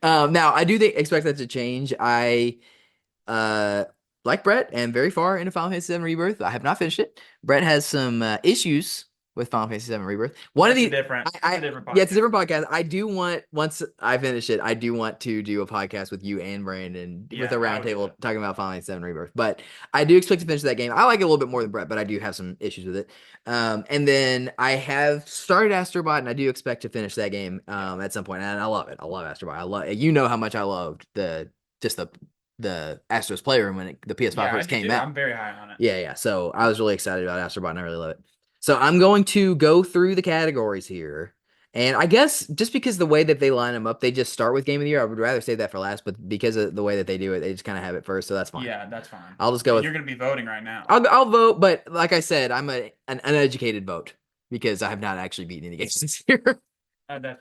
Now I do expect that to change. I like Brett, am very far into Final Fantasy VII Rebirth. I have not finished it. Brett has some issues with Final Fantasy VII Rebirth. One of That's the different. It's a different podcast. yeah, it's a different podcast. I do want once I finish it, I do want to do a podcast with you and Brandon with a roundtable talking about Final Fantasy VII Rebirth. But I do expect to finish that game. I like it a little bit more than Brett, but I do have some issues with it. And then I have started Astrobot, and I do expect to finish that game at some point. And I love it. I love Astrobot. I love you know how much I loved the Astros Playroom when the PS5 first came out. I'm very high on it. Yeah. So I was really excited about Astrobot, and I really love it. So I'm going to go through the categories here. And I guess just because the way that they line them up, they just start with Game of the Year. I would rather save that for last, but because of the way that they do it, they just kind of have it first. So that's fine. Yeah, that's fine. I'll just go with. You're going to be voting right now. I'll vote, but like I said, I'm an uneducated vote because I have not actually beaten any games this year. That's fine.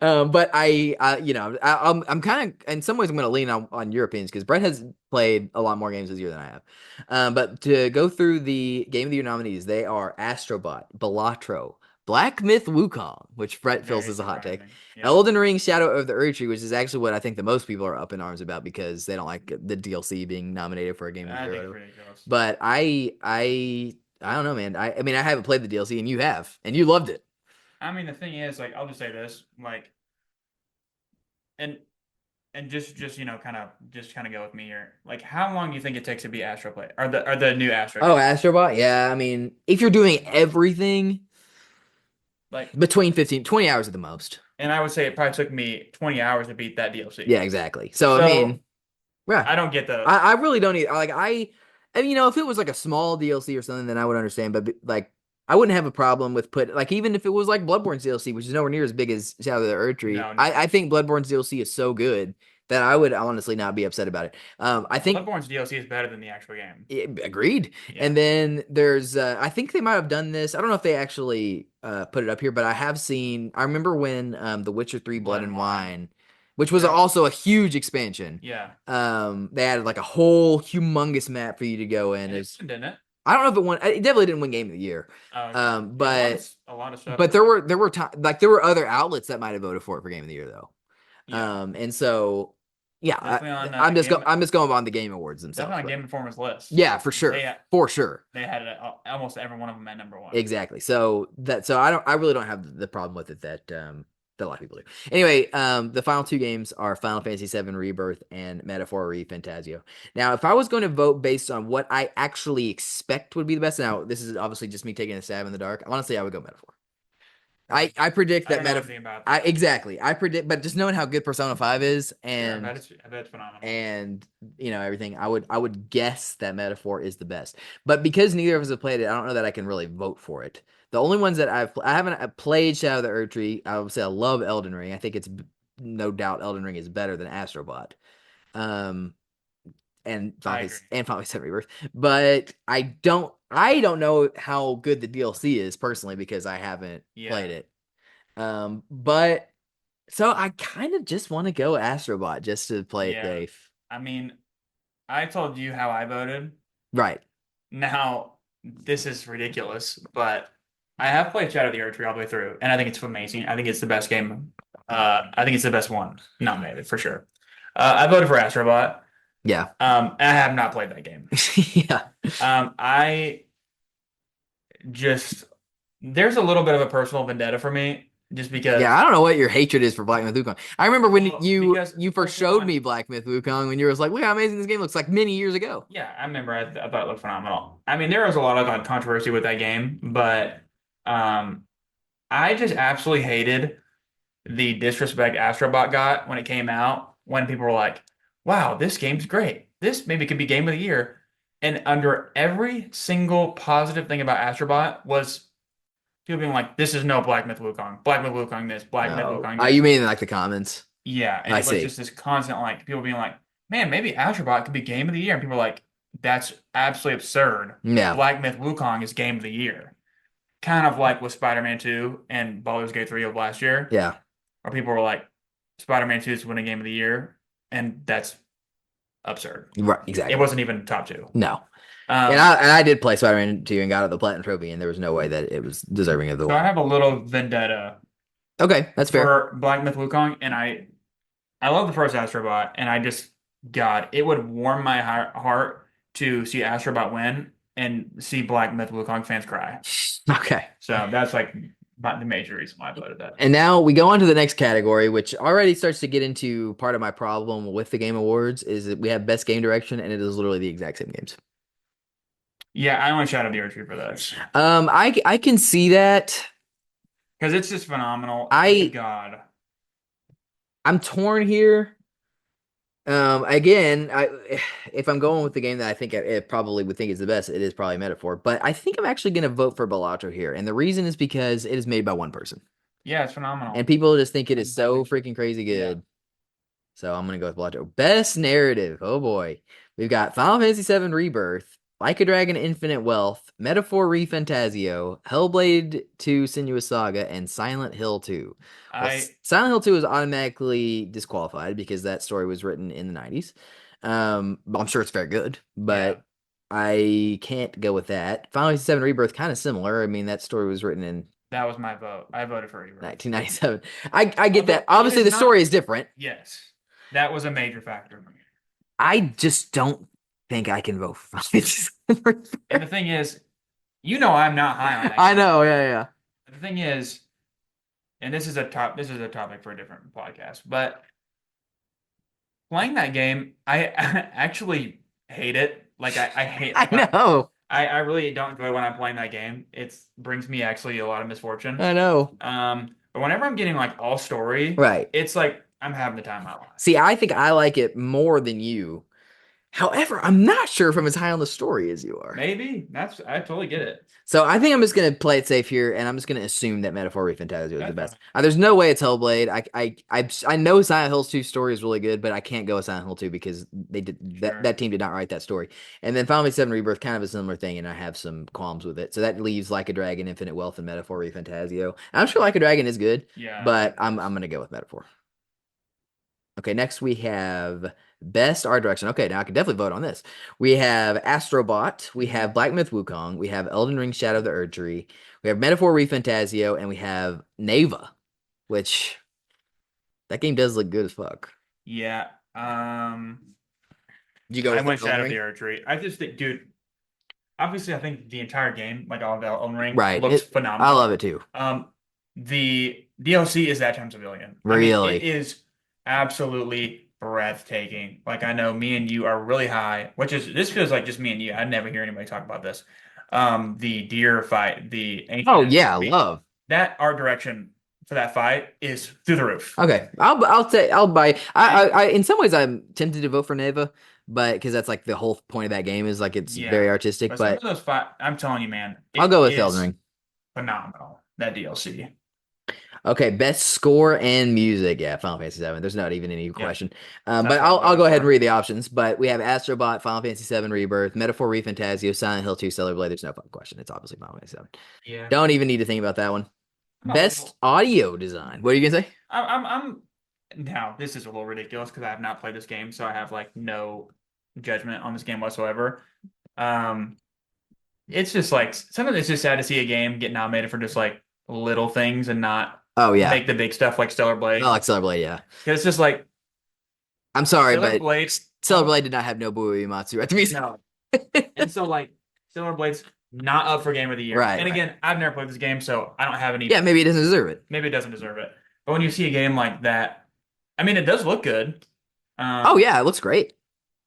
But I'm kind of in some ways I'm going to lean on your opinions because Brett has played a lot more games this year than I have. But to go through the Game of the Year nominees, they are Astrobot, Balatro, Black Myth Wukong, which Brett feels is a hot take, Elden Ring, Shadow of the Erdtree, which is actually what I think the most people are up in arms about because they don't like the DLC being nominated for a Game of the Year. But I don't know, man. I mean I haven't played the DLC and you have, and you loved it. I mean, the thing is, like, I'll just say this, like, and just kind of go with me here. Like, how long do you think it takes to be Astro Play or the new Astro? Oh, Astrobot, yeah. I mean, if you're doing everything, like between 20 hours at the most. And I would say it probably took me 20 hours to beat that DLC. Yeah, exactly. So I mean, yeah, I don't get the. I really don't either. Like and if it was like a small DLC or something, then I would understand. But like. I wouldn't have a problem with even if it was like Bloodborne's DLC, which is nowhere near as big as Shadow of the Erdtree. No. I think Bloodborne's DLC is so good that I would honestly not be upset about it. I think Bloodborne's DLC is better than the actual game. Agreed. Yeah. And then there's, I think they might have done this. I don't know if they actually put it up here, but I remember when The Witcher 3 Blood and Wine, which was also a huge expansion. Yeah. They added like a whole humongous map for you to go in. Didn't it? I don't know if it won. It definitely didn't win Game of the Year. But a lot of stuff. But there were other outlets that might have voted for it for Game of the Year though. Yeah. And so yeah, I'm just going on the Game Awards themselves. Definitely on Game Informer's list. Yeah, for sure. For sure. They had almost every one of them at number one. Exactly. So I really don't have the problem with it that a lot of people do. Anyway, the final two games are Final Fantasy VII Rebirth and Metaphor Fantasio. Now, if I was going to vote based on what I actually expect would be the best, now this is obviously just me taking a stab in the dark. Honestly, I would go Metaphor. I predict that Metaphor. Exactly. I predict, but just knowing how good Persona 5 is, and I bet it's phenomenal. And everything, I would guess that Metaphor is the best. But because neither of us have played it, I don't know that I can really vote for it. The only ones that I haven't played Shadow of the Erdtree. I would say I love Elden Ring. I think it's no doubt Elden Ring is better than Astrobot. And Final Fantasy VII Rebirth. But I don't know how good the DLC is personally because I haven't played it. But So I kind of just want to go Astrobot just to play it Yeah. safe. I mean, I told you how I voted. Right. Now, this is ridiculous, but I have played Shadow of the Erdtree all the way through, and I think it's amazing. I think it's the best game. I think it's the best one nominated for sure. I voted for Astrobot. Yeah. I have not played that game. Yeah. I just there's a little bit of a personal vendetta for me, just because. Yeah, I don't know what your hatred is for Black Myth Wukong. I remember when Well, you because you first first of showed all, me Black Myth Wukong when you was like, look how amazing this game looks like many years ago. yeah, I remember. I thought it looked phenomenal. I mean, there was a lot of controversy with that game, but um, I just absolutely hated the disrespect Astrobot got when it came out. When people were like, "Wow, this game's great. This maybe could be game of the year." And under every single positive thing about Astrobot was people being like, "This is no Black Myth Wukong. Black Myth Wukong this. Black Myth No. Wukong You this." mean in like the comments? Yeah, and I it was see. just this constant like people being like, "Man, maybe Astrobot could be game of the year," and people were like, "That's absolutely absurd. Yeah. Black Myth Wukong is game of the year." Kind of like with Spider-Man 2 and Baldur's Gate 3 of last year, Yeah. where people were like, Spider-Man 2 is winning game of the year, and that's absurd. Right. It Exactly. wasn't even top two. No. Um, And I did play Spider-Man 2 and got it the Platinum Trophy, and there was no way that it was deserving of the so I win. have a little vendetta Okay, that's fair. for Black Myth Wukong, and I love the first Astrobot, and I just God, it would warm my heart to see Astrobot win and see Black Myth Wukong fans cry. Okay. So that's like the major reason why I voted that. And now we go on to the next category, which already starts to get into part of my problem with the Game Awards is that we have best game direction, and it is literally the exact same games. Yeah, I want Shadow of the Erdtree for this I can see that. because it's just phenomenal. I God. I'm torn here. Again, if I'm going with the game that I think it probably would think is the best, it is probably Metaphor. But I think I'm actually going to vote for Balatro here, and the reason is because it is made by one person, Yeah, it's phenomenal. and people just think it is so freaking crazy good. So I'm gonna go with Balatro. Best narrative. Oh boy, we've got Final Fantasy VII Rebirth, Like a Dragon: Infinite Wealth, Metaphor ReFantazio, Hellblade 2: Sinuous Saga, and Silent Hill 2. Well, I Silent Hill 2 is automatically disqualified because that story was written in the 90s. I'm sure it's very good, but I can't go with that. Final Fantasy VII Rebirth, kind of similar. I mean, that story was written in that was my vote. I voted for Rebirth. 1997. I get that. Although it Obviously, is the story not- is different. Yes, that was a major factor for me. I just don't think I can vote for Final Fantasy VII Rebirth. And the thing is, I'm not high on that. I know, yeah. The thing is, and this is a topic for a different podcast, but playing that game, I actually hate it. Like I hate. I know. I really don't enjoy when I'm playing that game. It brings me actually a lot of misfortune. I know. But whenever I'm getting like all story, Right. it's like I'm having the time of my life. See, I think I like it more than you. However, I'm not sure if I'm as high on the story as you are. Maybe I totally get it. So I think I'm just gonna play it safe here, and I'm just gonna assume that Metaphor ReFantazio is the That's best. fine. There's no way it's Hellblade. I know Silent Hill's 2 story is really good, but I can't go with Silent Hill 2 because they did Sure. that team did not write that story. And then Final Fantasy VII Rebirth, kind of a similar thing, and I have some qualms with it. So that leaves Like a Dragon, Infinite Wealth, and Metaphor ReFantazio. I'm sure Like a Dragon is good, Yeah. but I'm gonna go with Metaphor. Okay, next we have Best Art Direction. Okay, now I can definitely vote on this. We have Astrobot, we have Black Myth Wukong, we have Elden Ring Shadow of the Erdtree, we have Metaphor ReFantazio, and we have Neva, which that game does look good as fuck. Yeah. You go I with went Elden Shadow of the Ring? Erdtree. I just think, dude. Obviously, I think the entire game, like all of Elden Ring, Right. looks phenomenal. I love it too. The DLC is That Time Civilian. Really? It is absolutely breathtaking. Like I know me and you are really high, this feels like just me and you. I never hear anybody talk about this. The deer fight, the ancient Oh yeah, fight, love. that art direction for that fight is through the roof. Okay, I'll buy. I in some ways I'm tempted to vote for Neva, but because that's like the whole point of that game is like it's Yeah. very artistic. But some But of those fight, I'm telling you, man, I'll go with is Elden Ring. phenomenal. That DLC. Okay, best score and music. Yeah, Final Fantasy VII. There's not even any question. But That's I'll what go I'm ahead and for. read the options. But we have Astrobot, Final Fantasy VII Rebirth, Metaphor ReFantazio, Silent Hill 2, Stellar Blade. There's no fucking question. It's obviously Final Fantasy VII. Yeah. Don't even need to think about that one. Best audio design. What are you gonna say? I'm now this is a little ridiculous because I have not played this game, so I have like no judgment on this game whatsoever. Um, it's just like sometimes it's just sad to see a game get nominated for just like little things and not Oh yeah, make the big stuff like Stellar Blade. I like Stellar Blade. Yeah, Because it's just like I'm sorry, Stellar but Blade. Stellar Blade did not have Nobuo Uematsu at the music. No. And so like Stellar Blade's not up for Game of the Year. Right, And again, I've never played this game, so I don't have any. Yeah, maybe it doesn't deserve it. Maybe it doesn't deserve it. But when you see a game like that, I mean, it does look good. Oh yeah, it looks great.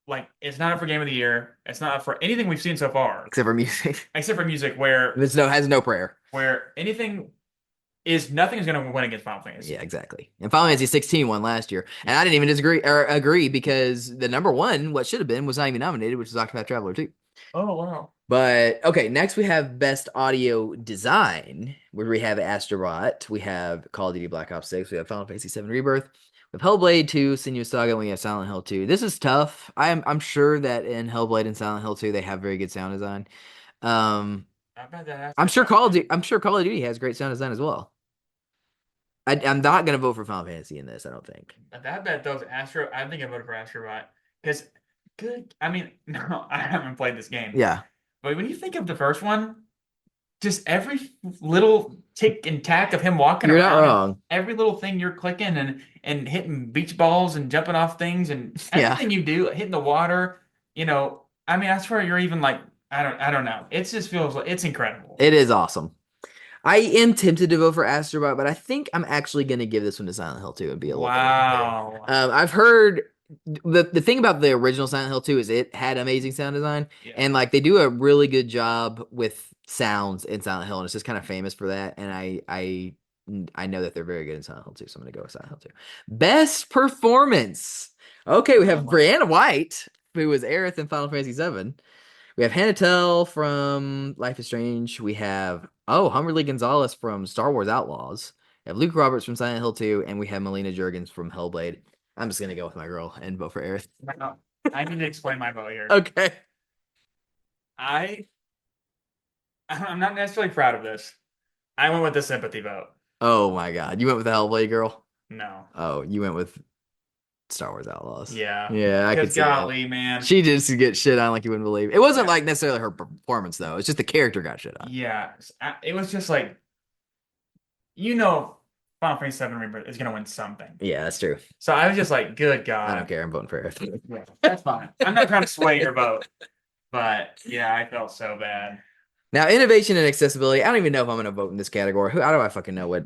Like it's not up for Game of the Year. It's not up for anything we've seen so far, Except for music. except for music, where Has no prayer. anything is nothing is going to win against Final Fantasy. Yeah, exactly. And Final Fantasy 16 won last year, and I didn't even disagree or agree because the number one, what should have been, was not even nominated, which is Octopath Traveler 2. Oh wow. But okay, next we have Best Audio Design, where we have Astrobot, we have Call of Duty Black Ops 6, we have Final Fantasy 7 Rebirth, we have Hellblade 2, Senua's Saga, and we have Silent Hill 2. This is tough. I'm sure that in Hellblade and Silent Hill 2 they have very good sound design. I bet that I'm sure Call of Duty has great sound design as well. I'm not gonna vote for Final Fantasy in this. I don't think. I bet those Astro. I think I voted for Astrobot because good. I mean, no, I haven't played this game. Yeah, But when you think of the first one, just every little tick and tack of him walking you're around, not wrong. every little thing you're clicking and hitting beach balls and jumping off things and Yeah. everything you do, hitting the water, I mean, I swear you're even like, I don't know. It just feels like it's incredible. It is awesome. I am tempted to vote for Astrobot, but I think I'm actually gonna give this one to Silent Hill 2 and be a little bit. Wow. I've heard the thing about the original Silent Hill 2 is it had amazing sound design, Yeah. and like they do a really good job with sounds in Silent Hill, and it's just kind of famous for that. And I know that they're very good in Silent Hill 2, so I'm gonna go with Silent Hill 2. Best performance. Okay, we have Brianna White, who was Aerith in Final Fantasy 7. We have Hannah Tell from Life is Strange. We have Humberly Gonzalez from Star Wars Outlaws. We have Luke Roberts from Silent Hill 2, and we have Melina Juergens from Hellblade. I'm just gonna go with my girl and vote for Aerith. Now, I need to explain my vote here. Okay. I'm not necessarily proud of this. I went with the sympathy vote. Oh my God, you went with the Hellblade girl. No. Oh, you went with Star Wars Outlaws. Yeah. Yeah, I could Because see that. golly, man. She just get shit on like you wouldn't believe. It wasn't like necessarily her performance though. It's just the character got shit on. Yeah. It was just like, Final Fantasy 7 Rebirth is going to win something. Yeah, that's true. So I was just like, good God. I don't care. I'm voting for Aerith. Yeah, that's fine. I'm not trying to sway your vote. But yeah, I felt so bad. Now, innovation and accessibility. I don't even know if I'm going to vote in this category. How do I fucking know what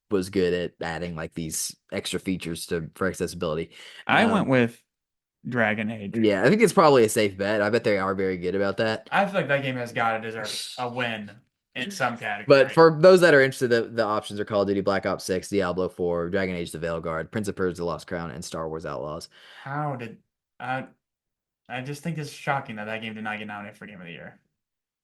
was good at adding like these extra features for accessibility? I went with Dragon Age. Yeah, I think it's probably a safe bet. I bet they are very good about that. I feel like that game has got to deserve a win in some category. But for those that are interested, the options are Call of Duty Black Ops 6, Diablo 4, Dragon Age: The Veilguard, Prince of Persia: The Lost Crown, and Star Wars Outlaws. How did I just think it's shocking that game did not get nominated for Game of the Year.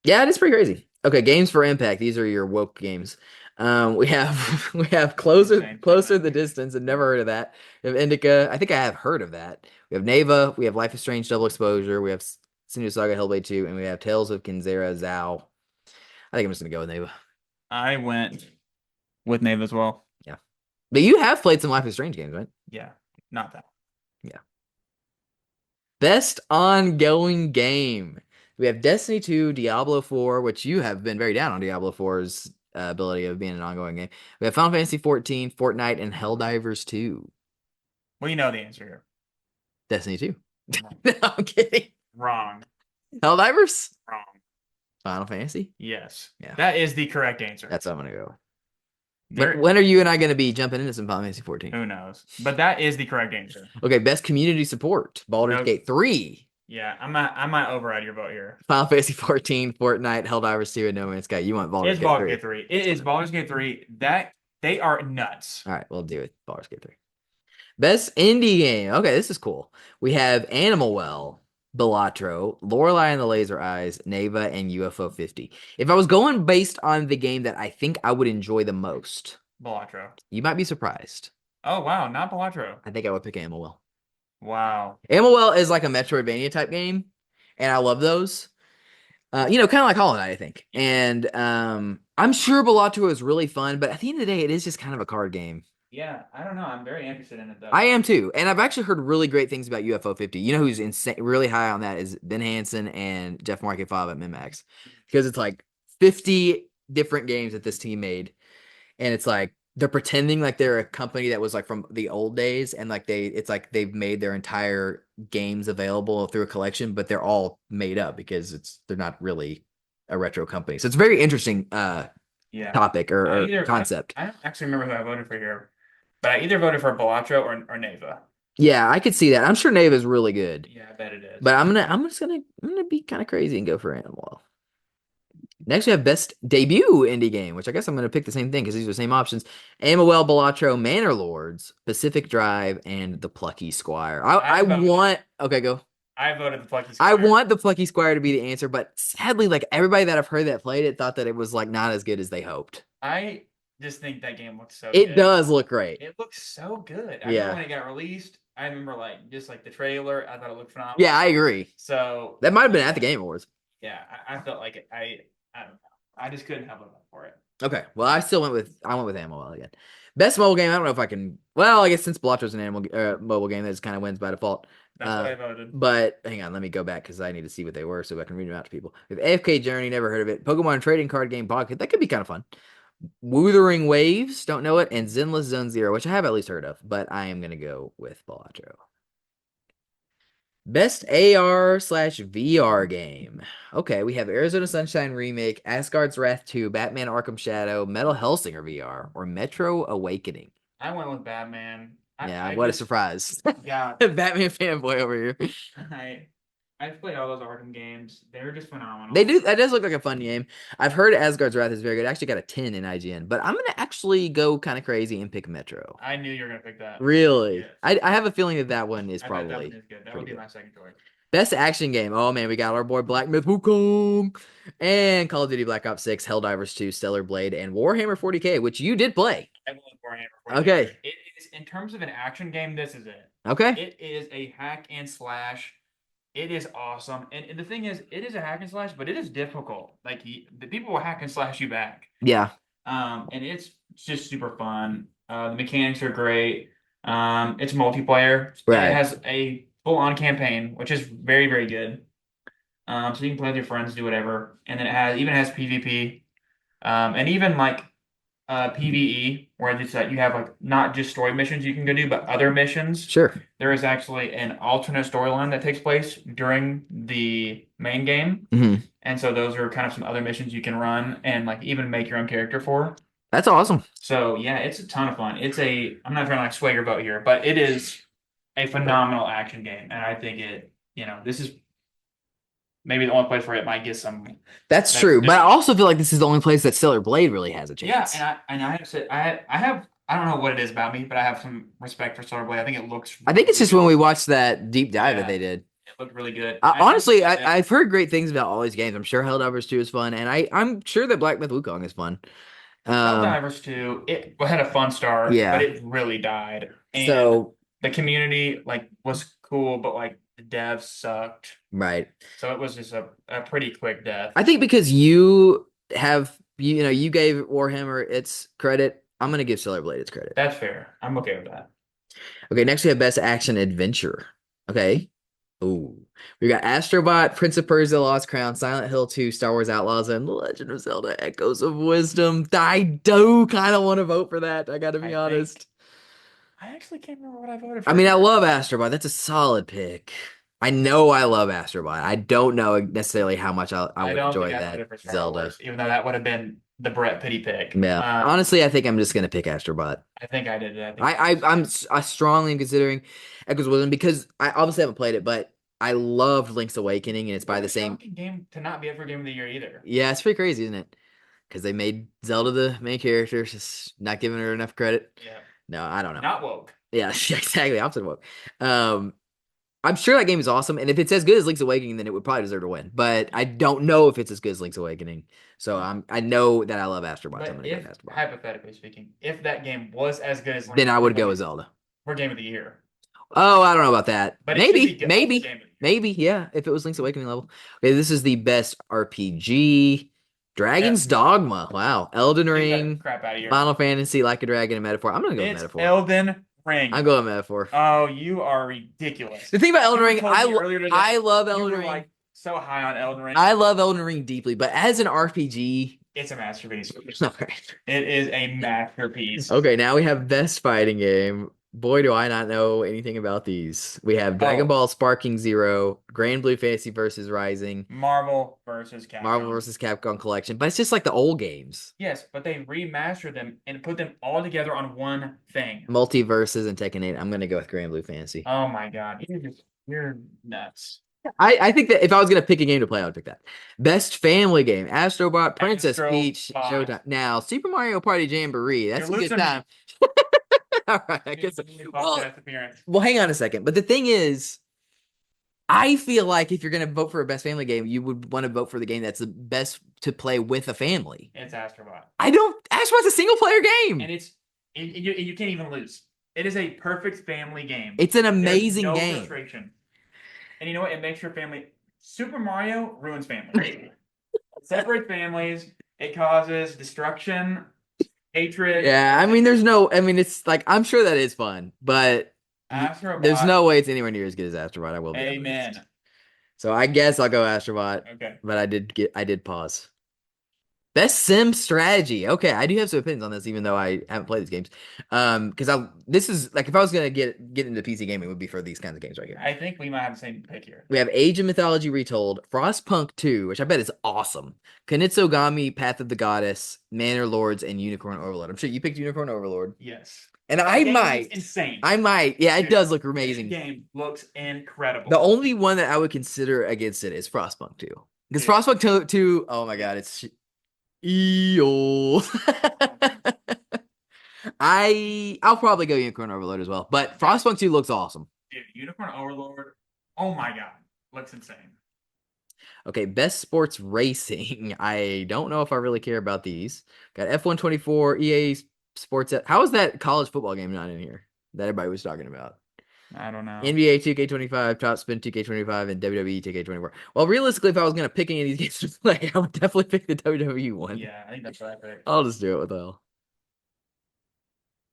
Yeah, it is pretty crazy. Okay, games for impact. These are your woke games. We have closer the distance, and never heard of that. We have Indica. I think I have heard of that. We have Neva. We have Life is Strange: Double Exposure. We have Senua's Saga: Hellblade 2, and we have Tales of Kinzera Zhao. I think I'm just gonna go with Neva. I went with Nave as well. Yeah, but you have played some Life is Strange games, right? Yeah, not that. Yeah. Best ongoing game. We have Destiny 2, Diablo 4, which you have been very down on Diablo 4's ability of being an ongoing game. We have Final Fantasy 14, Fortnite, and Helldivers 2. Well, you know the answer here. Destiny 2. No, I'm kidding. Wrong. Helldivers? Wrong. Final Fantasy? Yes. Yeah. That is the correct answer. That's what I'm going to go. There- When are you and I going to be jumping into some Final Fantasy 14? Who knows? But that is the correct answer. Okay, best community support. Baldur's Nope. Gate 3. Yeah, I might override your vote here. Final Fantasy 14, Fortnite, Helldivers 2, and No Man's Sky. You want Baldur's It's Gate 3. Baldur's Gate 3. It is Baldur's Gate 3. They are nuts. All right, we'll do it. Baldur's Gate 3. Best indie game. Okay, this is cool. We have Animal Well, Balatro, Lorelei and the Laser Eyes, Neva, and UFO 50. If I was going based on the game that I think I would enjoy the most, Balatro. you might be surprised. Oh, wow. Not Balatro. I think I would pick Animal Well. Wow. Animal Well is like a Metroidvania type game, and I love those. Kind of like Hollow Knight, I think. And I'm sure Balatro is really fun, but at the end of the day, it is just kind of a card game. Yeah, I don't know. I'm very interested in it though. I am too, and I've actually heard really great things about UFO 50. You know who's insane, really high on that is Ben Hansen and Jeff Market 5 at MinMax, because it's like 50 different games that this team made, and it's like they're pretending like they're a company that was like from the old days, and like it's like they've made their entire games available through a collection, but they're all made up because they're not really a retro company. So it's a very interesting Yeah. topic or I concept. don't actually remember who I voted for here, but I either voted for Balatro or Neva. Yeah, I could see that. I'm sure Nave is really good. Yeah, I bet it is. But I'm gonna be kind of crazy and go for Animal. Next, we have best debut indie game, which I guess I'm gonna pick the same thing because these are the same options: Amawel, Balatro, Manor Lords, Pacific Drive, and the Plucky Squire. I want. Okay, go. I voted the Plucky I Squire. want the Plucky Squire to be the answer, but sadly, like everybody that I've heard that played it thought that it was like not as good as they hoped. I just think that game looks so It good. does look great. It looks so good. I Yeah. remember when it got released. I remember like just like the trailer. I thought it looked phenomenal. Yeah, I agree. So That might have been at the Game Awards. yeah, I felt like it. I don't know. I just couldn't help but vote for it. Okay, well, I went with Amawel again. Best mobile game. I don't know if I can. Well, I guess since Balatto's an mobile game, that just kind of wins by default. That's what I voted. But hang on, let me go back because I need to see what they were so I can read them out to people. We have AFK Journey, never heard of it. Pokemon Trading Card Game Pocket, that could be kind of fun. Wuthering Waves, don't know it, and Zenless Zone Zero, which I have at least heard of, but I am gonna go with Balatro. Best AR/VR game. Okay, we have Arizona Sunshine Remake, Asgard's Wrath 2, Batman Arkham Shadow, Metal Hellsinger VR, or Metro Awakening. I went with Batman. What a surprise. Yeah. Batman fanboy over here. I've played all those Arkham games. They're just phenomenal. That does look like a fun game. I've heard Asgard's Wrath is very good. I actually got a 10 in IGN, but I'm gonna actually go kind of crazy and pick Metro. I knew you were gonna pick that. Really? Yes. I have a feeling that one is I bet probably that one is good. That would be good. my second choice. Best action game. Oh man, we got our boy Black Myth Wukong and Call of Duty Black Ops 6, Helldivers 2, Stellar Blade, and Warhammer 40K, which you did play. I went with Warhammer 40K. Okay. It is, in terms of an action game, this is it. Okay. It is a hack and slash. It is awesome. And the thing is, it is a hack and slash, but it is difficult. Like the people will hack and slash you back. Yeah. And it's just super fun. The mechanics are great. It's multiplayer. Right. It has a full-on campaign, which is very, very good. So you can play with your friends, do whatever. And then it has PvP. And even like PvE, where it's you have like not just story missions you can go do, but other missions. Sure. There is actually an alternate storyline that takes place during the main game. Mm-hmm. And so those are kind of some other missions you can run and like even make your own character for. That's awesome. So yeah, it's a ton of fun. I'm not trying to like sway your vote here, but it is a phenomenal action game. And I think this is maybe the only place where it might get some. That's true, but I also feel like this is the only place that Stellar Blade really has a chance. Yeah, and I have said I don't know what it is about me, but I have some respect for Superbowl. I think it looks. I think it's just when we watched that deep dive that they did. It looked really good. Honestly, I've heard great things about all these games. I'm sure Helldivers 2 is fun, and I'm sure that Black Myth Wukong is fun. Helldivers 2, it had a fun start, but it really died. And so the community was cool, but the devs sucked. Right. So it was just a pretty quick death. I think because you gave Warhammer its credit, I'm gonna give Stellar Blade its credit. That's fair. I'm okay with that. Okay, next we have Best Action Adventure. Okay. Ooh. We got Astrobot, Prince of Persia, Lost Crown, Silent Hill 2, Star Wars Outlaws, and The Legend of Zelda Echoes of Wisdom. I do kind of want to vote for that. I gotta be honest. I actually can't remember what I voted for. I mean, I love Astrobot. That's a solid pick. I know I love Astrobot. I don't know necessarily how much I would enjoy that Zelda. Wars, even though that would have been the Brett Pitty pick. Yeah. Honestly, I think I'm just gonna pick Astrobot. I think I did. I strongly am considering Echoes of Wisdom because I obviously haven't played it, but I loved Link's Awakening, and it's by the same game to not be up for Game of the Year either. Yeah, it's pretty crazy, isn't it? Because they made Zelda the main character, just not giving her enough credit. Yeah. No, I don't know. Not woke. Yeah, exactly. Opposite woke. I'm sure that game is awesome, and if it's as good as Link's Awakening, then it would probably deserve to win. But I don't know if it's as good as Link's Awakening. So I know that I love Astrobot. So I'm gonna go Astrobot. Hypothetically speaking, if that game was as good as Link's then I would go with Zelda for Game of the Year. Oh, I don't know about that. But it should be Maybe, good. maybe, Game of the year. maybe. Yeah, if it was Link's Awakening level. Okay, this is the best RPG. Dragon's Dogma. Wow. Elden Get that Ring, crap out of here. Final Fantasy, Like a Dragon, and Metaphor. I'm gonna go with It's Metaphor. Elden Ring. I'm going with Metaphor. Oh, you are ridiculous. The thing about Elden You Ring, told me earlier today I love you Elden were Ring. like so high on Elden Ring. I love Elden Ring deeply, but as an RPG, It's a masterpiece. okay. It is a masterpiece. Okay, now we have best fighting game. Boy, do I not know anything about these. We have Dragon Oh. Ball Sparking Zero, Grand Blue Fantasy versus Rising, Marvel versus Capcom. Marvel vs. Capcom Collection, but it's just like the old games. Yes, but they remastered them and put them all together on one thing. Multiverses and Tekken 8. I'm gonna go with Grand Blue Fantasy. Oh my god, you're nuts. I think that if I was gonna pick a game to play, I would pick that. Best family game: Astrobot, Princess Astrobot. Peach, Showtime. Now, Super Mario Party Jamboree. That's You're a good losing me. time. All right, I guess. Well, Podcast appearance. well, hang on a second. But the thing is, I feel like if you're gonna vote for a best family game, you would want to vote for the game that's the best to play with a family. It's Astrobot. I don't. Astrobot's a single player game. And you can't even lose. It is a perfect family game. It's an There's amazing no game. frustration. And you know what? It makes your family. Super Mario ruins families. It separates families. It causes destruction, hatred. Yeah, I mean, there's no. I mean, it's like I'm sure that is fun, but Astrobot. there's no way it's anywhere near as good as Astrobot. I will be honest. Amen. So I guess I'll go Astrobot, Okay. but I did pause. Best sim strategy. Okay, I do have some opinions on this, even though I haven't played these games. Because this is like if I was gonna get into PC gaming, it would be for these kinds of games right here. I think we might have the same pick here. We have Age of Mythology Retold, Frostpunk 2, which I bet is awesome. Kunitsogami, Path of the Goddess, Manor Lords, and Unicorn Overlord. I'm sure you picked Unicorn Overlord. Yes. And That I game might. is insane. I might. Yeah, it Dude, does look This amazing. game looks incredible. The only one that I would consider against it is Frostpunk 2. Because Dude. Frostpunk 2, oh my god, it's Eeyore. I'll probably go Unicorn Overlord as well. But Frostpunk 2 looks awesome. Dude, Unicorn Overlord. Oh my god. Looks insane. Okay, best sports racing. I don't know if I really care about these. Got F124, EA Sports. How is that college football game not in here that everybody was talking about? I don't know. NBA 2K25, Top Spin 2K25, and WWE 2K24. Well, realistically, if I was going to pick any of these games to play, I would definitely pick the WWE one. Yeah, I think that's what I picked. I'll just do it with L.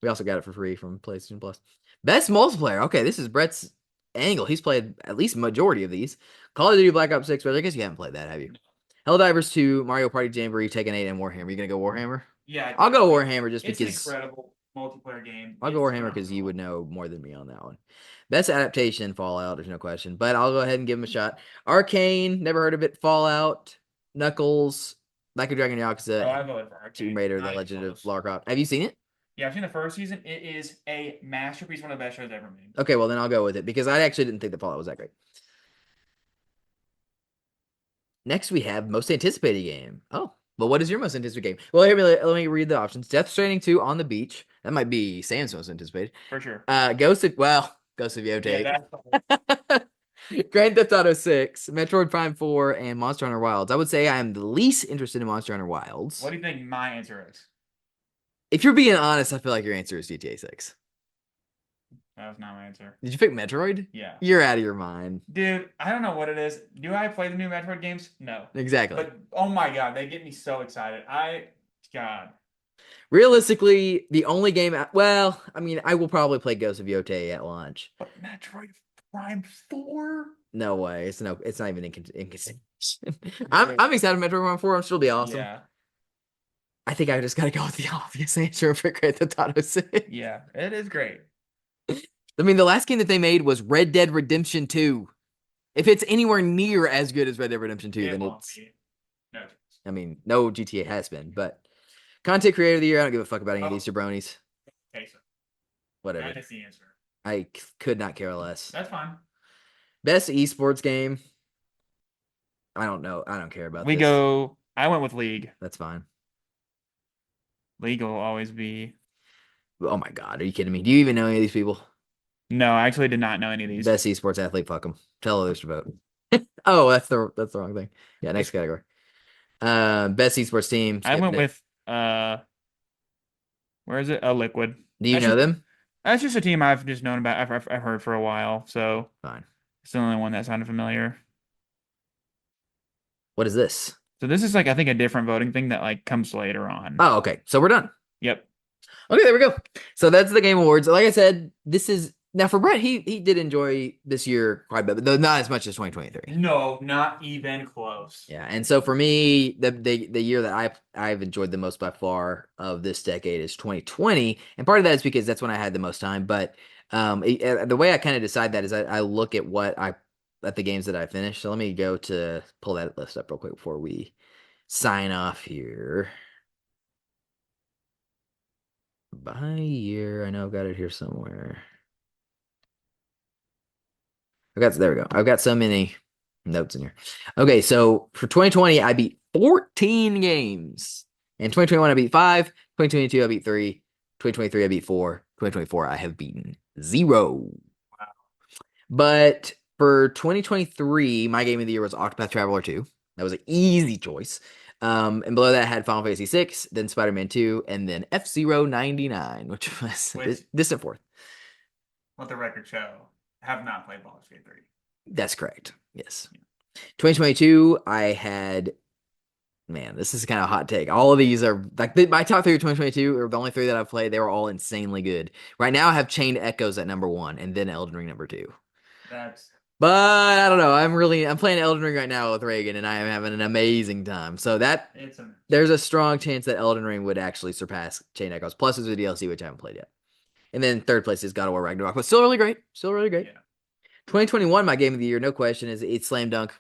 We also got it for free from PlayStation Plus. Best multiplayer. Okay, this is Brett's angle. He's played at least majority of these. Call of Duty Black Ops 6, but I guess you haven't played that, have you? Helldivers 2, Mario Party Jamboree, Tekken 8, and Warhammer. You gonna go Warhammer? Yeah. I'll go Warhammer just It's because. an incredible multiplayer game. I'll go It's Warhammer because you phenomenal. would know more than me on that one. Best adaptation, Fallout. There's no question, but I'll go ahead and give him a shot. Arcane, never heard of it. Fallout, Knuckles, Like a Dragon Yakuza, Oh, I voted for Arcane. Tomb Raider, The Nice Legend of close. Lara Croft. Have you seen it? Yeah, I've seen the first season. It is a masterpiece, one of the best shows ever made. Okay, well then I'll go with it because I actually didn't think the Fallout was that great. Next, we have most anticipated game. Oh, well, what is your most anticipated game? Well, here, let me read the options. Death Stranding 2 on the beach. That might be Sam's most anticipated. For sure. Ghost of Yote. Yeah, that's Grand Theft Auto 6, Metroid Prime 4, and Monster Hunter Wilds. I would say I am the least interested in Monster Hunter Wilds. What do you think my answer is? If you're being honest, I feel like your answer is GTA 6. That was not my answer. Did you pick Metroid? Yeah. You're out of your mind. Dude, I don't know what it is. Do I play the new Metroid games? No. Exactly. But oh my god, they get me so excited. God. Realistically, the only game. Well, I mean, I will probably play Ghost of Yote at launch. But Metroid Prime 4? No way. It's not even inconsideration. I'm excited for Metroid Prime 4. I'm sure it'll be awesome. Yeah. I think I just gotta go with the obvious answer for Grand Theft Auto 6. Yeah, it is great. I mean, the last game that they made was Red Dead Redemption 2. If it's anywhere near as good as Red Dead Redemption 2, It then won't it's. be. No. I mean, no GTA has been, but content creator of the year. I don't give a fuck about any of these jabronis. Okay, so Whatever. that is the answer. I could not care less. That's fine. Best esports game. I don't know. I don't care about We this. go. I went with League. That's fine. League will always be. Oh my god, are you kidding me? Do you even know any of these people? No, I actually did not know any of these. Best esports athlete. Fuck them. Tell others to vote. Oh, that's the wrong thing. Yeah, next category. Best esports team. I Skip went it. with where is it? A Liquid. Do you I know should- them? That's just a team I've just known about. I've heard for a while, so Fine. it's the only one that sounded familiar. What is this? So this is like I think a different voting thing that like comes later on. Oh, okay. So we're done. Yep. Okay, there we go. So that's the Game Awards. Like I said, this is now for Brett. He did enjoy this year quite a bit, but though not as much as 2023. No, not even close. Yeah, and so for me, the year that I've enjoyed the most by far of this decade is 2020, and part of that is because that's when I had the most time. But the way I kind of decide that is I look at at the games that I finished. So let me go to pull that list up real quick before we sign off here. By year, I know I've got it here somewhere. There we go. I've got so many notes in here. Okay, so for 2020, I beat 14 games. In 2021, I beat 5. 2022, I beat 3. 2023, I beat 4. 2024, I have beaten 0. Wow. But for 2023, my game of the year was Octopath Traveler 2. That was an easy choice. And below that, I had Final Fantasy 6, then Spider-Man 2, and then F-Zero 99, which was distant fourth. Let the record show. Have not played Baldur's Gate 3. That's correct. Yes. 2022, I had, man, this is kind of a hot take. All of these are like my top 3 of 2022 are the only 3 that I've played. They were all insanely good. Right now, I have Chained Echoes at number 1 and then Elden Ring number 2. But I don't know. I'm playing Elden Ring right now with Reagan, and I am having an amazing time. So there's a strong chance that Elden Ring would actually surpass Chained Echoes. Plus, it's a DLC, which I haven't played yet. And then third place is God of War Ragnarok, but still really great. Still really great. Yeah. 2021, my game of the year, no question, it's slam dunk.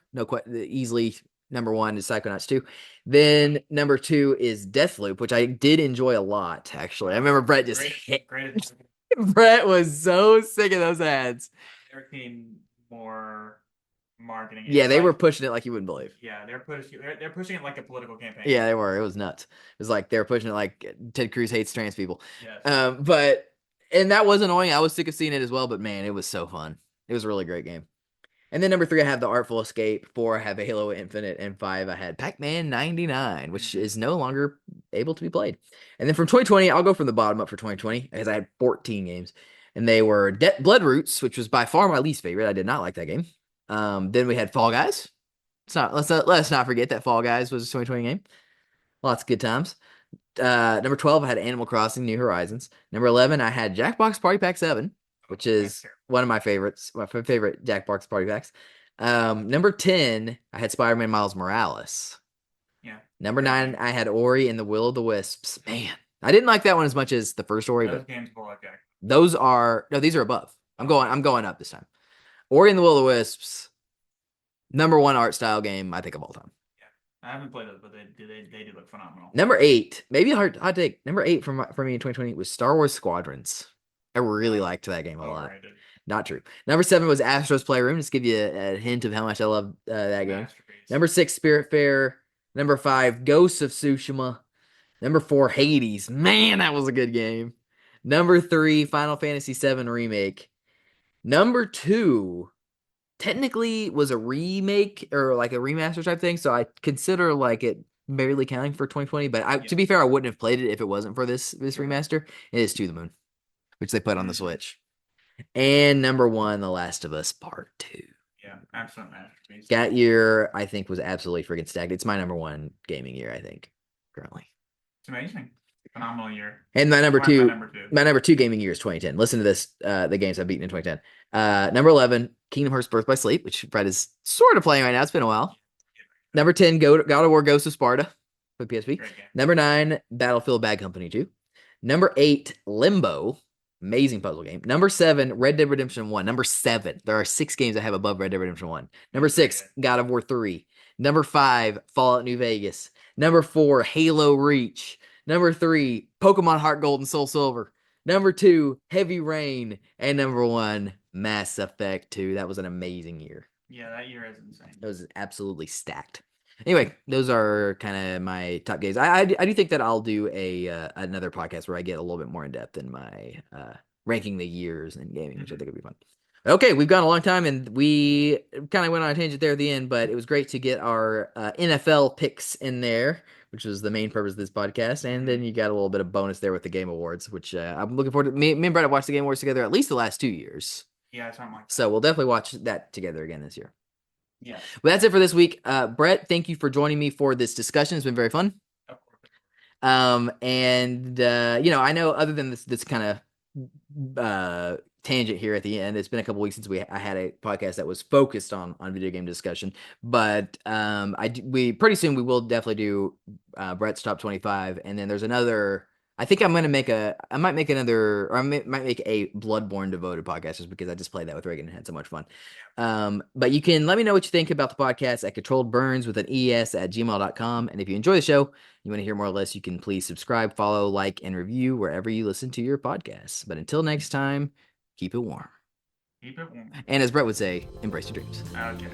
Easily number 1 is Psychonauts 2. Then number 2 is Deathloop, which I did enjoy a lot, actually. I remember Brett just great. Brett was so sick of those ads. They're getting more marketing. Yeah, they were pushing it like you wouldn't believe. Yeah, they're pushing it like a political campaign. Yeah, they were. It was nuts. It was like they were pushing it like Ted Cruz hates trans people. Yes. And that was annoying. I was sick of seeing it as well, but man, it was so fun. It was a really great game. And then number 3, I have The Artful Escape. 4, I have Halo Infinite. And 5, I had Pac-Man 99, which is no longer able to be played. And then from 2020, I'll go from the bottom up for 2020 because I had 14 games. And they were Blood Roots, which was by far my least favorite. I did not like that game. Then we had Fall Guys. Let's not forget that Fall Guys was a 2020 game. Lots of good times. Number 12, I had Animal Crossing New Horizons. Number 11, I had Jackbox Party Pack 7, which is one of my favorites, my favorite Jackbox Party Packs. Number 10, I had Spider-Man Miles Morales. Yeah. Number 9, I had Ori and the Will of the Wisps. Man, I didn't like that one as much as the first Ori, Those but games will look like. these are above. I'm going up this time. Ori and the Will of the Wisps, number 1 art style game I think of all time. I haven't played those, but they do look phenomenal. Number 8, maybe a hot take. Number 8 for me in 2020 was Star Wars Squadrons. I really liked that game a lot. Not true. Number 7 was Astro's Playroom. Just give you a hint of how much I love that game. Number 6, Spiritfarer. Number 5, Ghosts of Tsushima. Number 4, Hades. Man, that was a good game. Number 3, Final Fantasy VII Remake. Number 2, technically was a remake or like a remaster type thing, so I consider like it barely counting for 2020. But to be fair, I wouldn't have played it if it wasn't for this remaster. It is To the Moon, which they put on the Switch. And number 1, The Last of Us Part 2. Yeah, absolute masterpiece. That year, I think, was absolutely freaking stacked. It's my number 1 gaming year, I think, currently. It's amazing. Phenomenal year. And my number 2 gaming year is 2010. Listen to this, the games I've beaten in 2010. Number 11, Kingdom Hearts Birth by Sleep, which Fred is sort of playing right now. It's been a while. Number 10, God of War Ghost of Sparta for PSP. Number 9, Battlefield Bad Company 2. Number 8, Limbo. Amazing puzzle game. Number 7, Red Dead Redemption 1. Number 7. There are 6 games I have above Red Dead Redemption 1. Number 6, God of War 3. Number 5, Fallout New Vegas. Number 4, Halo Reach. Number 3, Pokemon Heart Gold and Soul Silver. Number 2, Heavy Rain. And number 1, Mass Effect 2. That was an amazing year. Yeah, that year is insane. It was absolutely stacked. Anyway, those are kind of my top games. I do think that I'll do another podcast where I get a little bit more in depth in my ranking the years in gaming, which I think would be fun. Okay, we've gone a long time, and we kind of went on a tangent there at the end, but it was great to get our NFL picks in there. which was the main purpose of this podcast. And then you got a little bit of bonus there with the Game Awards, which I'm looking forward to. Me and Brett have watched the Game Awards together at least the last 2 years. Yeah, something like that. So we'll definitely watch that together again this year. Yeah. Well, that's it for this week. Brett, thank you for joining me for this discussion. It's been very fun. Of course. I know other than this kind of tangent here at the end, it's been a couple weeks since I had a podcast that was focused on video game discussion, but we pretty soon we will definitely do Brett's top 25, and then there's another. I think I might make a Bloodborne devoted podcast just because I just played that with Reagan and had so much fun. But you can let me know what you think about the podcast at controlledburns with an es@gmail.com. And if you enjoy the show, you want to hear more or less, you can please subscribe, follow, like, and review wherever you listen to your podcasts. But until next time, keep it warm. Keep it warm. And as Brett would say, embrace your dreams. Okay.